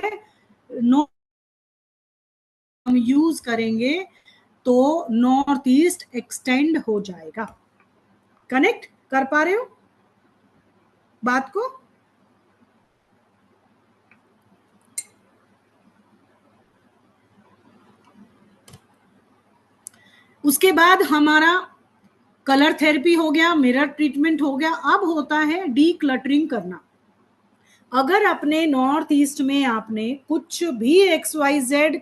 नो हम यूज करेंगे तो नॉर्थ ईस्ट एक्सटेंड हो जाएगा। कनेक्ट कर पा रहे हो बात को? उसके बाद हमारा कलर थेरेपी हो गया, मिरर ट्रीटमेंट हो गया। अब होता है डी क्लटरिंग करना। अगर अपने नॉर्थ ईस्ट में आपने कुछ भी XYZ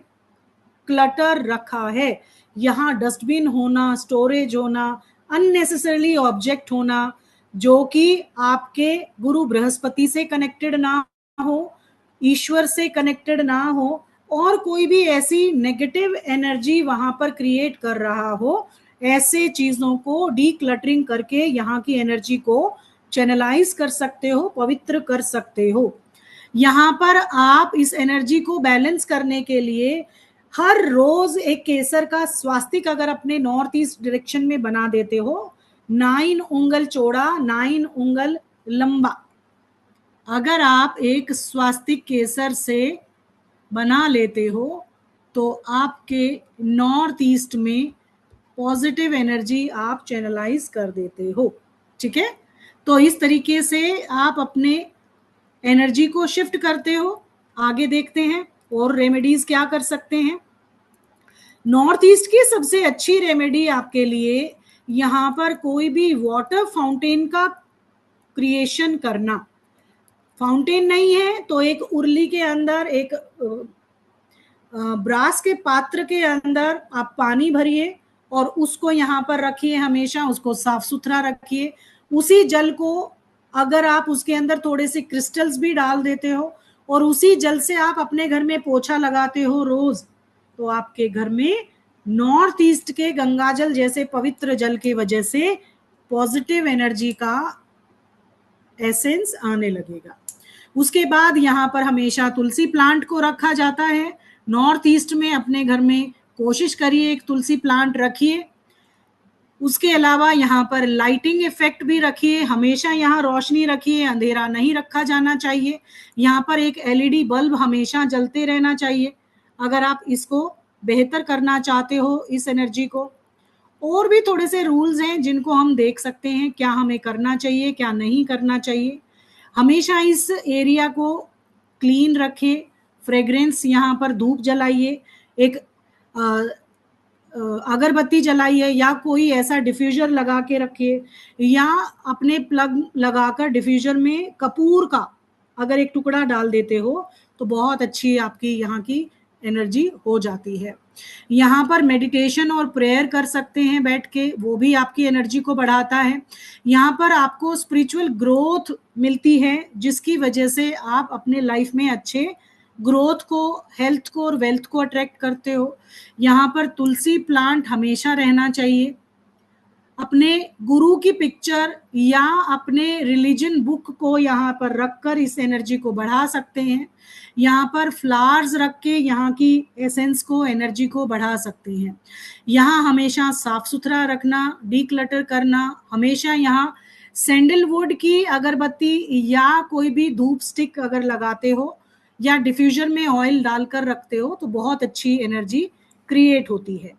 क्लटर रखा है, यहाँ डस्टबिन होना, स्टोरेज होना, अननेसेसरली ऑब्जेक्ट होना जो कि आपके गुरु बृहस्पति से कनेक्टेड ना हो, ईश्वर से कनेक्टेड ना हो, और कोई भी ऐसी नेगेटिव एनर्जी वहां पर क्रिएट कर रहा हो, ऐसे चीजों को डीक्लटरिंग करके यहाँ की एनर्जी को चैनलाइज कर सकते हो, पवित्र कर सकते हो। यहाँ पर आप इस एनर्जी को बैलेंस करने के लिए हर रोज एक केसर का स्वास्तिक अगर अपने नॉर्थ ईस्ट डायरेक्शन में बना देते हो, 9 उंगल चौड़ा 9 उंगल लंबा, अगर आप एक स्वास्तिक केसर से बना लेते हो तो आपके नॉर्थ ईस्ट में पॉजिटिव एनर्जी आप चैनलाइज कर देते हो। ठीक है, तो इस तरीके से आप अपने एनर्जी को शिफ्ट करते हो। आगे देखते हैं और रेमेडीज क्या कर सकते हैं। नॉर्थ ईस्ट की सबसे अच्छी रेमेडी आपके लिए यहाँ पर कोई भी वाटर फाउंटेन का क्रिएशन करना। फाउंटेन नहीं है तो एक उर्ली के अंदर, एक ब्रास के पात्र के अंदर आप पानी भरिए और उसको यहाँ पर रखिए, हमेशा उसको साफ सुथरा रखिए। उसी जल को अगर आप उसके अंदर थोड़े से क्रिस्टल्स भी डाल देते हो और उसी जल से आप अपने घर में पोछा लगाते हो रोज, तो आपके घर में नॉर्थ ईस्ट के गंगा जल जैसे पवित्र जल की वजह से पॉजिटिव एनर्जी का एसेंस आने लगेगा। उसके बाद यहाँ पर हमेशा तुलसी प्लांट को रखा जाता है। नॉर्थ ईस्ट में अपने घर में कोशिश करिए एक तुलसी प्लांट रखिए। उसके अलावा यहाँ पर लाइटिंग इफेक्ट भी रखिए, हमेशा यहाँ रोशनी रखिए, अंधेरा नहीं रखा जाना चाहिए। यहाँ पर एक एलईडी बल्ब हमेशा जलते रहना चाहिए अगर आप इसको बेहतर करना चाहते हो इस एनर्जी को। और भी थोड़े से रूल्स हैं जिनको हम देख सकते हैं, क्या हमें करना चाहिए क्या नहीं करना चाहिए। हमेशा इस एरिया को क्लीन रखें, फ्रेग्रेंस यहाँ पर धूप जलाइए, एक अगरबत्ती जलाइए या कोई ऐसा डिफ्यूजर लगा के रखिए, या अपने प्लग लगाकर डिफ्यूजर में कपूर का अगर एक टुकड़ा डाल देते हो तो बहुत अच्छी आपकी यहाँ की एनर्जी हो जाती है। यहाँ पर मेडिटेशन और प्रेयर कर सकते हैं बैठ के, वो भी आपकी एनर्जी को बढ़ाता है। यहाँ पर आपको स्पिरिचुअल ग्रोथ मिलती है जिसकी वजह से आप अपने लाइफ में अच्छे ग्रोथ को, हेल्थ को और वेल्थ को अट्रैक्ट करते हो। यहाँ पर तुलसी प्लांट हमेशा रहना चाहिए। अपने गुरु की पिक्चर या अपने रिलीजन बुक को यहाँ पर रखकर इस एनर्जी को बढ़ा सकते हैं। यहाँ पर फ्लावर्स रख के यहाँ की एसेंस को, एनर्जी को बढ़ा सकते हैं। यहाँ हमेशा साफ सुथरा रखना, डीक्लटर करना, हमेशा यहाँ सैंडलवुड की अगरबत्ती या कोई भी धूप स्टिक अगर लगाते हो या डिफ्यूजर में ऑयल डालकर रखते हो तो बहुत अच्छी एनर्जी क्रिएट होती है।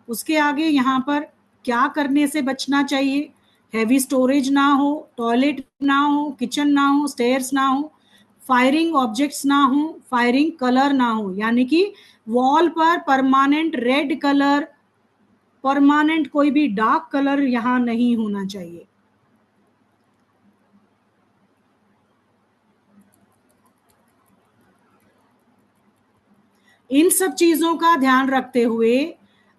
उसके आगे यहाँ पर क्या करने से बचना चाहिए, हैवी स्टोरेज ना हो, टॉयलेट ना हो, किचन ना हो, स्टेयर्स ना हो, फायरिंग ऑब्जेक्ट्स ना हो, फायरिंग कलर ना हो, यानी कि वॉल पर परमानेंट रेड कलर, परमानेंट कोई भी डार्क कलर यहाँ नहीं होना चाहिए। इन सब चीजों का ध्यान रखते हुए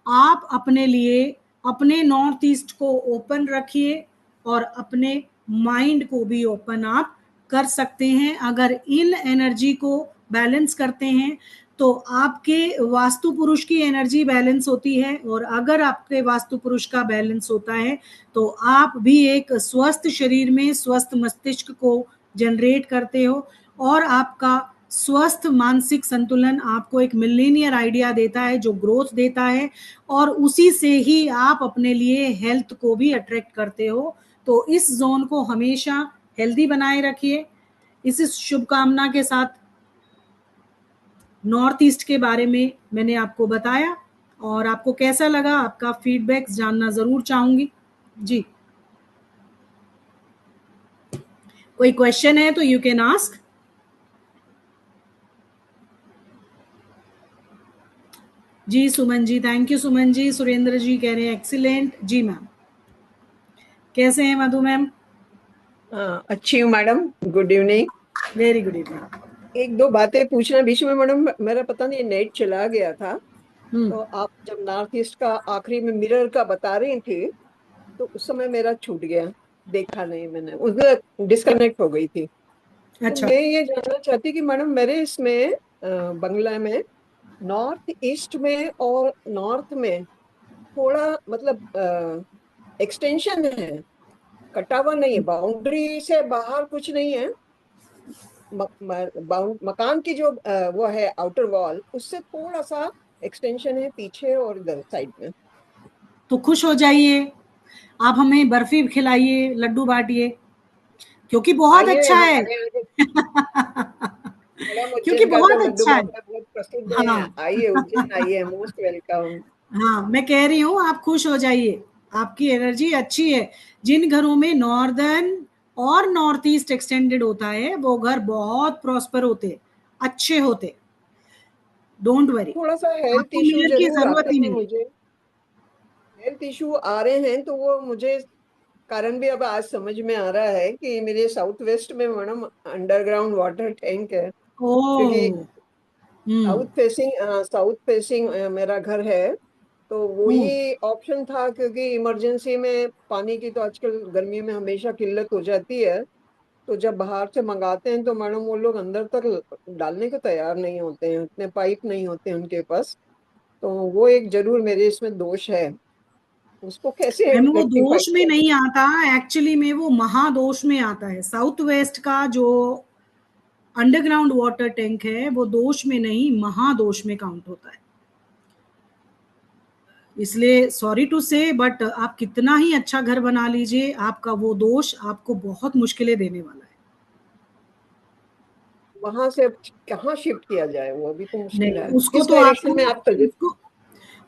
आप अपने लिए अपने नॉर्थ ईस्ट को ओपन रखिए और अपने माइंड को भी ओपन आप कर सकते हैं। अगर इन एनर्जी को बैलेंस करते हैं तो आपके वास्तु पुरुष की एनर्जी बैलेंस होती है, और अगर आपके वास्तु पुरुष का बैलेंस होता है तो आप भी एक स्वस्थ शरीर में स्वस्थ मस्तिष्क को जनरेट करते हो, और आपका स्वस्थ मानसिक संतुलन आपको एक मिलीनियर आइडिया देता है जो ग्रोथ देता है, और उसी से ही आप अपने लिए हेल्थ को भी अट्रैक्ट करते हो। तो इस जोन को हमेशा हेल्दी बनाए रखिए। इस शुभकामना के साथ नॉर्थ ईस्ट के बारे में मैंने आपको बताया, और आपको कैसा लगा, आपका फीडबैक जानना जरूर चाहूंगी। जी, कोई क्वेश्चन है तो यू कैन आस्क। जी सुमन जी, थैंक यू सुमन जी। सुरेंद्र जी कह रहे हैं एक्सीलेंट। जी मैम, कैसे हैं मधु मैम? अच्छी हूँ madam, good evening. Very good evening. एक दो बातें पूछना बीच में मैडम, मेरा पता नहीं नेट चला गया था, तो आप जब नॉर्थ ईस्ट का आखिरी में मिरर का बता रही थी, तो उस समय मेरा छूट गया, देखा नहीं मैंने, उसमें डिस्कनेक्ट हो गई थी। तो अच्छा। मैं ये जानना चाहती कि मैडम मेरे इसमें बंगला में नॉर्थ ईस्ट में और नॉर्थ में थोड़ा मतलब एक्सटेंशन है, कटा हुआ नहीं है, बाउंड्री से बाहर कुछ नहीं है। मकान की जो वो है आउटर वॉल, उससे थोड़ा सा एक्सटेंशन है पीछे और इधर साइड में। तो खुश हो जाइए, आप हमें बर्फी खिलाइए, लड्डू बांटिए, क्योंकि बहुत आइए अच्छा है। हमारे यहाँ के बड़ा क्योंकि उज्जैन का तो बहुत लड्डू अच्छा है। बाबा बहुत प्रसिद्ध हाँ है, आइए उज्जैन आइए, मोस्ट वेलकम। हाँ, मैं कह रही हूँ आप खुश हो जाइए, आपकी एनर्जी अच्छी है। जिन घरों में नॉर्दर्न और नॉर्थ ईस्ट एक्सटेंडेड होता है वो घर बहुत प्रॉस्पर होते, अच्छे होते। डोंट वरी, थोड़ा सा हेल्थ आपको इशू मिरर की जरूर जरूरत आते ही हैं नहीं है। मुझे, हेल्थ इशू आ रहे हैं, तो वो मुझे कारण भी अब आज समझ में आ रहा है कि मेरे साउथ वेस्ट में मैडम अंडरग्राउंड वाटर टैंक है। क्योंकि ओ। हम्म। साउथ फेसिंग मेरा घर है, तो हम्म। वही ऑप्शन था, क्योंकि इमरजेंसी में पानी की तो आजकल गर्मी में हमेशा किल्लत हो जाती है। तो जब बाहर से मंगाते हैं तो मैडम वो लोग अंदर तक डालने को तैयार नहीं होते हैं, उतने पाइप नहीं होते हैं उनके पास। तो वो एक जरूर मेरे इसमें दोष है, उसको कैसे मैम वो रेक्टिफाई दोष में किया नहीं जाए। आता, एक्चुअली में वो महादोष में आता है। साउथ वेस्ट का जो अंडरग्राउंड वाटर टैंक है वो दोष में नहीं, महादोष में काउंट होता है। इसलिए सॉरी टू से, बट आप कितना ही अच्छा घर बना लीजिए, आपका वो दोष आपको बहुत मुश्किलें देने वाला है। वहां से अब कहाँ शिफ्ट किया जाए, वो अभी तो मुश्किल नहीं, है, उसको किस तो आपको डायरेक्शन में आप सजेस्ट। उसको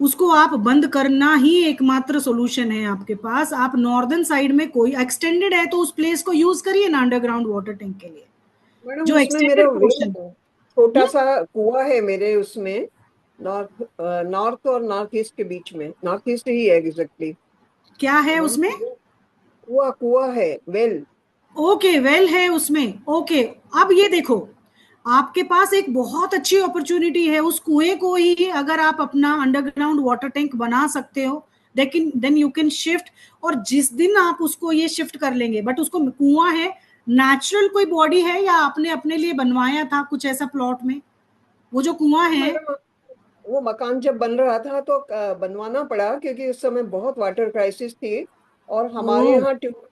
उसको आप बंद करना ही एकमात्र सॉल्यूशन है आपके पास। आप नॉर्दर्न साइड में कोई एक्सटेंडेड है तो उस प्लेस को यूज करिए ना अंडरग्राउंड वाटर टैंक के लिए, मैडम जो उसमें मेरा एक्सटेंडेड वेल पोर्शन। छोटा सा कुआं है मेरे उसमें, नॉर्थ नॉर्थ और नॉर्थ ईस्ट के बीच में, नॉर्थ ईस्ट ही है एग्जैक्टली। क्या तो है मैडम उसमें? वो कुआं कुआं है, वेल। ओके, वेल है उसमें, ओके। अब ये देखो, आपके पास एक बहुत अच्छी अपॉर्चुनिटी है, उस कुएं को ही अगर आप अपना अंडरग्राउंड वाटर टैंक बना सकते हो, लेकिन देन यू कैन शिफ्ट। और जिस दिन आप उसको ये शिफ्ट कर लेंगे, बट उसको कुआं है, नेचुरल कोई बॉडी है या आपने अपने लिए बनवाया था कुछ ऐसा प्लॉट में? वो जो कुआं नहीं है। मैडम, वो मकान जब बन रहा था तो बनवाना पड़ा, क्योंकि उस समय बहुत वाटर क्राइसिस थी, और हमारे ओ। यहाँ ट्यूब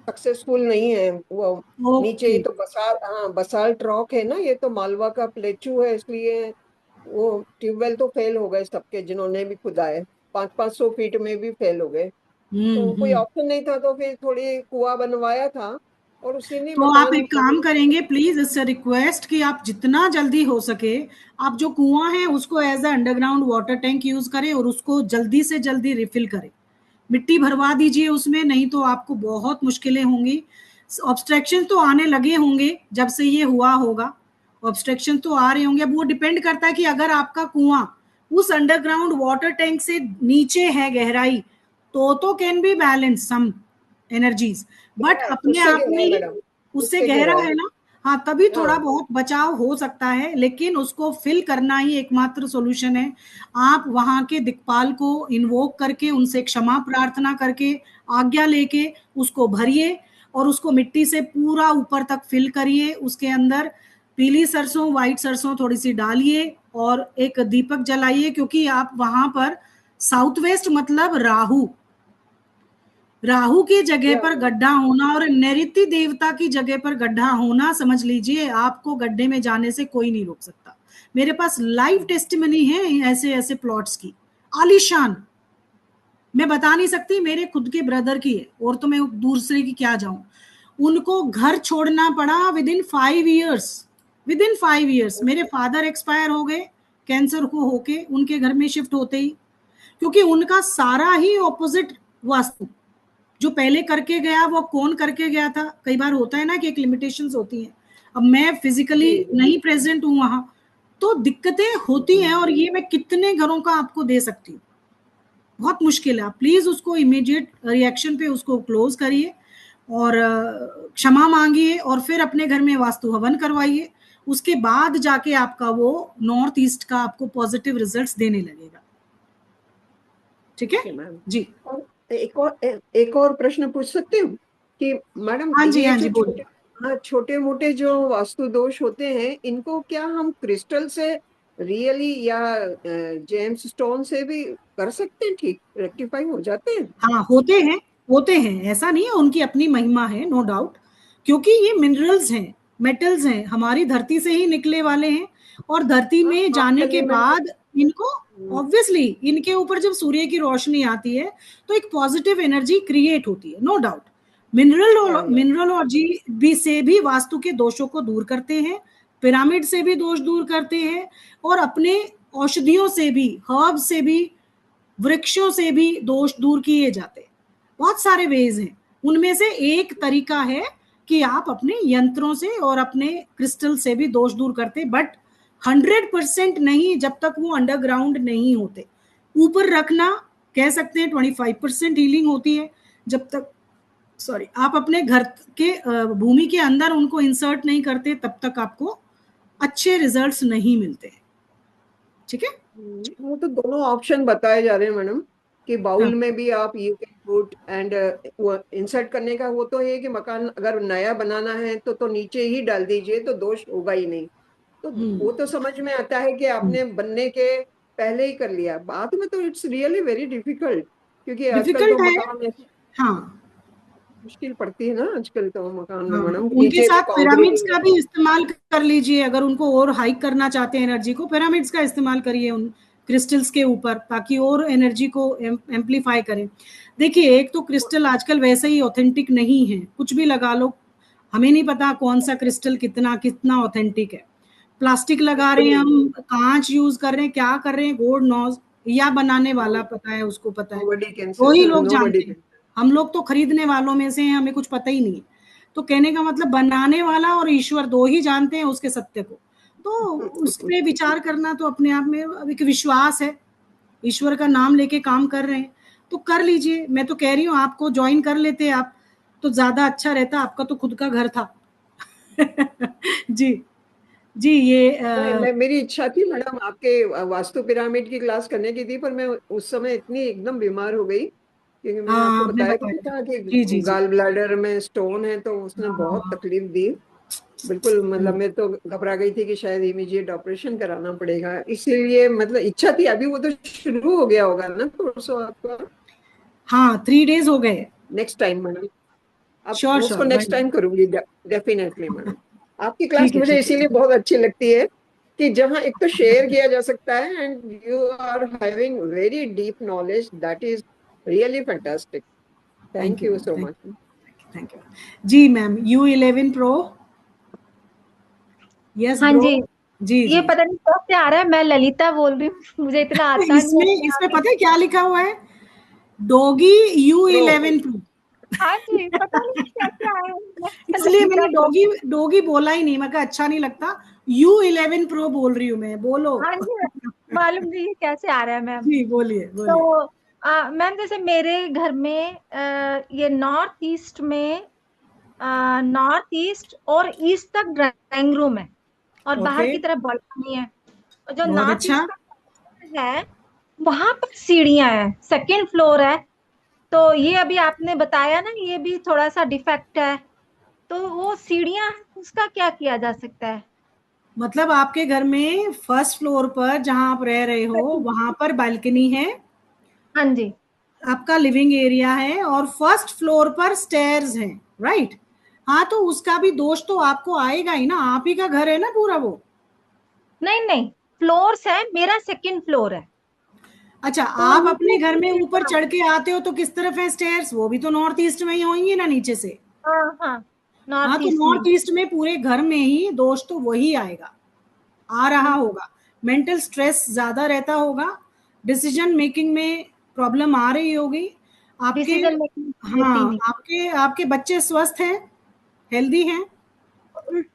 सक्सेसफुल नहीं है वो। नीचे ओके। ये तो बसाल, हाँ बसाल्ट रॉक है ना, ये तो मालवा का प्लेचू है, इसलिए वो ट्यूबवेल तो फेल हो गए सबके, जिन्होंने भी खुदाए 500-500 फीट में भी फेल हो गए। तो कोई हम्म। ऑप्शन नहीं था, तो फिर थोड़ी कुआं बनवाया था, और उसी ने तो आप मकान एक काम कंप्लीट करेंगे, किया। प्लीज इससे रिक्वेस्ट कि आप जितना जल्दी हो सके, आप जो कुआं है उसको as a underground water tank use करें और उसको जल्दी से जल्दी रिफिल करें। मिट्टी भरवा दीजिए उसमें, नहीं तो आपको बहुत मुश्किलें होंगी। ऑब्स्ट्रक्शन तो आने लगे होंगे जब से ये हुआ होगा, ऑब्स्ट्रक्शन तो आ रहे होंगे। अब वो डिपेंड करता है कि अगर आपका कुआं उस अंडरग्राउंड वाटर टैंक से नीचे है गहराई, तो can be balance some energies. But गहरा है, अपने उससे आप गहरा में है ही मैडम, उससे उससे गहरा गहरा है। है ना। हाँ, तभी थोड़ा हाँ। बहुत बचाव हो सकता है, लेकिन उसको फिल करना ही एकमात्र सॉल्यूशन है। आप वहां के दिक्पाल को इन्वोक करके, उनसे क्षमा प्रार्थना करके, आज्ञा लेके उसको भरिए और उसको मिट्टी से पूरा ऊपर तक फिल करिए। उसके अंदर पीली सरसों, व्हाइट सरसों थोड़ी सी डालिए और एक दीपक जलाइए, क्योंकि आप वहां पर साउथ वेस्ट मतलब राहु, राहु की जगह या पर गड्ढा होना और नैऋत्य देवता की जगह पर गड्ढा होना, समझ लीजिए आपको गड्ढे में जाने से कोई नहीं रोक सकता। मेरे पास लाइव टेस्टिमनी है ऐसे ऐसे प्लॉट्स की, आलीशान। मैं बता नहीं सकती, मेरे खुद के ब्रदर की है, और तो मैं दूसरे की क्या जाऊं। उनको घर छोड़ना पड़ा with in 5 years. With in 5 years मेरे फादर एक्सपायर हो गए कैंसर को होके, उनके घर में शिफ्ट होते ही, क्योंकि उनका सारा ही ऑपोजिट वास्तु। जो पहले करके गया वो कौन करके गया था, कई बार होता है ना कि एक लिमिटेशंस होती हैं। अब मैं फिजिकली जी जी। नहीं प्रेजेंट हूं वहां, तो दिक्कतें होती हैं, और ये मैं कितने घरों का आपको दे सकती हूँ, बहुत मुश्किल है। आप प्लीज उसको इमीडिएट रिएक्शन पे उसको क्लोज करिए और क्षमा मांगिए और फिर अपने घर में वास्तु हवन करवाइए। उसके बाद जाके आपका वो नॉर्थ ईस्ट का आपको पॉजिटिव रिजल्ट्स देने लगेगा। ठीक है ठीक है मैम। जी। और एक और प्रश्न पूछ सकती हूँ कि मैडम हाँ जी, ये हाँ जी, जो बोलिए। छोटे, हाँ, छोटे मोटे जो वास्तु दोष होते हैं, इनको क्या हम क्रिस्टल से रियली या जेम्स स्टोन से भी कर सकते हैं, ठीक रेक्टिफाई हो जाते हैं? हाँ, होते हैं, ऐसा नहीं है, उनकी अपनी महिमा है, नो डाउट, क्योंकि ये मिनरल्स हैं, मेटल्स हैं, हमारी धरती से ही निकले वाले हैं, और धरती हाँ, में जाने आजकल के ये मैंने, बाद इनको ऑब्वियसली इनके ऊपर जब सूर्य की रोशनी आती है तो एक पॉजिटिव एनर्जी क्रिएट होती है, नो डाउट। या मिनरलोलॉजी भी से भी वास्तु के दोषों को दूर करते हैं, पिरामिड से भी दोष दूर करते हैं, और अपने औषधियों से भी, हर्ब से भी, वृक्षों से भी दोष दूर किए जाते हैं। बहुत सारे वेज हैं, उनमें से एक तरीका है कि आप अपने यंत्रों से और अपने क्रिस्टल से भी दोष दूर करते, बट 100% नहीं, जब तक वो अंडरग्राउंड नहीं होते। ऊपर रखना, कह सकते हैं 25% हीलिंग होती है, जब तक, सॉरी, आप अपने घर के भूमि के अंदर उनको इंसर्ट नहीं करते तब तक आपको अच्छे रिजल्ट्स नहीं मिलते। ठीक है। वो तो दोनों ऑप्शन बताए जा रहे हैं मैडम, कि हाँ बाउल में भी आप यू कैन पुट एंड, वो इंसर्ट करने का वो तो है कि मकान अगर नया बनाना है तो नीचे ही डाल दीजिए, तो दोष होगा ही नहीं। तो वो तो समझ में आता है कि आपने बनने के पहले ही कर लिया, बाद में तो इट्स रियली वेरी डिफिकल्ट, क्योंकि आजकल तो डिफिकल्ट है। मकान ऐसे हाँ मुश्किल पड़ती है ना आजकल तो मकान में हाँ, मैडम, उनके नीचे भी साथ पिरामिड्स कंक्रीट। का भी इस्तेमाल कर लीजिए, अगर उनको और हाइक करना चाहते हैं एनर्जी को, पिरामिड्स का इस्तेमाल करिए उन क्रिस्टल्स के ऊपर, ताकि और एनर्जी को एम्पलीफाई करें। देखिए, एक तो क्रिस्टल आजकल वैसे ही ऑथेंटिक नहीं है, कुछ भी लगा लो, हमें नहीं पता कौन सा क्रिस्टल कितना कितना ऑथेंटिक है। प्लास्टिक लगा रहे हैं हम, कांच यूज कर रहे हैं, क्या कर रहे हैं, गोल्ड नॉज, या बनाने वाला पता है, उसको पता है, नोबडी कैन से, वो ही लोग नोबडी जानते हैं। कैन। हम लोग तो खरीदने वालों में से हैं, हमें कुछ पता ही नहीं है। तो कहने का मतलब, बनाने वाला और ईश्वर दो ही जानते हैं उसके सत्य को। तो उस पे विचार करना तो अपने आप में अब एक विश्वास है, ईश्वर का नाम लेके काम कर रहे हैं, तो कर लीजिए। मैं तो कह रही हूँ आपको ज्वाइन कर लेते आप, तो ज्यादा अच्छा रहता, आपका तो खुद का घर था। जी जी, ये मैं मेरी इच्छा थी मैडम आपके वास्तु पिरामिड की क्लास करने की थी, पर मैं उस समय इतनी एकदम बीमार हो गई, क्योंकि मैंने हाँ, आपको आपने बताया तो बताया था। था कि जी जी जी। गाल ब्लैडर में स्टोन है, तो उसने बहुत हाँ, तकलीफ दी। बिल्कुल, मतलब मैं तो घबरा गई थी कि शायद इमीडिएट ऑपरेशन कराना पड़ेगा, इसीलिए मतलब इच्छा थी। अभी वो तो शुरू हो गया होगा ना परसों आपका? हाँ, 3 days हो गए। नेक्स्ट टाइम मैडम, अब श्योर मैं उसको श्योर नेक्स्ट भाई। टाइम करूंगी, डेफिनेटली मैडम। आपकी क्लास ठीक है, मुझे ठीक है, इसीलिए ठीक है। बहुत अच्छी लगती है कि जहाँ एक तो शेयर किया जा सकता है, and you are having very deep knowledge, that is really fantastic. Thank thank you you ma'am, so thank much. You, thank you. जी मैम, U11 Pro। यस हाँ ब्रो। जी। जी ये जी। पता नहीं कब से आ रहा है, मैं ललिता बोल रही हूँ। मुझे इतना आता नहीं है इसमें अपने इसमें आप पता ही। है क्या लिखा हुआ है? Doggy you pro, eleven pro. हाँ जी, पता नहीं कैसे आया है, मैं इसलिए ललिता मैंने बोल। डॉगी डॉगी बोला ही नहीं, मैं कहा अच्छा नहीं लगता, U11 Pro बोल रही हूँ मैं, बोलो। हाँ जी, मालूम नहीं ये कैसे आ रहा है मैम। जी, बोलिए बोलिए। तो मैम, जैसे मेरे घर में ये नॉर्थ ईस्ट में, नॉर्थ ईस्ट और ईस्ट तक ड्राइंग रूम है, और बाहर ओके, की तरफ बालकनी है। और जो बहुत नॉर्थ अच्छा। ईस्ट का है, वहां पर सीढ़ियां हैं, सेकेंड फ्लोर है। तो ये अभी आपने बताया ना, ये भी थोड़ा सा डिफेक्ट है, तो वो सीढ़ियां हैं, उसका क्या किया जा सकता है? मतलब आपके घर में फर्स्ट फ्लोर पर जहां आप रह रहे हो, वहां पर बालकनी है, हाँ जी। आपका लिविंग एरिया है, और फर्स्ट फ्लोर पर स्टेयर्स हैं, राइट? हाँ, तो उसका भी दोष तो आपको आएगा ही ना, आप ही का घर है ना पूरा वो। नहीं नहीं, फ्लोर्स है, मेरा सेकंड फ्लोर है। अच्छा, तो आप अपने नीचे घर में से, ऊपर हाँ चढ़ के आते हो तो किस तरफ है स्टेयर्स? वो भी तो नॉर्थ ईस्ट में ही होंगी ना, नीचे से। हाँ हाँ, हाँ, नॉर्थ तो ईस्ट में। नॉर्थ ईस्ट में पूरे घर में ही दोष तो वही आएगा, आ रहा हम्म, होगा। मेंटल स्ट्रेस ज्यादा रहता होगा, डिसीजन मेकिंग में प्रॉब्लम आ रही होगी आपके। डिसीजन मेकिंग होती हाँ, नहीं। आपके आपके बच्चे स्वस्थ हैं, हेल्दी हैं?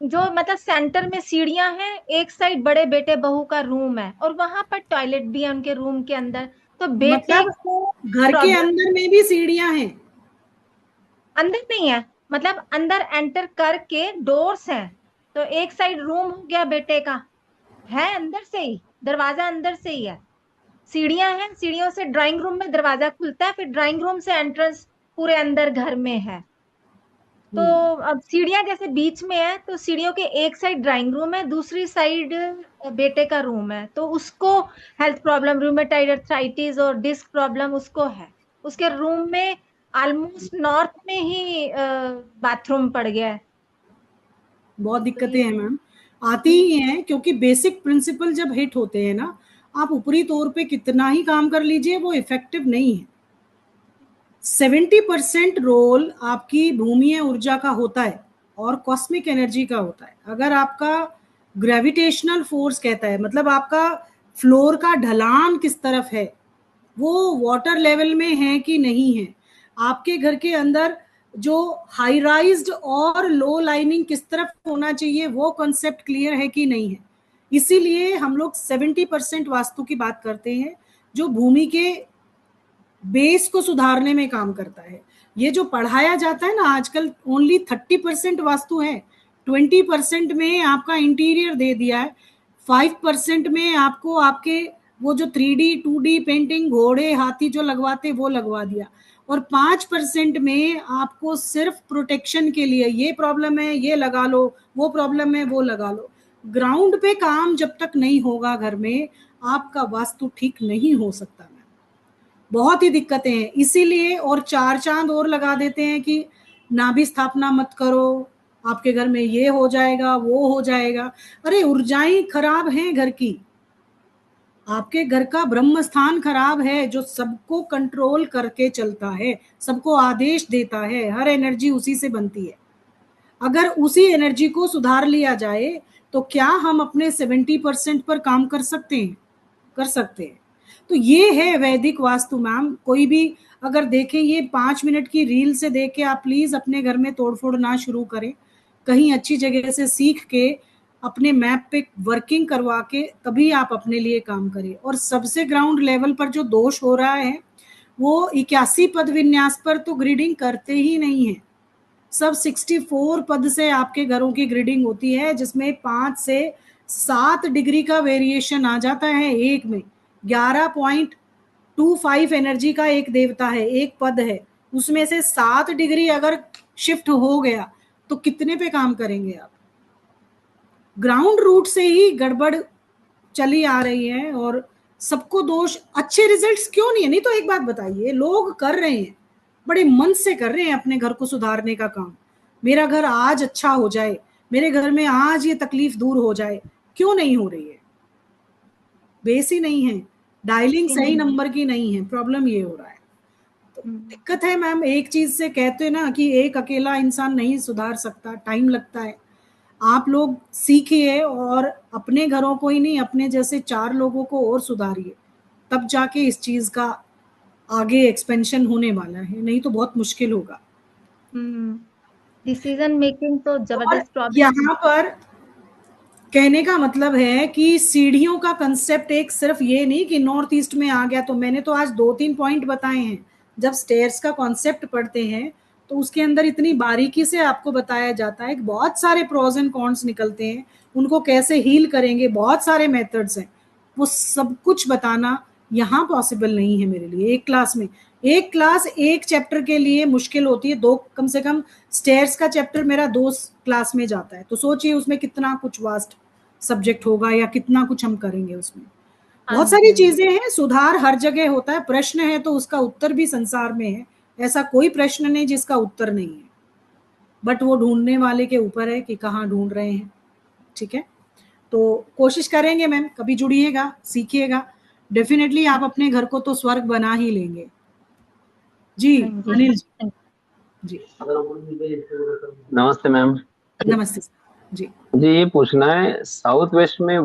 जो मतलब सेंटर में सीढ़ियां हैं, एक साइड बड़े बेटे बहू का रूम है, और वहां पर टॉयलेट भी है उनके रूम के अंदर। तो बेटे मतलब को घर के प्रॉब्लम अंदर में भी सीढ़ियां हैं? अंदर नहीं है, मतलब अंदर एंटर करके डोर्स हैं। तो एक साइड रूम हो गया बेटे का, है अंदर से ही, दरवाजा अंदर से ही है, सीढ़ियां हैं, सीढ़ियों से ड्राइंग रूम में दरवाजा खुलता है, फिर ड्राइंग रूम से एंट्रेंस पूरे अंदर घर में है। तो अब सीढ़ियां जैसे बीच में है, तो सीढ़ियों के एक साइड ड्राइंग रूम है, दूसरी साइड बेटे का रूम है। तो उसको हेल्थ प्रॉब्लम, रूमेटाइड अर्थराइटिस और डिस्क प्रॉब्लम उसको है। उसके रूम में ऑलमोस्ट नॉर्थ में ही बाथरूम पड़ गया है। बहुत तो दिक्कतें ये हैं मैम, आती ही हैं, क्योंकि बेसिक प्रिंसिपल जब हिट होते हैं ना, आप ऊपरी तौर पे कितना ही काम कर लीजिए वो इफेक्टिव नहीं है। 70% रोल आपकी भूमीय ऊर्जा का होता है और कॉस्मिक एनर्जी का होता है। अगर आपका ग्रेविटेशनल फोर्स कहता है, मतलब आपका फ्लोर का ढलान किस तरफ है, वो वाटर लेवल में है कि नहीं है, आपके घर के अंदर जो हाई राइज्ड और लो लाइनिंग किस तरफ होना चाहिए, वो कॉन्सेप्ट क्लियर है कि नहीं है। इसीलिए हम लोग 70% वास्तु की बात करते हैं, जो भूमि के बेस को सुधारने में काम करता है। ये जो पढ़ाया जाता है ना आजकल, ओनली 30% वास्तु है, 20% में आपका इंटीरियर दे दिया है, 5% में आपको आपके वो जो 3D 2D पेंटिंग घोड़े हाथी जो लगवाते वो लगवा दिया, और 5% में आपको सिर्फ प्रोटेक्शन के लिए ये प्रॉब्लम है ये लगा लो, वो प्रॉब्लम है वो लगा लो। ग्राउंड पे काम जब तक नहीं होगा घर में, आपका वास्तु ठीक नहीं हो सकता। बहुत ही दिक्कतें हैं इसीलिए, और चार चांद और लगा देते हैं कि नाभि स्थापना मत करो, आपके घर में ये हो जाएगा वो हो जाएगा। अरे ऊर्जाएं खराब हैं घर की, आपके घर का ब्रह्म स्थान खराब है जो सबको कंट्रोल करके चलता है, सबको आदेश देता है, हर एनर्जी उसी से बनती है। अगर उसी एनर्जी को सुधार लिया जाए तो क्या हम अपने 70% पर काम कर सकते हैं? कर सकते हैं। तो ये है वैदिक वास्तु मैम। कोई भी अगर देखें, ये 5 मिनट की रील से देख के आप प्लीज अपने घर में तोड़फोड़ ना शुरू करें, कहीं अच्छी जगह से सीख के अपने मैप पे वर्किंग करवा के तभी आप अपने लिए काम करें। और सबसे ग्राउंड लेवल पर जो दोष हो रहा है वो 81 पद विन्यास पर तो ग्रिडिंग करते ही नहीं है। सब 64 पद से आपके घरों की ग्रिडिंग होती है, जिसमें 5 से 7 डिग्री का वेरिएशन आ जाता है एक में। 11.25 एनर्जी का एक देवता है, एक पद है, उसमें से 7 डिग्री अगर शिफ्ट हो गया तो कितने पे काम करेंगे आप? ग्राउंड रूट से ही गड़बड़ चली आ रही है और सबको दोष। अच्छे रिजल्ट्स क्यों नहीं है? नहीं तो एक बात बताइए, लोग कर रहे हैं, बड़े मन से कर रहे हैं अपने घर को सुधारने का काम, मेरा घर आज अच्छा हो जाए, मेरे घर में आज ये तकलीफ दूर हो जाए, क्यों नहीं हो रही है? बेस ही नहीं है, डायलिंग सही नंबर की नहीं है, प्रॉब्लम ये हो रहा है। तो दिक्कत है मैम। एक चीज से कहते हैं ना कि एक अकेला इंसान नहीं सुधार सकता, टाइम लगता है। आप लोग सीखिए और अपने घरों को ही नहीं, अपने जैसे 4 लोगों को और सुधारिए, तब जाके इस चीज का आगे एक्सपेंशन होने वाला है, नहीं तो बहुत मुश्किल होगा। डिसीजन मेकिंग तो जबरदस्त प्रॉब्लम। यहाँ पर कहने का मतलब है कि सीढ़ियों का कंसेप्ट एक सिर्फ ये नहीं कि नॉर्थ ईस्ट में आ गया। तो मैंने तो आज 2-3 पॉइंट बताए हैं। जब स्टेयर्स का कॉन्सेप्ट पढ़ते हैं तो उसके अंदर इतनी बारीकी से आपको बताया जाता है कि बहुत सारे प्रोज एंड कॉन्स निकलते हैं, उनको कैसे हील करेंगे, बहुत सारे मेथड्स हैं, वो सब कुछ बताना यहाँ पॉसिबल नहीं है मेरे लिए एक क्लास में। एक क्लास एक चैप्टर के लिए मुश्किल होती है, 2 कम से कम स्टेयर्स का चैप्टर मेरा 2 क्लास में जाता है, तो सोचिए उसमें कितना कुछ वास्ट सब्जेक्ट होगा या कितना कुछ हम करेंगे उसमें। बहुत सारी चीजें हैं, सुधार हर जगह होता है। प्रश्न है तो उसका उत्तर भी संसार में है, ऐसा कोई प्रश्न नहीं जिसका उत्तर नहीं है, बट वो ढूंढने वाले के ऊपर है कि कहाँ ढूंढ रहे हैं। ठीक है, तो कोशिश करेंगे मैम, कभी जुड़िएगा, सीखिएगा, डेफिनेटली आप अपने घर को तो स्वर्ग बना ही लेंगे। जी अनिल जी। नमस्ते मैम। नमस्ते जी। जी ये पूछना है, साउथ वेस्ट में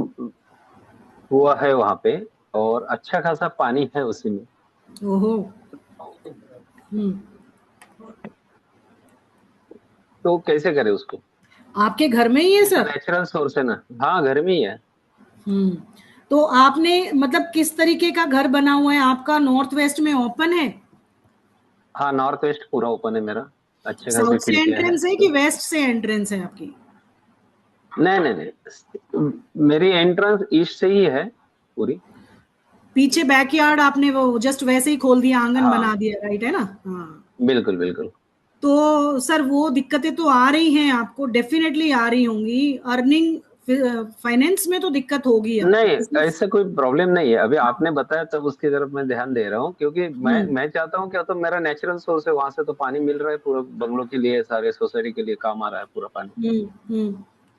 हुआ है वहां पे और अच्छा खासा पानी है उसी में। ओहो। तो कैसे करें उसको? आपके घर में ही है सर? नेचुरल सोर्स है ना। हाँ घर में ही है। तो आपने मतलब किस तरीके का घर बना हुआ है आपका? नॉर्थ वेस्ट में ओपन है? हाँ नॉर्थ वेस्ट पूरा ओपन है मेरा, अच्छे खासे साउथ से खिड़कियां एंट्रेंस है कि वेस्ट से एंट्रेंस है आपकी? नहीं नहीं नहीं, मेरी एंट्रेंस ईस्ट से ही है पूरी। पीछे बैकयार्ड आपने वो जस्ट वैसे ही खोल दिया, आंगन हाँ। बना दिया, राइट है ना? हाँ, बिल्कुल बिल्कुल। तो सर वो दिक्कतें तो आ रही हैं आपको, डेफिनेटली आ रही होंगी। अर्निंग, फाइनेंस में तो दिक्कत होगी नहीं, आपको। ऐसा कोई प्रॉब्लम नहीं है। अभी आपने बताया तब उसकी तरफ मैं ध्यान दे रहा हूँ, क्योंकि मैं चाहता हूँ क्या, तो मेरा नेचुरल सोर्स है, वहां से तो पानी मिल रहा है पूरा बंगलों के लिए, सारे सोसाइटी के लिए काम आ रहा है पूरा पानी।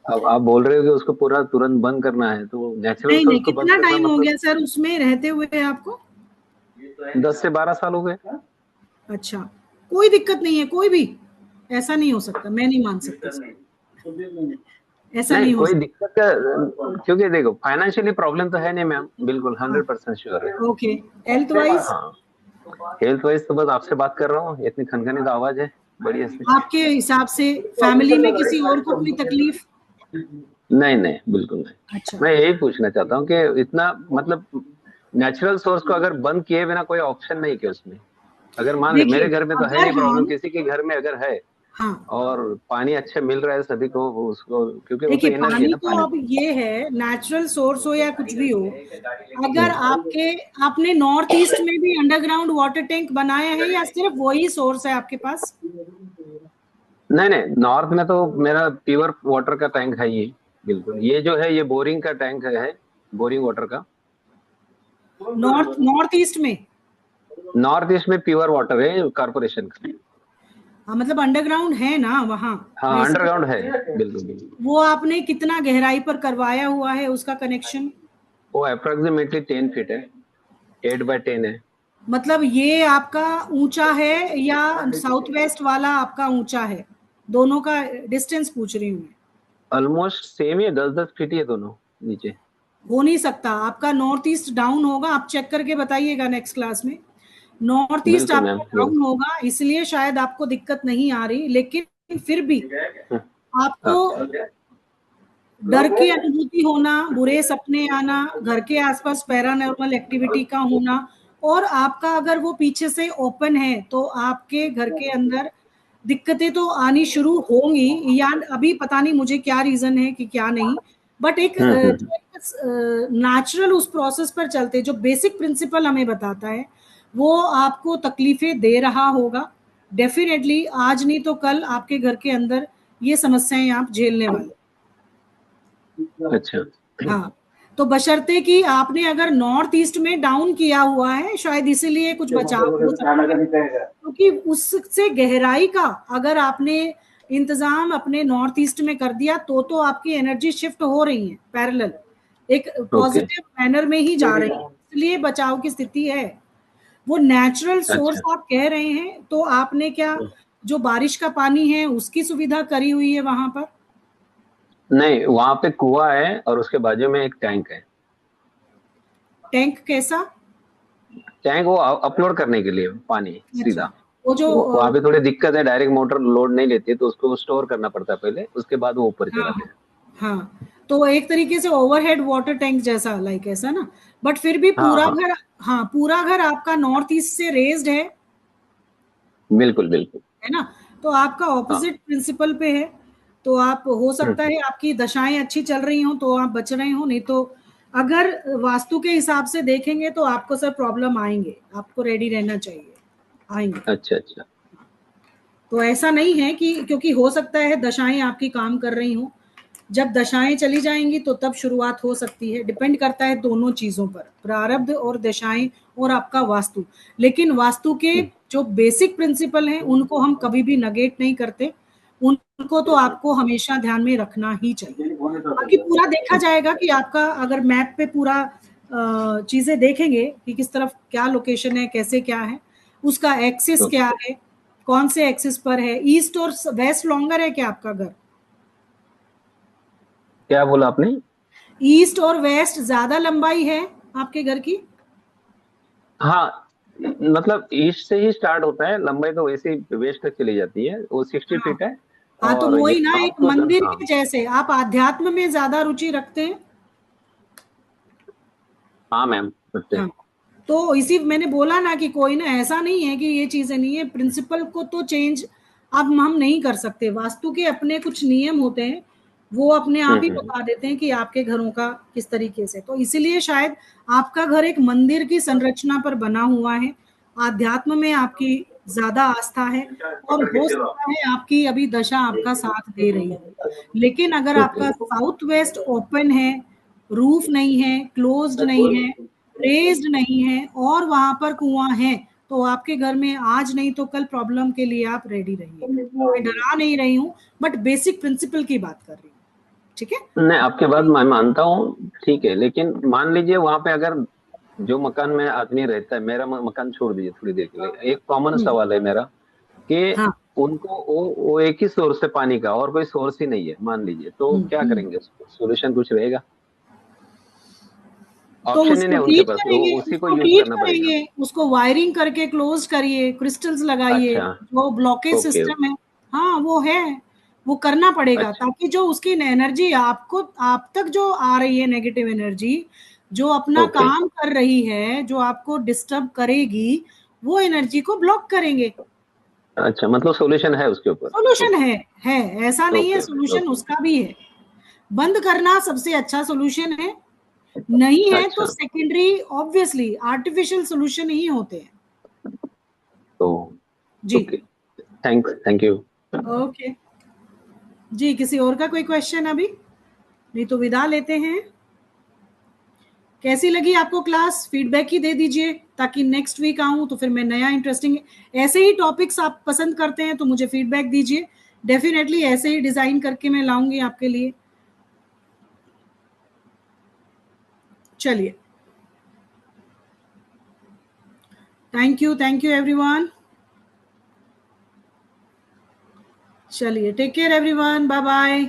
अब आप बोल रहे हो कि उसको पूरा तुरंत बंद करना है, तो नेचुरल नहीं सोर्स नहीं, को बंद कितना करना टाइम हो मतलब गया सर उसमें रहते हुए आपको? 10 से 12 साल हो गए। अच्छा, कोई दिक्कत नहीं है, कोई भी ऐसा नहीं हो सकता, मैं नहीं मान सकती सर, ऐसा नहीं नहीं हो कोई सकता। दिक्कत का, क्योंकि देखो फाइनेंशियली प्रॉब्लम तो है नहीं मैम, बिल्कुल हाँ, 100% श्योर है। ओके। Health wise? हाँ, हेल्थ वाइज तो बस आपसे बात कर रहा हूँ, इतनी खनखनी तो आवाज है बढ़िया सी। आपके हिसाब से फैमिली में किसी और को कोई तकलीफ? नहीं नहीं, बिल्कुल नहीं। अच्छा, मैं यही पूछना चाहता हूँ कि इतना मतलब नेचुरल सोर्स को अगर बंद किए बिना कोई ऑप्शन नहीं कि उसमें, अगर मान ले मेरे देखिए घर में तो है अगर नहीं प्रॉब्लम, हम, किसी के घर में अगर है हाँ और पानी अच्छा मिल रहा है सभी को, उसको क्योंकि वो तो देखिए, एनर्जी है पानी ना तो पानी अब तो। ये है, नेचुरल सोर्स हो या कुछ भी हो, अगर आपके, आपने नॉर्थ ईस्ट में भी अंडरग्राउंड वाटर टैंक बनाया है या सिर्फ वही सोर्स है आपके पास? नहीं नहीं, नॉर्थ में तो मेरा प्योर वाटर का टैंक है ये, बिल्कुल। ये जो है ये बोरिंग का टैंक है, बोरिंग वाटर का। नॉर्थ ईस्ट में? नॉर्थ ईस्ट में प्योर वाटर है कारपोरेशन का। हाँ, मतलब अंडरग्राउंड है ना वहाँ? हाँ, मैं इसलिए, अंडरग्राउंड है, बिल्कुल बिल्कुल। वो आपने कितना गहराई पर करवाया हुआ है उसका कनेक्शन? वो अप्रोक्सीमेटली 10 फीट है, 8 बाय 10 है। मतलब ये आपका ऊंचा है या साउथ वेस्ट वाला आपका ऊंचा है? दोनों का डिस्टेंस पूछ रही हूँ मैं। ऑलमोस्ट सेम ही है, 10-10 फीट ही है दोनों नीचे। हो नहीं सकता, आपका नॉर्थ ईस्ट डाउन होगा, आप चेक करके बताइएगा नेक्स्ट क्लास में। नॉर्थ ईस्ट बिल्कुल मैम, आपका डाउन होगा, इसलिए शायद आपको दिक्कत नहीं आ रही, लेकिन फिर भी आपको डर की अनुभूति होना, बुरे सपने आना, घर के आसपास पैरानॉर्मल एक्टिविटी का होना, और आपका अगर वो पीछे से ओपन है तो आपके घर के अंदर दिक्कतें तो आनी शुरू होंगी, या अभी पता नहीं मुझे क्या रीजन है कि क्या नहीं, बट एक नेचुरल उस प्रोसेस पर चलते, जो बेसिक प्रिंसिपल हमें बताता है, वो आपको तकलीफें दे रहा होगा डेफिनेटली। आज नहीं तो कल आपके घर के अंदर ये समस्याएं आप झेलने वाले। अच्छा। हाँ, तो बशर्ते कि आपने अगर नॉर्थ ईस्ट में डाउन किया हुआ है, शायद इसीलिए कुछ बचाव हो सकता है, क्योंकि उससे गहराई का अगर आपने इंतजाम अपने नॉर्थ ईस्ट में कर दिया तो आपकी एनर्जी शिफ्ट हो रही है पैरेलल, एक ओके। पॉजिटिव मैनर में ही जा रही है, इसलिए बचाव की स्थिति है। वो नेचुरल सोर्स अच्छा। आप कह रहे हैं, तो आपने क्या जो बारिश का पानी है उसकी सुविधा करी हुई है वहां पर? नहीं, वहां पे कुआं है और उसके बाजू में एक टैंक है। टैंक कैसा? टैंक वो अपलोड करने के लिए पानी अच्छा, सीधा। वो जो वहां पे थोड़ी दिक्कत है, डायरेक्ट मोटर लोड नहीं लेती है, तो उसको स्टोर करना पड़ता है पहले, उसके बाद वो ऊपर हाँ चलाते हैं। हाँ, तो एक तरीके से ओवरहेड वाटर टैंक जैसा, लाइक ऐसा ना, बट फिर भी हाँ पूरा हाँ, घर, हाँ पूरा घर आपका नॉर्थ ईस्ट से रेज्ड बिल्कुल बिल्कुल। है ना? तो आपका हाँ। ऑपोजिट प्रिंसिपल पे है, तो आप हो सकता है आपकी दशाएं अच्छी चल रही हो तो आप बच रहे हो, नहीं तो अगर वास्तु के हिसाब से देखेंगे तो आपको सर प्रॉब्लम आएंगे, आपको रेडी रहना चाहिए, आएंगे। अच्छा अच्छा। तो ऐसा नहीं है कि, क्योंकि हो सकता है दशाएं आपकी काम कर रही हो, जब दशाएं चली जाएंगी तो तब शुरुआत हो सकती है, डिपेंड करता है दोनों चीजों पर, प्रारब्ध और दशाएं और आपका वास्तु। लेकिन वास्तु के जो बेसिक प्रिंसिपल हैं उनको हम कभी भी नगेट नहीं करते, उनको तो आपको हमेशा ध्यान में रखना ही चाहिए। बाकी पूरा देखा जाएगा कि आपका अगर मैप पे पूरा चीजें देखेंगे कि किस तरफ क्या लोकेशन है, कैसे क्या है, उसका एक्सिस क्या है, कौन से एक्सिस पर है, ईस्ट और वेस्ट लॉन्गर है क्या आपका घर? क्या बोला आपने? ईस्ट और वेस्ट ज्यादा लंबाई है आपके घर की? हाँ, मतलब ईस्ट से ही स्टार्ट होता है, लंबाई तो वैसे ही वेस्ट तक चली जाती है, वो 60 हाँ फीट है। हाँ, तो और ये वही ना, एक आपको मंदिर हाँ के जैसे आप आध्यात्म में ज्यादा रुचि रखते हैं। हाँ मैम, करते हाँ, हैं। तो इसी मैंने बोला ना कि कोई ना, ऐसा नहीं है कि ये चीजें नहीं है, प्रिंसिपल को तो चेंज अब हम नहीं कर सकते, वास्तु के अपने कुछ नियम होते हैं वो अपने आप ही बता देते हैं कि आपके घरों का किस तरीके से। तो इसीलिए शायद आपका घर एक मंदिर की संरचना पर बना हुआ है, आध्यात्म में आपकी ज्यादा आस्था है, और हो सकता है आपकी अभी दशा आपका साथ दे रही है। लेकिन अगर आपका साउथ वेस्ट ओपन है, रूफ नहीं है, क्लोज्ड नहीं है, रेज्ड नहीं है, और वहां पर कुआं है, तो आपके घर में आज नहीं तो कल प्रॉब्लम के लिए आप रेडी रहिए। मैं डरा नहीं रही हूँ, बट बेसिक प्रिंसिपल की बात कर रही हूँ। ठीक है, नहीं, आपके बात मैं मानता हूँ, ठीक है, लेकिन मान लीजिए वहां पे अगर जो मकान में आदमी रहता है, मेरा मकान छोड़ दीजिए थोड़ी देर के लिए, एक कॉमन सवाल है मेरा कि हाँ, उनको वो एक ही सोर्स है पानी का, और कोई सोर्स ही नहीं है मान लीजिए, तो क्या करेंगे? सोल्यूशन कुछ रहेगा? तो ऑप्शन ही उसको नहीं उनके ट्रीट पास, करेंगे, उसी को उसको यूज ट्रीट करना पड़ेगा। करेंगे, उसको वायरिंग करके क्लोज करिए, क्रिस्टल्स लगाइए, अच्छा। जो ब्लॉकेज ओके। सिस्टम है, हाँ वो है, वो करना पड़ेगा, अच्छा। ताकि जो उसकी एनर्जी आपको, आप तक जो आ रही है नेगेटिव एनर्जी, जो अपना ओके। काम कर रही है, जो आपको डिस्टर्ब करेगी, वो एनर्जी को ब्लॉक करेंगे। अच्छा, मतलब सॉल्यूशन है उसके ऊपर। Solution okay. है, ऐसा नहीं है, ओके। Solution okay. उसका भी है। बंद करना सबसे अच्छा सोल्यूशन है, नहीं है तो अच्छा। सेकेंडरी ऑब्वियसली आर्टिफिशियल सोल्यूशन ही होते हैं। तो जी, okay, thanks, thank you. Okay जी। किसी और का कोई क्वेश्चन अभी? नहीं तो विदा लेते हैं। कैसी लगी आपको क्लास? फीडबैक ही दे दीजिए, ताकि नेक्स्ट वीक आऊं तो फिर मैं नया इंटरेस्टिंग, ऐसे ही टॉपिक्स आप पसंद करते हैं तो मुझे फीडबैक दीजिए, डेफिनेटली ऐसे ही डिजाइन करके मैं लाऊंगी आपके लिए। चलिए, थैंक यू एवरीवन। चलिए, take care everyone, bye bye.